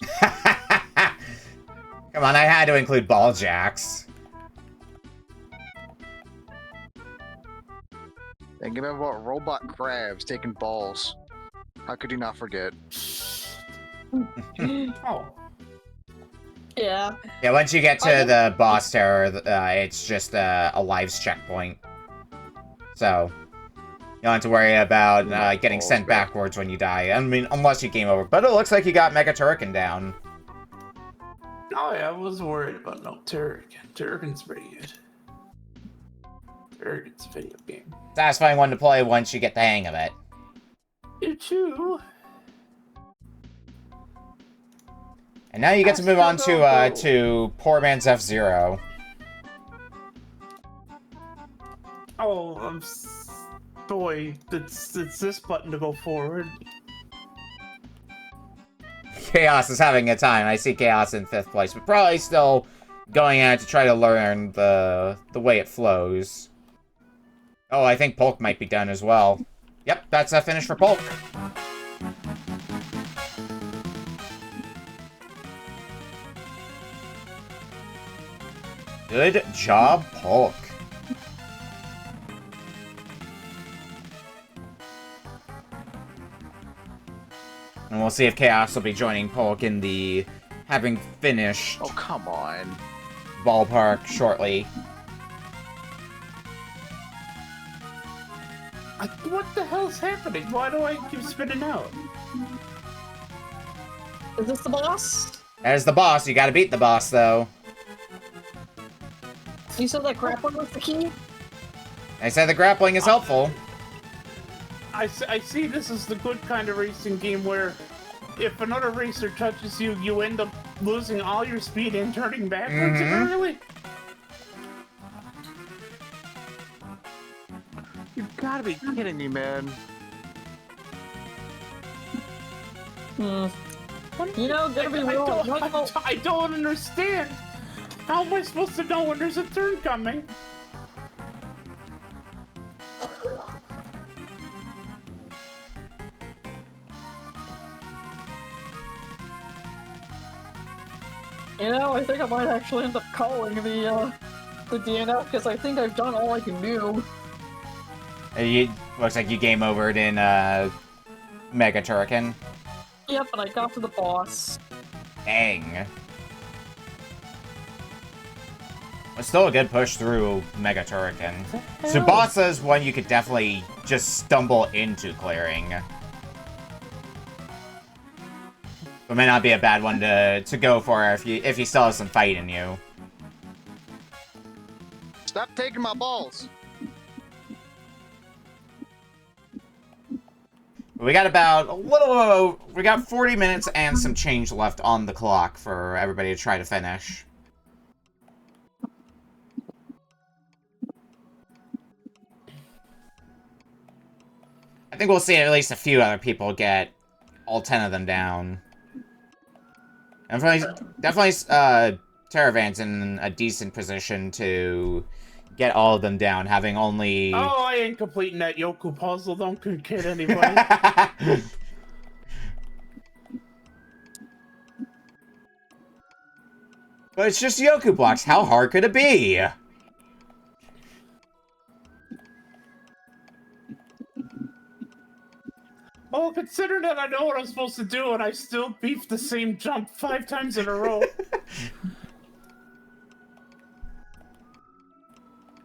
Come on, I had to include Ball Jacks. And give me about robot crabs taking balls. How could you not forget? Oh. Yeah. Yeah, once you get to the boss terror, it's just a lives checkpoint. So, you don't have to worry about getting sent backwards when you die. I mean, unless you game over. But it looks like you got Mega Turrican down. Oh yeah, I was worried about no Turrican. Turrican's pretty good. It's a video game. Satisfying one to play once you get the hang of it. Uchuu. And now you get to move on to Poor Man's F-Zero. Oh, boy, it's this button to go forward. Chaos is having a time. I see Chaos in 5th place, but probably still going at it to try to learn the way it flows. Oh, I think Polk might be done as well. Yep, that's a finish for Polk. Good job, Polk. And we'll see if Chaos will be joining Polk in the having finished. Oh, come on. Ballpark shortly. What the hell's happening? Why do I keep spinning out? Is this the boss? There's the boss. You gotta beat the boss, though. You said that grappling was the key? I said the grappling is helpful. I see this is the good kind of racing game where if another racer touches you, you end up losing all your speed and turning backwards. Really? You've got to be kidding me, man. You know, gonna be real. I don't understand. How am I supposed to know when there's a turn coming? You know, I think I might actually end up calling the DNF because I think I've done all I can do. Looks like you game overed in Mega Turrican. Yep, and I got to the boss. Dang. It's still a good push through Mega Turrican. Tsubasa is one you could definitely just stumble into clearing. But may not be a bad one to go for if you still have some fight in you. Stop taking my balls. We got we got 40 minutes and some change left on the clock for everybody to try to finish. I think we'll see at least a few other people get all 10 of them down. And definitely Teravan's in a decent position to get all of them down, having only... Oh, I ain't completing that Yoku puzzle. Don't kid anybody. But it's just Yoku blocks. How hard could it be? Well, consider that I know what I'm supposed to do and I still beef the same jump 5 times in a row.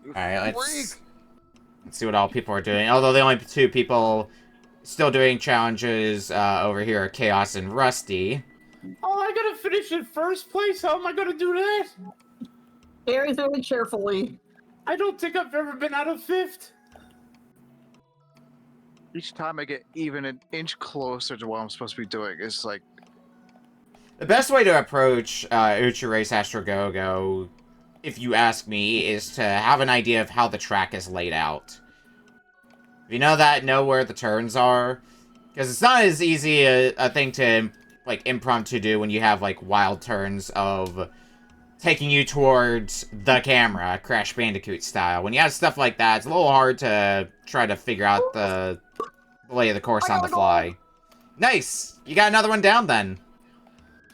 Alright, let's see what all people are doing. Although the only 2 people still doing challenges over here are Chaos and Rusty. Oh, I gotta finish in 1st place? How am I gonna do that? Very, very carefully. I don't think I've ever been out of 5th. Each time I get even an inch closer to what I'm supposed to be doing, it's like... The best way to approach Uchuu Race Astro Go-Go, if you ask me, is to have an idea of how the track is laid out. If you know where the turns are, because it's not as easy a thing to like impromptu do when you have like wild turns of taking you towards the camera, Crash Bandicoot style. When you have stuff like that, it's a little hard to try to figure out the lay of the course on the fly. Nice! You got another one down then.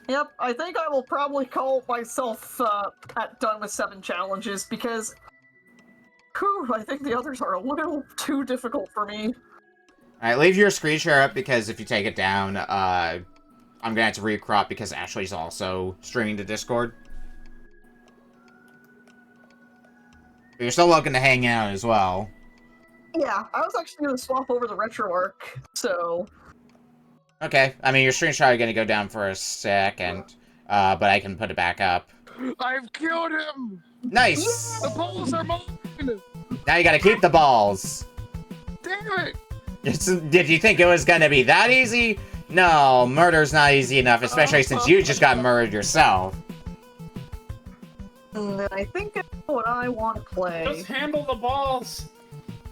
Yep, I think I will probably call myself done with 7 challenges because I think the others are a little too difficult for me. Alright, leave your screen share up because if you take it down, I'm gonna have to recrop because Ashley's also streaming to Discord. But you're still welcome to hang out as well. Yeah, I was actually going to swap over the retro arc, so... Okay, I mean, your screen shot is going to go down for a second, but I can put it back up. I've killed him! Nice! The balls are mine! Now you gotta keep the balls. Damn it! Did you think it was gonna be that easy? No, murder's not easy enough, especially since you just got murdered yourself. I think that's what I want to play. Just handle the balls.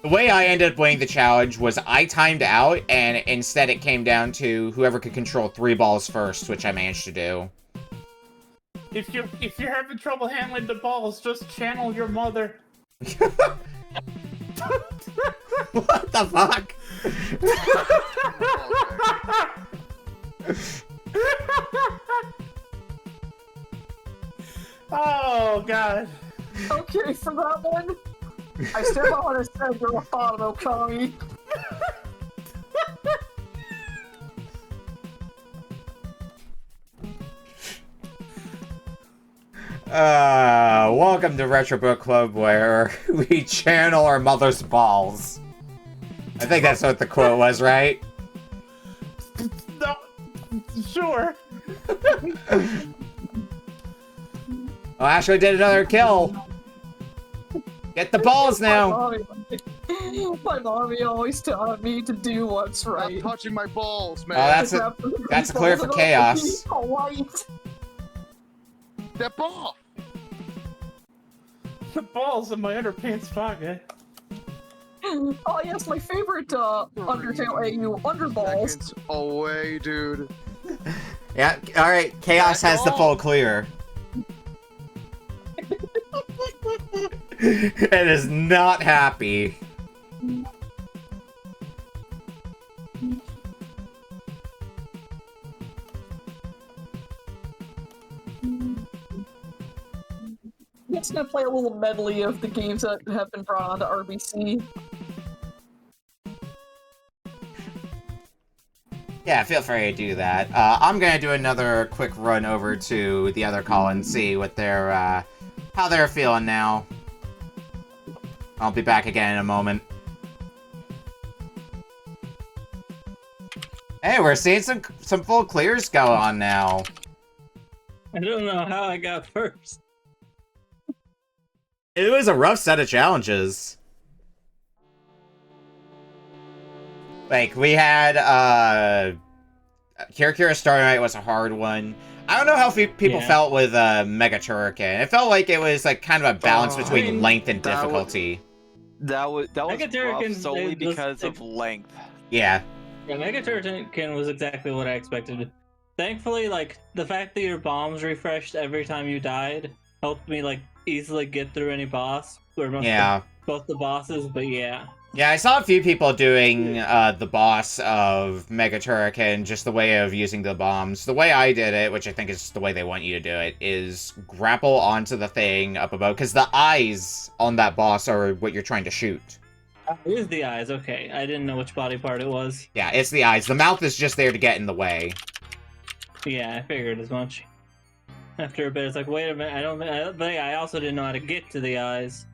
The way I ended up winning the challenge was I timed out, and instead it came down to whoever could control 3 balls first, which I managed to do. If you're having trouble handling the balls, just channel your mother. What the fuck? Oh god. Okay, for that one, I still don't want to send you a photo, Kami. Welcome to Retro Book Club, where we channel our mother's balls. I think that's what the quote was, right? No, sure. Oh, Astro did another kill. Get the balls now. My mommy always taught me to do what's right. Stop touching my balls, man. Oh, that's clear for chaos. Step off. The balls in my underpants pocket. Oh yes, my favorite Undertale AU, Underballs. Seconds away, dude. Yeah, alright, chaos has the full clear. It is not happy. It's gonna play a little medley of the games that have been brought onto RBC. Yeah, feel free to do that. I'm gonna do another quick run over to the other call and see what they're, how they're feeling now. I'll be back again in a moment. Hey, we're seeing some full clears go on now. I don't know how I got first. It was a rough set of challenges. Like, we had, Kira Starting Right was a hard one. I don't know how people felt with, Mega Turrican. It felt like it was, like, kind of a balance between length and difficulty. That was Mega Turrican rough solely because of length. Yeah. Yeah, Mega Turrican was exactly what I expected. Thankfully, like, the fact that your bombs refreshed every time you died helped me, like, easily get through any boss. Or both the bosses, but yeah. Yeah, I saw a few people doing the boss of Mega Turrican, just the way of using the bombs. The way I did it, which I think is the way they want you to do it, is grapple onto the thing up above, because the eyes on that boss are what you're trying to shoot. It is the eyes, okay. I didn't know which body part it was. Yeah, it's the eyes. The mouth is just there to get in the way. Yeah, I figured as much. After a bit, it's like, wait a minute, but yeah, I also didn't know how to get to the eyes.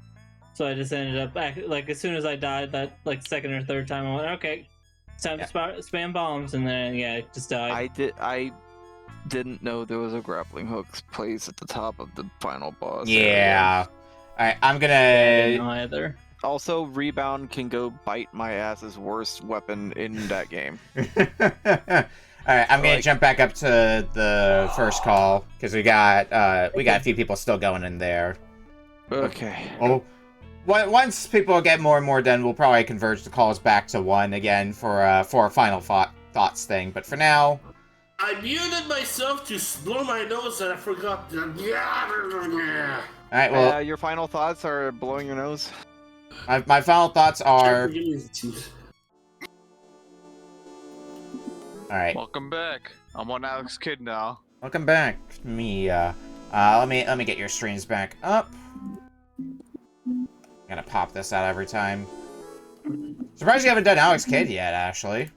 So I just ended up, like, as soon as I died, that, like, second or third time, I went, okay, it's time to spam bombs, and then, yeah, it just died. I didn't know there was a grappling hook placed at the top of the final boss. Yeah. Alright, I'm gonna... I didn't know either. Also, Rebound can go bite my ass's worst weapon in that game. Alright, I'm gonna jump back up to the first call, because we got a few people still going in there. Okay. Oh. Once people get more and more done, we'll probably converge the calls back to one again for a final thoughts thing. But for now... I muted myself to blow my nose and I forgot to... Alright, well... your final thoughts are blowing your nose? My final thoughts are... Alright. Welcome back. I'm on Alex Kidd now. Welcome back, Mia. Let me get your streams back up. Gotta pop this out every time. Surprised you haven't done Alex Kidd yet, actually.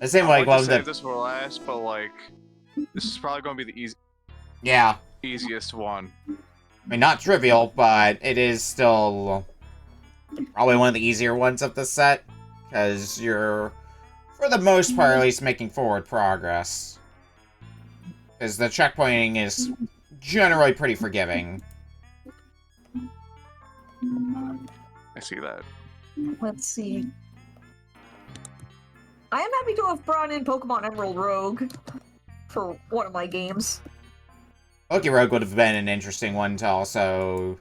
It seemed like one of the... this for last, but like, this is probably gonna be the easiest one. I mean, not trivial, but it is still probably one of the easier ones of the set, because you're, for the most part, at least making forward progress. Because the checkpointing is generally pretty forgiving. I see that. Let's see. I am happy to have brought in Pokemon Emerald Rogue for one of my games. Rogue would have been an interesting one to also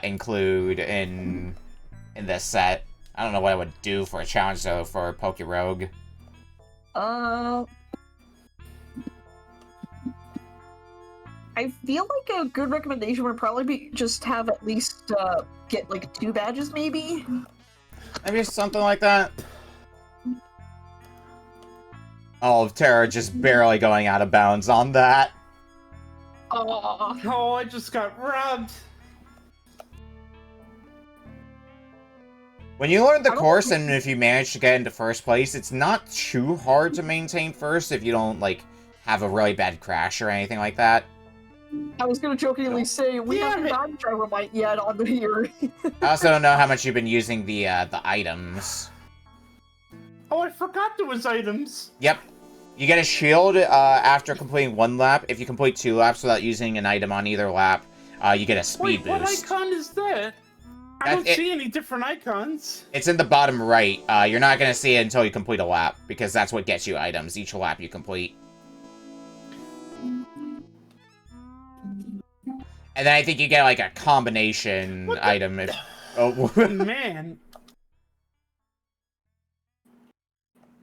include in this set. I don't know what I would do for a challenge though for Rogue. I feel like a good recommendation would probably be just have at least get like 2 badges, maybe. Maybe something like that. Oh, Terra just barely going out of bounds on that. Oh, I just got robbed. When you learn the course and if you manage to get into first place, it's not too hard to maintain first if you don't, like, have a really bad crash or anything like that. I was gonna jokingly say, we haven't gotten Dynamite yet on here. I also don't know how much you've been using the items. Oh, I forgot there was items. Yep. You get a shield after completing 1 lap. If you complete 2 laps without using an item on either lap, you get a speed Wait, boost. what icon is that? I don't see any different icons. It's in the bottom right. You're not going to see it until you complete a lap, because that's what gets you items, each lap you complete. And then I think you get, like, a combination item. If... Oh, man.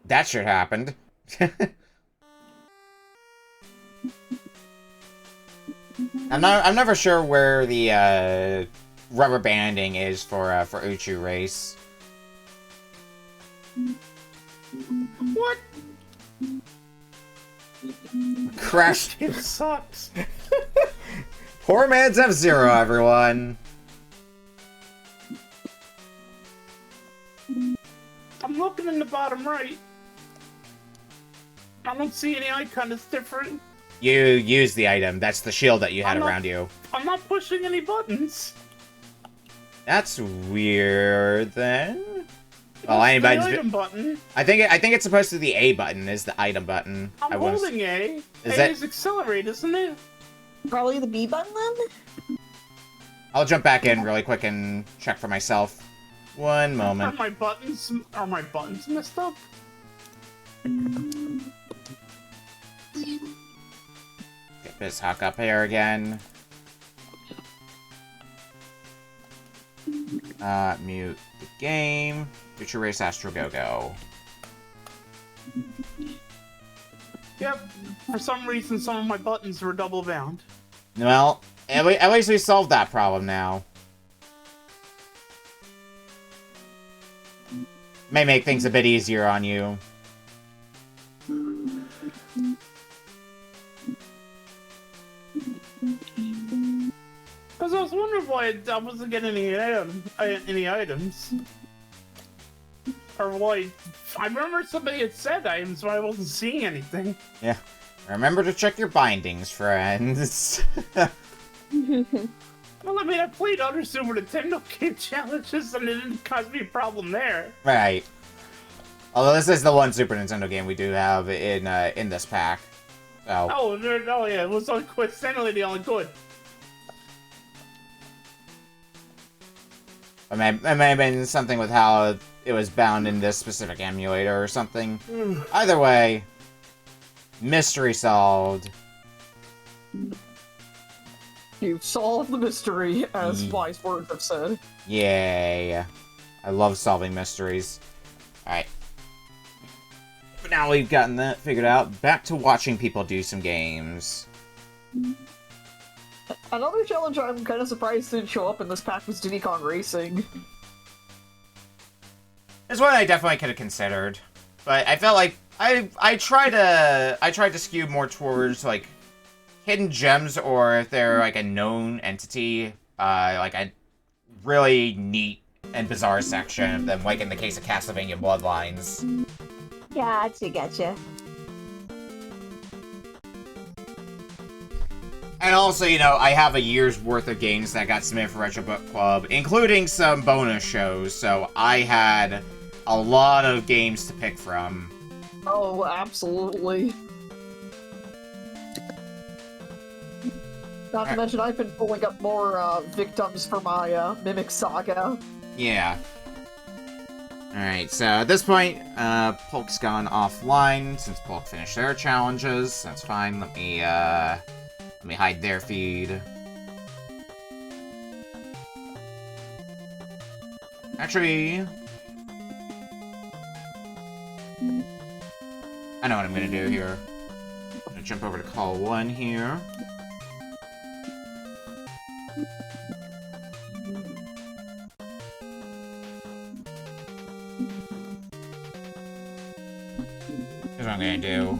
That shit happened. I'm never sure where the rubber banding is for Uchuu race. What? Crash. It sucks. Poor man's F-Zero, everyone. I'm looking in the bottom right. I don't see any icon that's different. You use the item. That's the shield that you had around you. I'm not pushing any buttons. That's weird, then. Well, The anybody's. item button. I think it's supposed to be the A button is the item button. I'm holding A. A is accelerate, isn't it? Probably the B button then? I'll jump back in really quick and check for myself. One moment. Are my buttons messed up? Get this Hawk up here again. Mute the game. Future Race Astro Go-Go. Yep. For some reason, some of my buttons were double bound. Well, at least we solved that problem now. May make things a bit easier on you. Because I was wondering why I wasn't getting any items. Or why... I remember somebody had said items, but I wasn't seeing anything. Yeah. Remember to check your bindings, friends. Well, I mean, I played other Super Nintendo game challenges, and it didn't cause me a problem there. Right. Although this is the one Super Nintendo game we do have in this pack. So. Oh yeah, it was coincidentally the only good. It may have been something with how it was bound in this specific emulator or something. Either way, mystery solved. You've solved the mystery, as wise words have said. Yay. I love solving mysteries. Alright. But now we've gotten that figured out, back to watching people do some games. Another challenge I'm kind of surprised didn't show up in this pack was Diddy Kong Racing. It's one I definitely could have considered. But I felt like I tried to skew more towards like hidden gems, or if they're like a known entity, like a really neat and bizarre section of them, like in the case of Castlevania Bloodlines. Gotcha. And also, you know, I have a year's worth of games that got submitted for Retro Book Club, including some bonus shows, so I had a lot of games to pick from. Oh, absolutely. Not to mention, I've been pulling up more victims for my Mimic Saga. Yeah. Alright, so at this point, Polk's gone offline since Polk finished their challenges. That's fine. Let me hide their feed. Actually, I know what I'm gonna do here. I'm gonna jump over to call 1 here. Here's what I'm gonna do.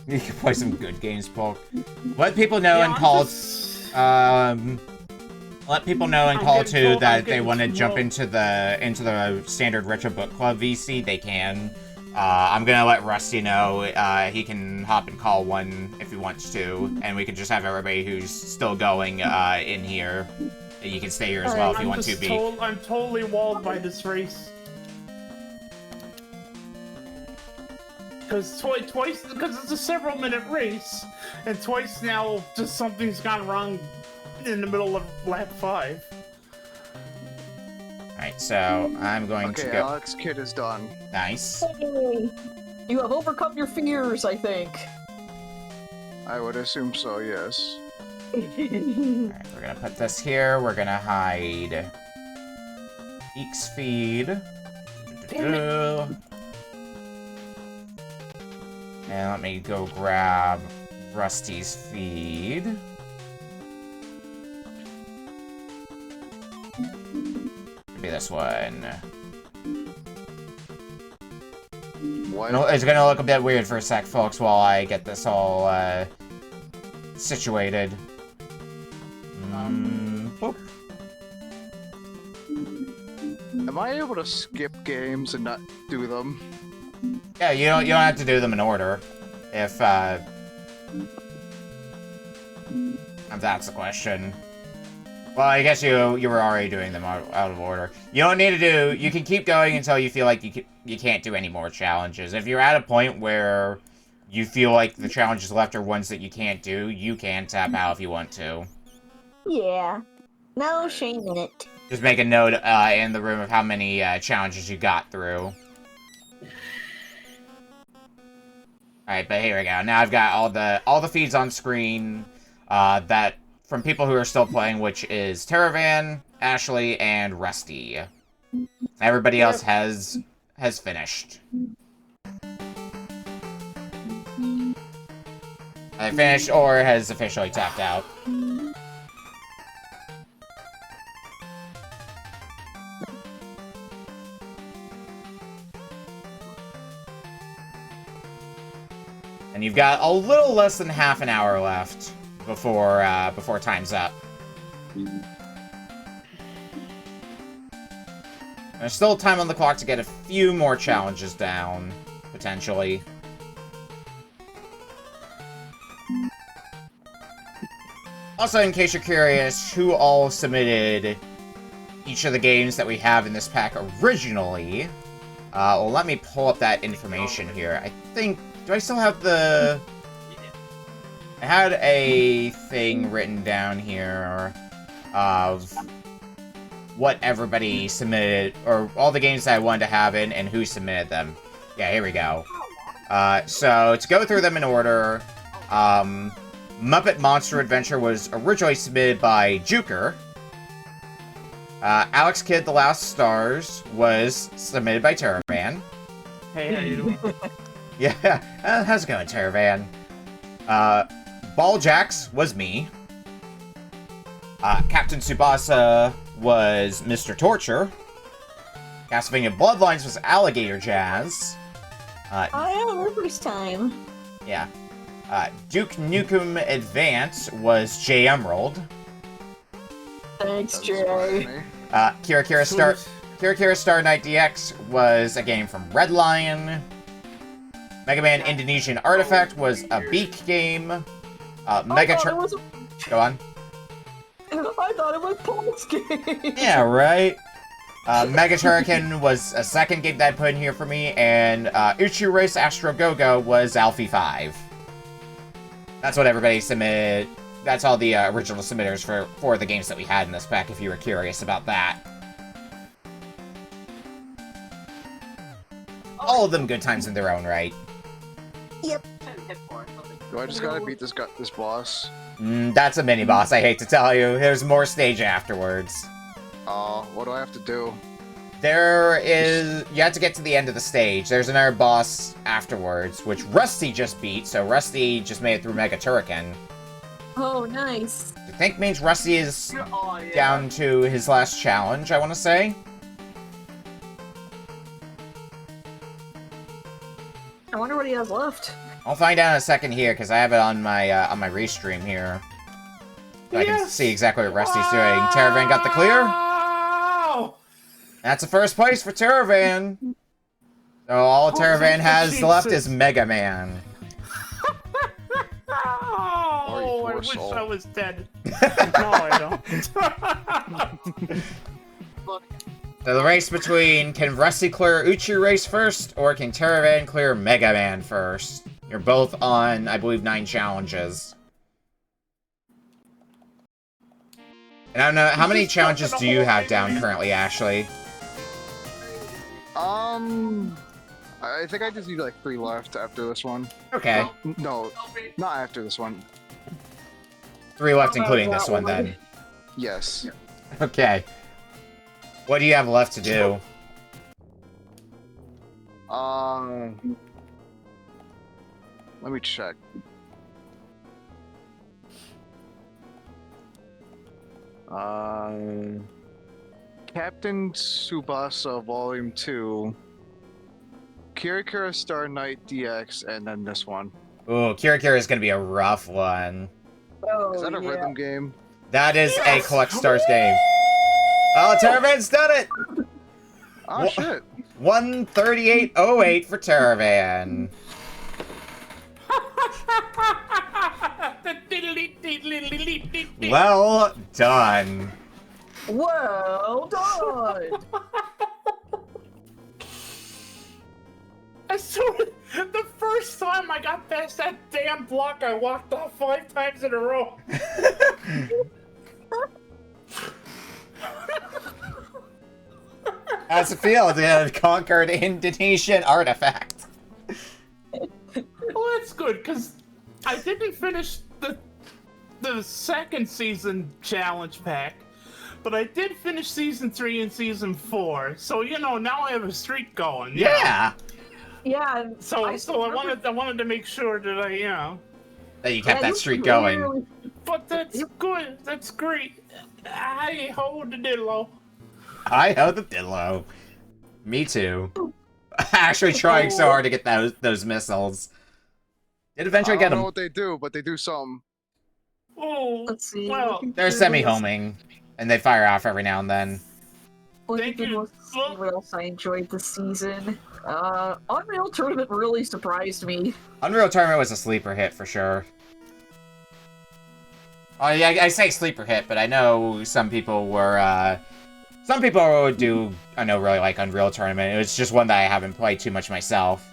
You can play some good games, Polk. Let people know in call. Let people know in call 2 that they want to jump into the standard Retro Book Club VC. They can. I'm gonna let Rusty know. He can hop in call 1 if he wants to, and we can just have everybody who's still going in here. You can stay here as well if you want to be. I'm totally walled by this race. Because it's a several-minute race, and twice now, just something's gone wrong in the middle of lap 5. Alright, so I'm going to go. Alex Kidd is done. Nice. Hey, you have overcome your fears, I think. I would assume so, yes. Alright, we're gonna put this here. We're gonna hide Geek's feed. And let me go grab Rusty's feed. Could be this one. What? It's gonna look a bit weird for a sec, folks, while I get this all situated. Boop. Am I able to skip games and not do them? Yeah, you don't have to do them in order. If that's the question. Well, I guess you were already doing them out of order. You don't need to do. You can keep going until you feel like you can't do any more challenges. If you're at a point where you feel like the challenges left are ones that you can't do, you can tap out if you want to. Yeah. No shame in it. Just make a note in the room of how many challenges you got through. Alright, but here we go. Now I've got all the feeds on screen that from people who are still playing, which is Turrican, Ashley, and Rusty. Everybody else has finished. Finished or has officially tapped out. And you've got a little less than half an hour left before time's up. There's still time on the clock to get a few more challenges down, potentially. Also, in case you're curious, who all submitted each of the games that we have in this pack originally, well, let me pull up that information here. I think... Do I still have the... I had a thing written down here of what everybody submitted, or all the games that I wanted to have in, and who submitted them. Yeah, here we go. So, to go through them in order, Muppet Monster Adventure was originally submitted by Juker. Alex Kidd The Last Stars was submitted by Turrican. Hey, how you doing? Yeah, how's it going, Turrican? Balljacks was me. Captain Tsubasa was Mr. Torture. Castlevania Bloodlines was Alligator Jazz. I remember first time. Yeah. Duke Nukem Advance was J Emerald. Thanks, Jay. Kira Kira Star Knight DX was a game from Red Lion. Mega Man Indonesian Artifact was a Beak game. Go on. I thought it was Paul's game. Yeah, right. Mega Turrican was a second game that I put in here for me, and Uchuu Race Astro Go-Go was Alfie 5. That's what everybody submitted. That's all the original submitters for the games that we had in this pack, if you were curious about that. All of them good times in their own right. Yep. Do I just gotta beat this boss? That's a mini-boss, I hate to tell you. There's more stage afterwards. What do I have to do? You have to get to the end of the stage. There's another boss afterwards, which Rusty just beat, so Rusty just made it through Mega Turrican. Oh, nice. I think means Rusty is down to his last challenge, I want to say. I wonder what he has left. I'll find out in a second here, because I have it on my restream here. So I can see exactly what Rusty's doing. Terravan got the clear. That's a first place for Terravan. So all Terravan has left is Mega Man. Oh, I wish I was dead. No, I don't. So the race between, can Rusty clear Uchuu race first, or can Terravan clear Mega Man first? You're both on, I believe, 9 challenges. And I don't know, how many challenges do you have down currently, Ashley? I think I just need like 3 left after this one. Okay. No, not after this one. 3 left, including this one, then. Yes. Okay. What do you have left to do? Let me check. Captain Tsubasa Volume 2, Kirikira Star Knight DX, and then this one. Ooh, Kirikira is gonna be a rough one. Oh, is that a rhythm game? That is a collect stars game. Oh, Terravan's done it! Oh, shit. 138.08 for Terravan. Well done. Well done! As soon as the first time I got past that damn block, I walked off 5 times in a row. How's it feel to conquer an Indonesian artifact? Well, that's good, because I didn't finish the second season challenge pack, but I did finish season 3 and season 4. So, you know, now I have a streak going. Yeah. Yeah. So I wanted to make sure that I, you know, that you kept that streak going. But that's good. That's great. I hold the diddlo. I hold the diddlo. Me too. Actually trying so hard to get those missiles. Did eventually get them. I don't know what they do, but they do something. Oh, let's see. Well, they're semi-homing, and they fire off every now and then. What else I enjoyed this season? Unreal Tournament really surprised me. Unreal Tournament was a sleeper hit for sure. Oh, yeah, I say sleeper hit, but I know some people were, some people do, I know, really like Unreal Tournament. It was just one that I haven't played too much myself.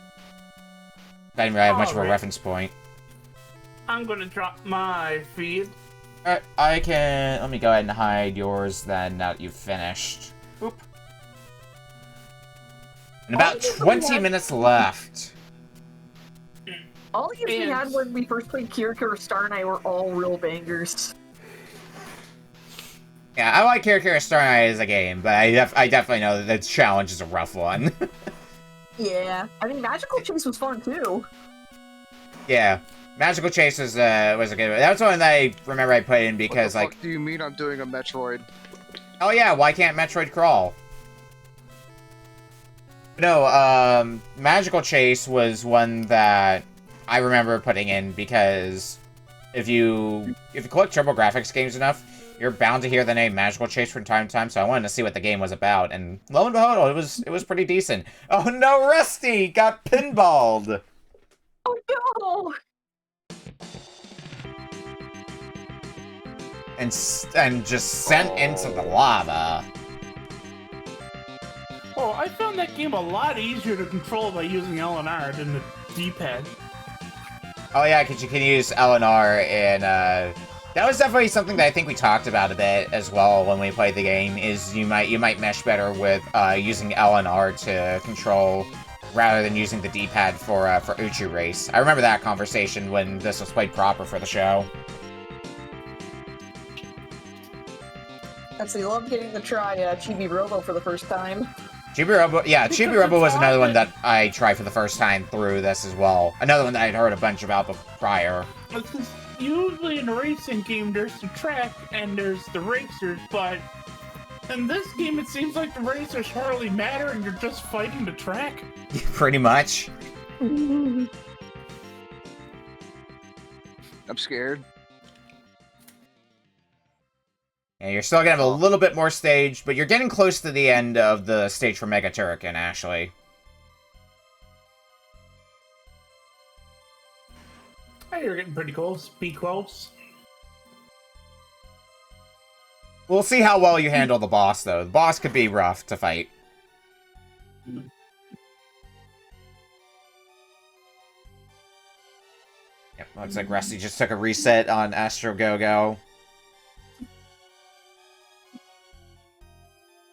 I didn't really have much of a reference point. I'm gonna drop my feed. Alright, let me go ahead and hide yours then, now that you've finished. Boop. And about 20 minutes left. All the games we had when we first played Kirikira Star Knight were all real bangers. Yeah, I like Kirikira Star Knight as a game, but I definitely know that the challenge is a rough one. Yeah, I mean, Magical Chase was fun too. Yeah, Magical Chase was a good one. That was one that I remember I put in because, what the like... fuck do you mean I'm doing a Metroid? Oh yeah, why can't Metroid crawl? No, Magical Chase was one that I remember putting in because if you collect TurboGrafx games enough, you're bound to hear the name Magical Chase from time to time, so I wanted to see what the game was about, and lo and behold, it was pretty decent. Oh no, Rusty got pinballed! Oh no! And just sent into the lava. Oh, I found that game a lot easier to control by using L and R than the D-pad. Oh yeah, because you can use L and R, and that was definitely something that I think we talked about a bit as well when we played the game. Is you might mesh better with using L and R to control rather than using the D-pad for Uchuu Race. I remember that conversation when this was played proper for the show. Actually, I love getting to try Chibi Robo for the first time. Chibi Robo was another one that I tried for the first time through this as well. Another one that I'd heard a bunch about prior. Because usually in a racing game, there's the track and there's the racers, but in this game, it seems like the racers hardly matter and you're just fighting the track. Pretty much. I'm scared. Yeah, you're still gonna have a little bit more stage, but you're getting close to the end of the stage for Mega Turrican, actually. Hey, you're getting pretty close. Be close. We'll see how well you handle the boss, though. The boss could be rough to fight. Yep, looks like Rusty just took a reset on Astro Go-Go.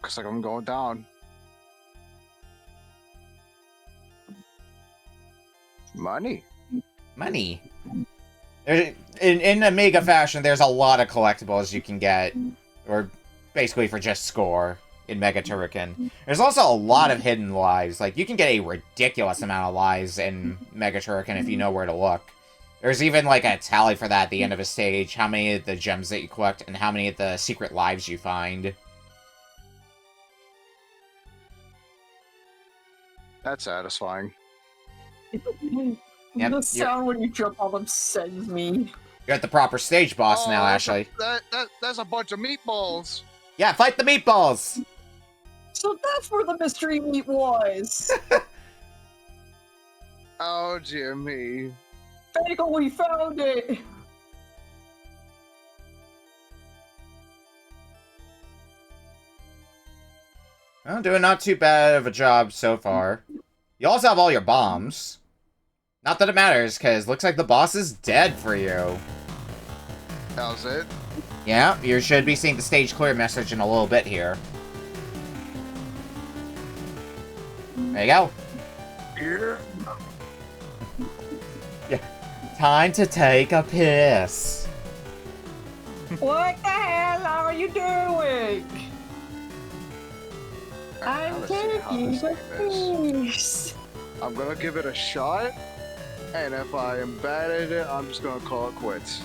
Looks like I'm going down. Money. Money. In a mega fashion, there's a lot of collectibles you can get, or basically for just score in Mega Turrican. There's also a lot of hidden lives. Like, you can get a ridiculous amount of lives in Mega Turrican if you know where to look. There's even, like, a tally for that at the end of a stage, how many of the gems that you collect and how many of the secret lives you find. That's satisfying. Yep, The sound when you jump on them sends me. You're at the proper stage boss now, Ashley. That's a bunch of meatballs. Yeah, fight the meatballs! So that's where the mystery meat was. Oh, Jimmy. Bagel, we found it. Well, doing not too bad of a job so far. You also have all your bombs. Not that it matters, because looks like the boss is dead for you. That was it? Yeah, you should be seeing the stage clear message in a little bit here. There you go. Yeah. Time to take a piss. What the hell are you doing? I'm taking a piss. I'm gonna give it a shot, and if I am bad at it, I'm just gonna call it quits.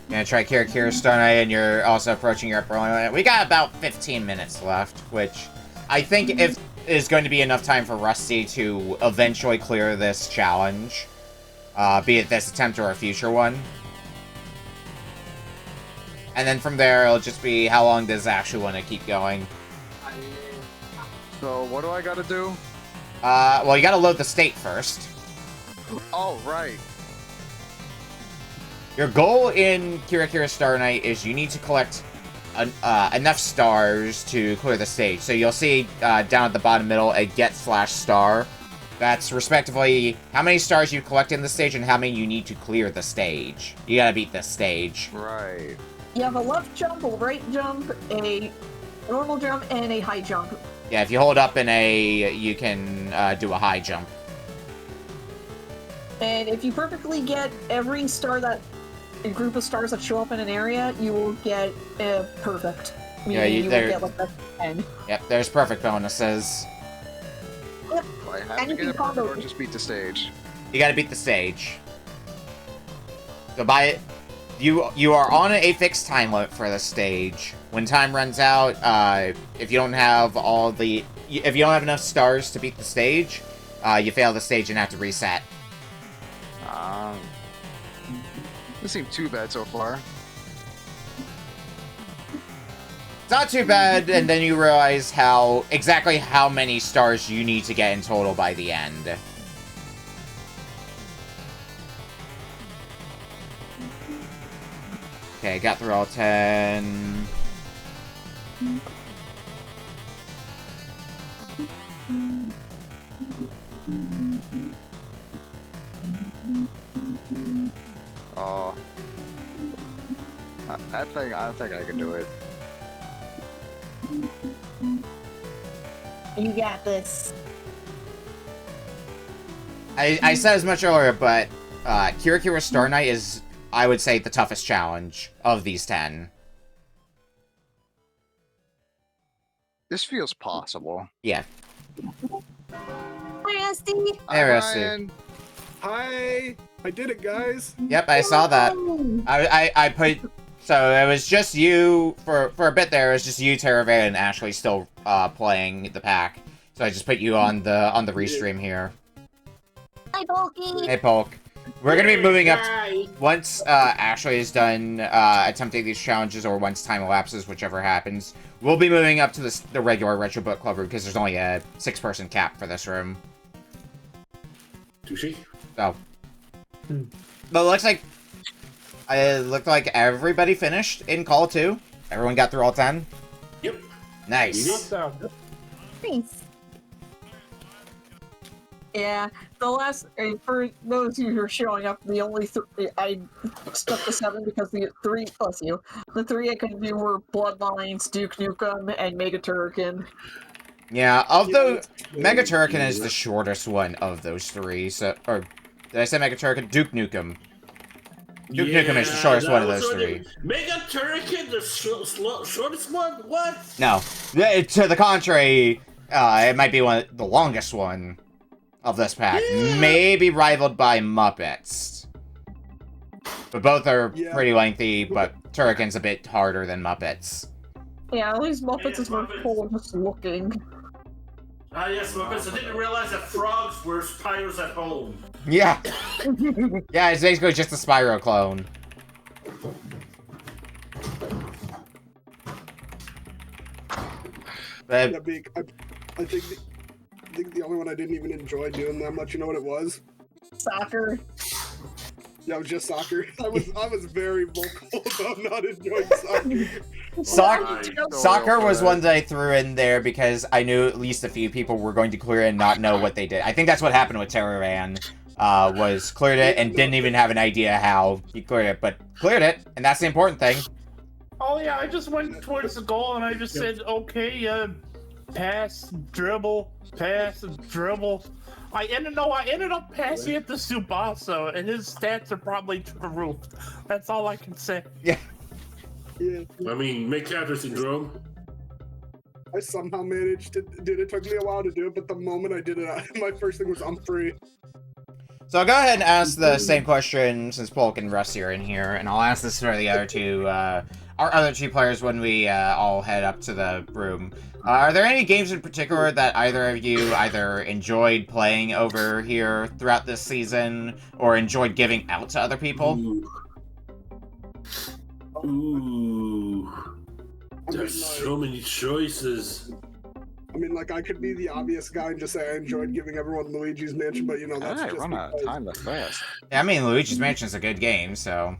You're gonna try Kira Star Knight, and you're also approaching your upper limit. We got about 15 minutes left, which I think is going to be enough time for Rusty to eventually clear this challenge. Be it this attempt or a future one. And then from there, it'll just be how long does Ashley want to keep going. So, what do I gotta do? Well, you gotta load the state first. Oh, right. Your goal in Kira Star Knight is you need to collect enough stars to clear the stage. So you'll see down at the bottom middle a get/star. That's respectively how many stars you collect in the stage and how many you need to clear the stage. You gotta beat this stage. Right. You have a left jump, a right jump, a normal jump, and a high jump. Yeah, if you hold up in A, you can do a high jump. And if you perfectly get every star that a group of stars that show up in an area, you will get perfect. Yeah, Meaning you will get like a 10. Yep, there's perfect bonuses. Yep. I have to get it perfect or just beat the stage. You gotta beat the stage. So by it, you are on a fixed time limit for the stage. When time runs out, if you don't have enough stars to beat the stage, you fail the stage and have to reset. Doesn't seem too bad so far. It's not too bad, and then you realize exactly how many stars you need to get in total by the end. Okay, got through all 10. think I can do it. You got this. I said as much earlier, but Kirikira Star Knight is, I would say, the toughest challenge of these 10. This feels possible. Yeah. Hi, Rusty. Hey, Rusty. Hi! I did it, guys! Yep, I saw that. I put... So it was just you, for a bit there, it was just you, Terravea, and Ashley still playing the pack. So I just put you on the restream here. Hi, Polky. Hey, Polk. We're gonna be moving up once Ashley is done attempting these challenges, or once time elapses, whichever happens. We'll be moving up to the regular Retro Book Club room because there's only a 6-person cap for this room. Touché. So, but it looks like everybody finished in Call 2. Everyone got through all 10. Yep. Nice. Nice. Yeah, the last, for those of you who are showing up, the only I stuck to 7 because the 3, bless you, the 3 I could do were Bloodlines, Duke Nukem, and Mega Turrican. Yeah, although Mega Turrican is the shortest one of those 3, so, or did I say Mega Turrican? Duke Nukem. Duke Nukem is the shortest one of those 3. Mega Turrican, the shortest one? What? No, to the contrary, it might be the longest one of this pack. Yeah. Maybe rivaled by Muppets. But both are pretty lengthy, but Turrican's a bit harder than Muppets. Yeah, at least Muppets is more cool just looking. Ah, yes, Muppets. I didn't realize that frogs were spiders at home. Yeah. Yeah, it's basically just a Spyro clone. But Yeah, I think the only one I didn't even enjoy doing that much, you know what it was? Soccer. Yeah, it was just soccer. I was very vocal about not enjoying soccer. Soccer was one that I threw in there because I knew at least a few people were going to clear it and not know what they did. I think that's what happened with Terravan. Was cleared it and didn't even have an idea how he cleared it, but cleared it, and that's the important thing. Oh yeah, I just went towards the goal and I just said, okay, pass, dribble, pass, dribble. I ended up passing it to Tsubasa, and his stats are probably through the roof. That's all I can say. Yeah. Yeah. I mean, make character syndrome. I somehow managed to do it. It took me a while to do it, but the moment I did it, my first thing was, I'm free. So I'll go ahead and ask the same question since Polk and Rusty are in here, and I'll ask this for the other two, our other 2 players when we all head up to the room. Are there any games in particular that either of you either enjoyed playing over here throughout this season, or enjoyed giving out to other people? Ooh. There's so many choices. I mean, like, I could be the obvious guy and just say I enjoyed giving everyone Luigi's Mansion, but, you know, that's just run out of time that fast. Yeah, I mean, Luigi's Mansion's a good game, so...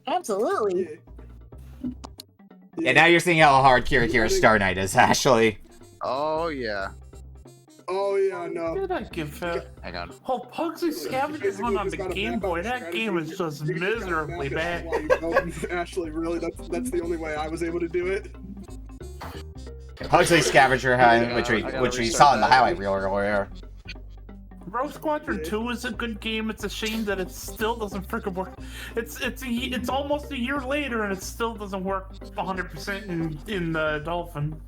Absolutely. Yeah, now you're seeing how hard Kirikira Star Knight is, Ashley. Oh, yeah. Oh, yeah, no. What did I give Hang on. Oh, Pugsy Scavenger's one on the Game Boy. That game is just miserably bad. Ashley, really, that's the only way I was able to do it. Pugsley Scavenger Hunt, which we saw in the highlight reel earlier. Rogue Squadron 2 is a good game. It's a shame that it still doesn't freaking work. It's almost a year later and it still doesn't work 100% in the Dolphin.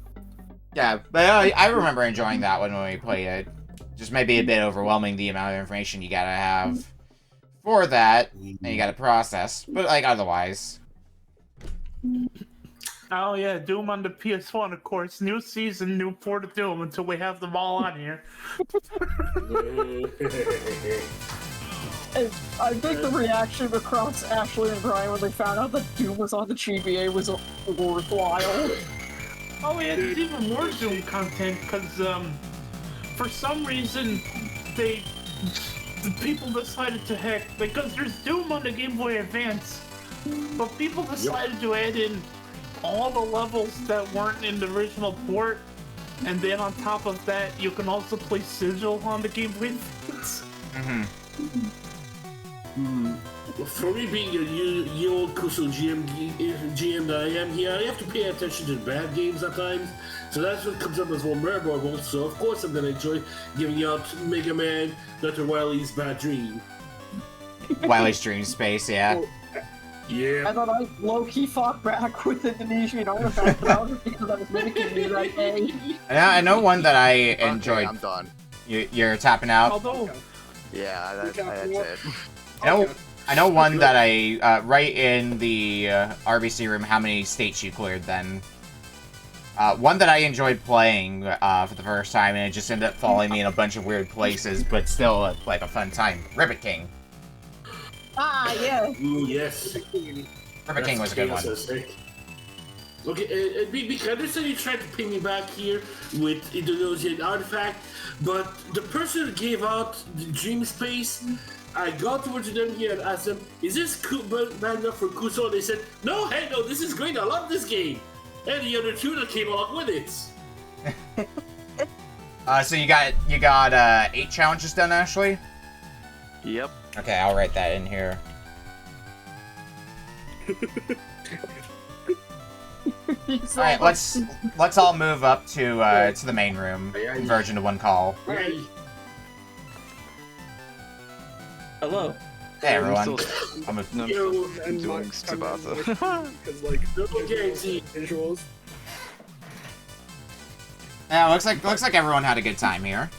Yeah, but I remember enjoying that one when we played it. Just maybe a bit overwhelming the amount of information you gotta have for that, and you gotta process. But like otherwise. Oh yeah, Doom on the PS1, of course. New season, new Port of Doom until we have them all on here. I think the reaction across Ashley and Brian when they found out that Doom was on the GBA was worthwhile. Oh yeah, there's even more Doom content because for some reason the people decided to heck, because there's Doom on the Game Boy Advance, but people decided to add in all the levels that weren't in the original port, and then on top of that, you can also play Sigil on the Game Boy Advance. For me being a ye old Kuso GM that I am here, I have to pay attention to bad games at times. So that's what comes up as one memorable. So of course I'm gonna enjoy giving out Mega Man, Dr. Wily's Bad Dream. Wily's Dream Space, yeah. Yeah. I thought I low-key fought back with Indonesian artifacts, but I was because I was mimicking you that day. I know one that I enjoyed. Okay, I'm done. You're tapping out? Although, Yeah, that's it. I know one that I, right in the RBC room, how many states you cleared then. One that I enjoyed playing for the first time, and it just ended up following me in a bunch of weird places, but still, like, a fun time. Ribbit King. Ah, yeah. Ooh, yes. Ribbit King was a good one. Okay, because I understand you tried to ping me back here with Indonesian artifact, but the person who gave out the Dream Space, I got towards them here and asked them, is this bad enough for Kuso? And they said, no, hey, no, this is great, I love this game. And the other two that came along with it. So you got 8 challenges done, Ashley? Yep. Okay, I'll write that in here. Alright, let's all move up to the main room. Version to one call. Hello. Hey everyone. I'm doing Tsubasa. Because like visuals. Yeah, looks like everyone had a good time here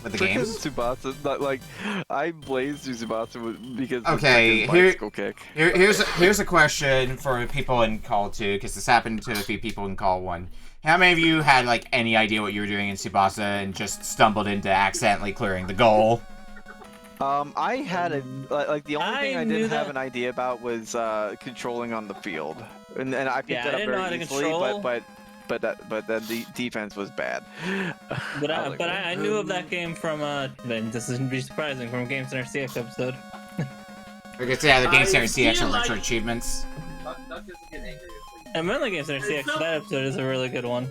with the games. Tsubasa, like I blazed through Tsubasa because okay, of the bicycle kick. Here's a question for people in call 2, because this happened to a few people in call 1. How many of you had like any idea what you were doing in Tsubasa and just stumbled into accidentally clearing the goal? I had the only thing I didn't have an idea about was controlling on the field, and I picked that up very easily. But the defense was bad. But I knew of that game from then this isn't be surprising, from Game Center CX episode. Okay, so yeah, the Game Center CX and retro achievements. And mainly Game Center CX, that episode is a really good one.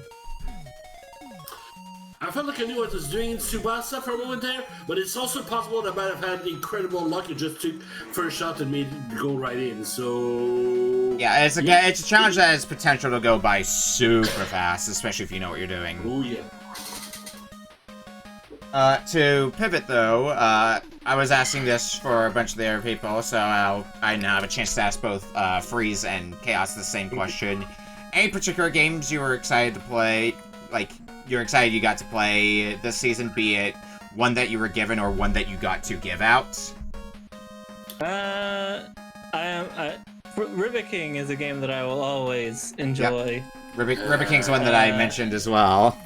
I felt like I knew what I was doing in Tsubasa for a moment there, but it's also possible that I might have had incredible luck and just took first shot and made it go right in, so... Yeah, it's a challenge that has potential to go by super fast, especially if you know what you're doing. Oh yeah. To pivot though, I was asking this for a bunch of the other people, so I now have a chance to ask both Freeze and Chaos the same question. Any particular games you were excited to play, like, you're excited you got to play this season, be it one that you were given or one that you got to give out? Ribbit King is a game that I will always enjoy. Yep. Ribbit King's one that I mentioned as well.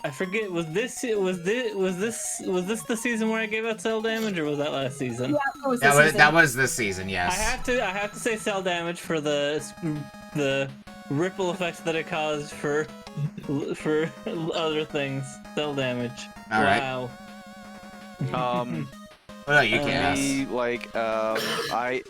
I forget, was this the season where I gave out cell damage, or was that last season? Yeah, it was this season. That was this season, yes. I have to say cell damage for the ripple effects that it caused for other things. Cell damage. All right. Wow. Well, you can. I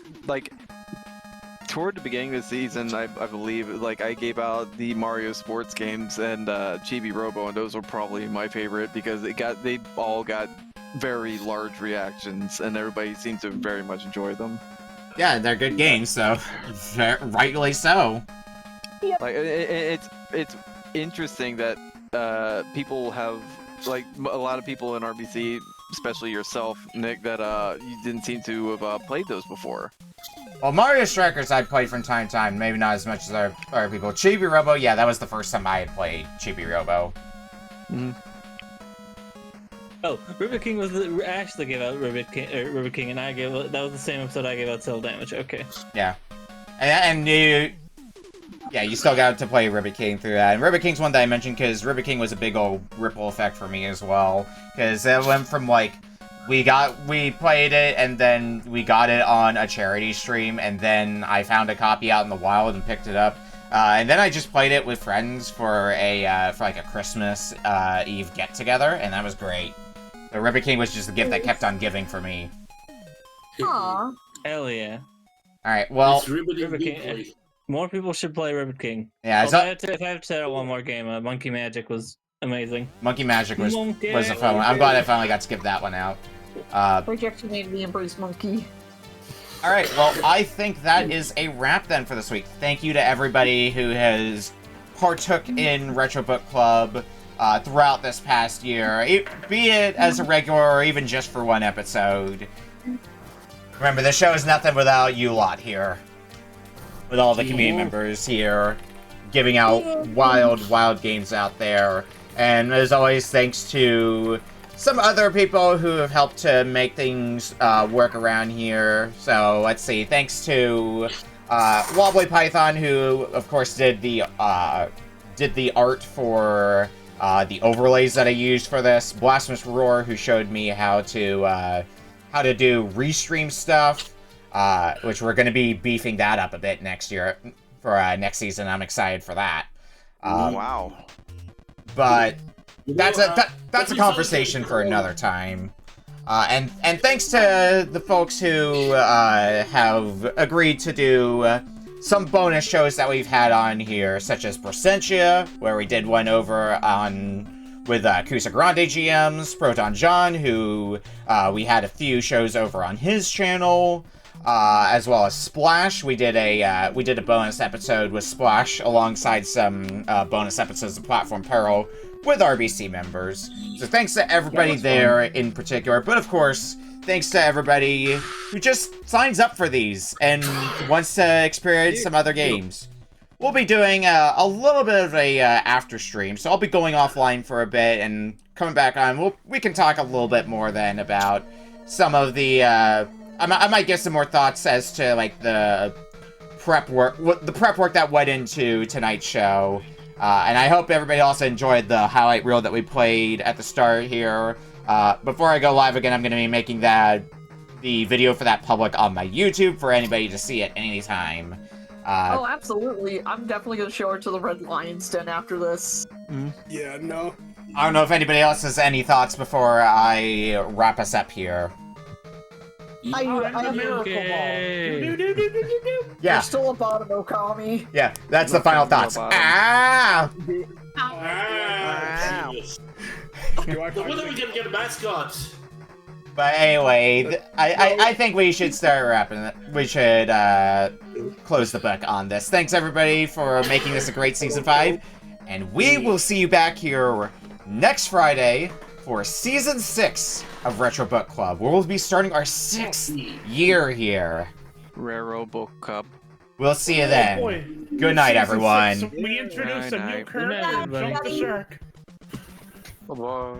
toward the beginning of the season, I believe, like, I gave out the Mario sports games and Chibi Robo, and those were probably my favorite because they all got very large reactions, and everybody seemed to very much enjoy them. Yeah, they're good games, so rightly so. Yep. Like it's interesting that people have, like, a lot of people in RBC, especially yourself, Nick, that you didn't seem to have played those before. Well, Mario Strikers I played from time to time, maybe not as much as other people. Chibi Robo, yeah, that was the first time I had played Chibi Robo. Mm-hmm. Oh, Ribbit King was Ashley gave out Ribbit King, and that was the same episode I gave out cell damage. Okay. Yeah, and you still got to play Ribbit King through that. And Ribbit King's one that I mentioned because Ribbit King was a big old ripple effect for me as well. Because it went from, like, we played it, and then we got it on a charity stream, and then I found a copy out in the wild and picked it up. And then I just played it with friends for a Christmas Eve get-together, and that was great. The Ribbit King was just the gift that kept on giving for me. Aww. Hell yeah. Alright, well... Ribbit King. More people should play Ribbit King. Yeah, if I have to set out one more game, Monkey Magic was amazing. Monkey Magic was a fun one. I'm glad I finally got to give that one out. Rejection made me embrace Monkey. All right, well, I think that is a wrap then for this week. Thank you to everybody who has partook in Retro Book Club throughout this past year, be it as a regular or even just for one episode. Remember, the show is nothing without you lot here. With all the community members here, giving out wild games out there. And as always, thanks to some other people who have helped to make things work around here. So, let's see, thanks to Wobbly Python, who, of course, did the art for the overlays that I used for this. Blasphemous Roar, who showed me how to do restream stuff, which we're going to be beefing that up a bit next year for next season. I'm excited for that. Wow. But that's a conversation for another time. And thanks to the folks who have agreed to do some bonus shows that we've had on here, such as Placentia, where we did one over with Kusa Grande GMs, Proton John, who we had a few shows over on his channel, as well as Splash. We did a bonus episode with Splash alongside some bonus episodes of Platform Peril with RBC members. So thanks to everybody there in particular, but of course, thanks to everybody who just signs up for these and wants to experience some other games. We'll be doing a little bit of a after stream, so I'll be going offline for a bit and coming back on. We can talk a little bit more then about some of the. I might get some more thoughts as to like the prep work that went into tonight's show, and I hope everybody also enjoyed the highlight reel that we played at the start here. Before I go live again, I'm going to be making the video for that public on my YouTube for anybody to see at any time. Oh, absolutely. I'm definitely going to show it to the Red Lions Den after this. Yeah, no. I don't know if anybody else has any thoughts before I wrap us up here. I have Miracle Yeah. You're still a bottom, Okami. Yeah, that's the final thoughts. Ah! When are we gonna get a mascot? But anyway, I think we should start wrapping it. We should close the book on this. Thanks everybody for making this a great Season 5. And we will see you back here next Friday for Season 6 of Retro Book Club, where we'll be starting our 6th year here. Raro Book Club. We'll see you then. Good night, everyone. We introduced a new character, Jump the Shark. Bye-bye.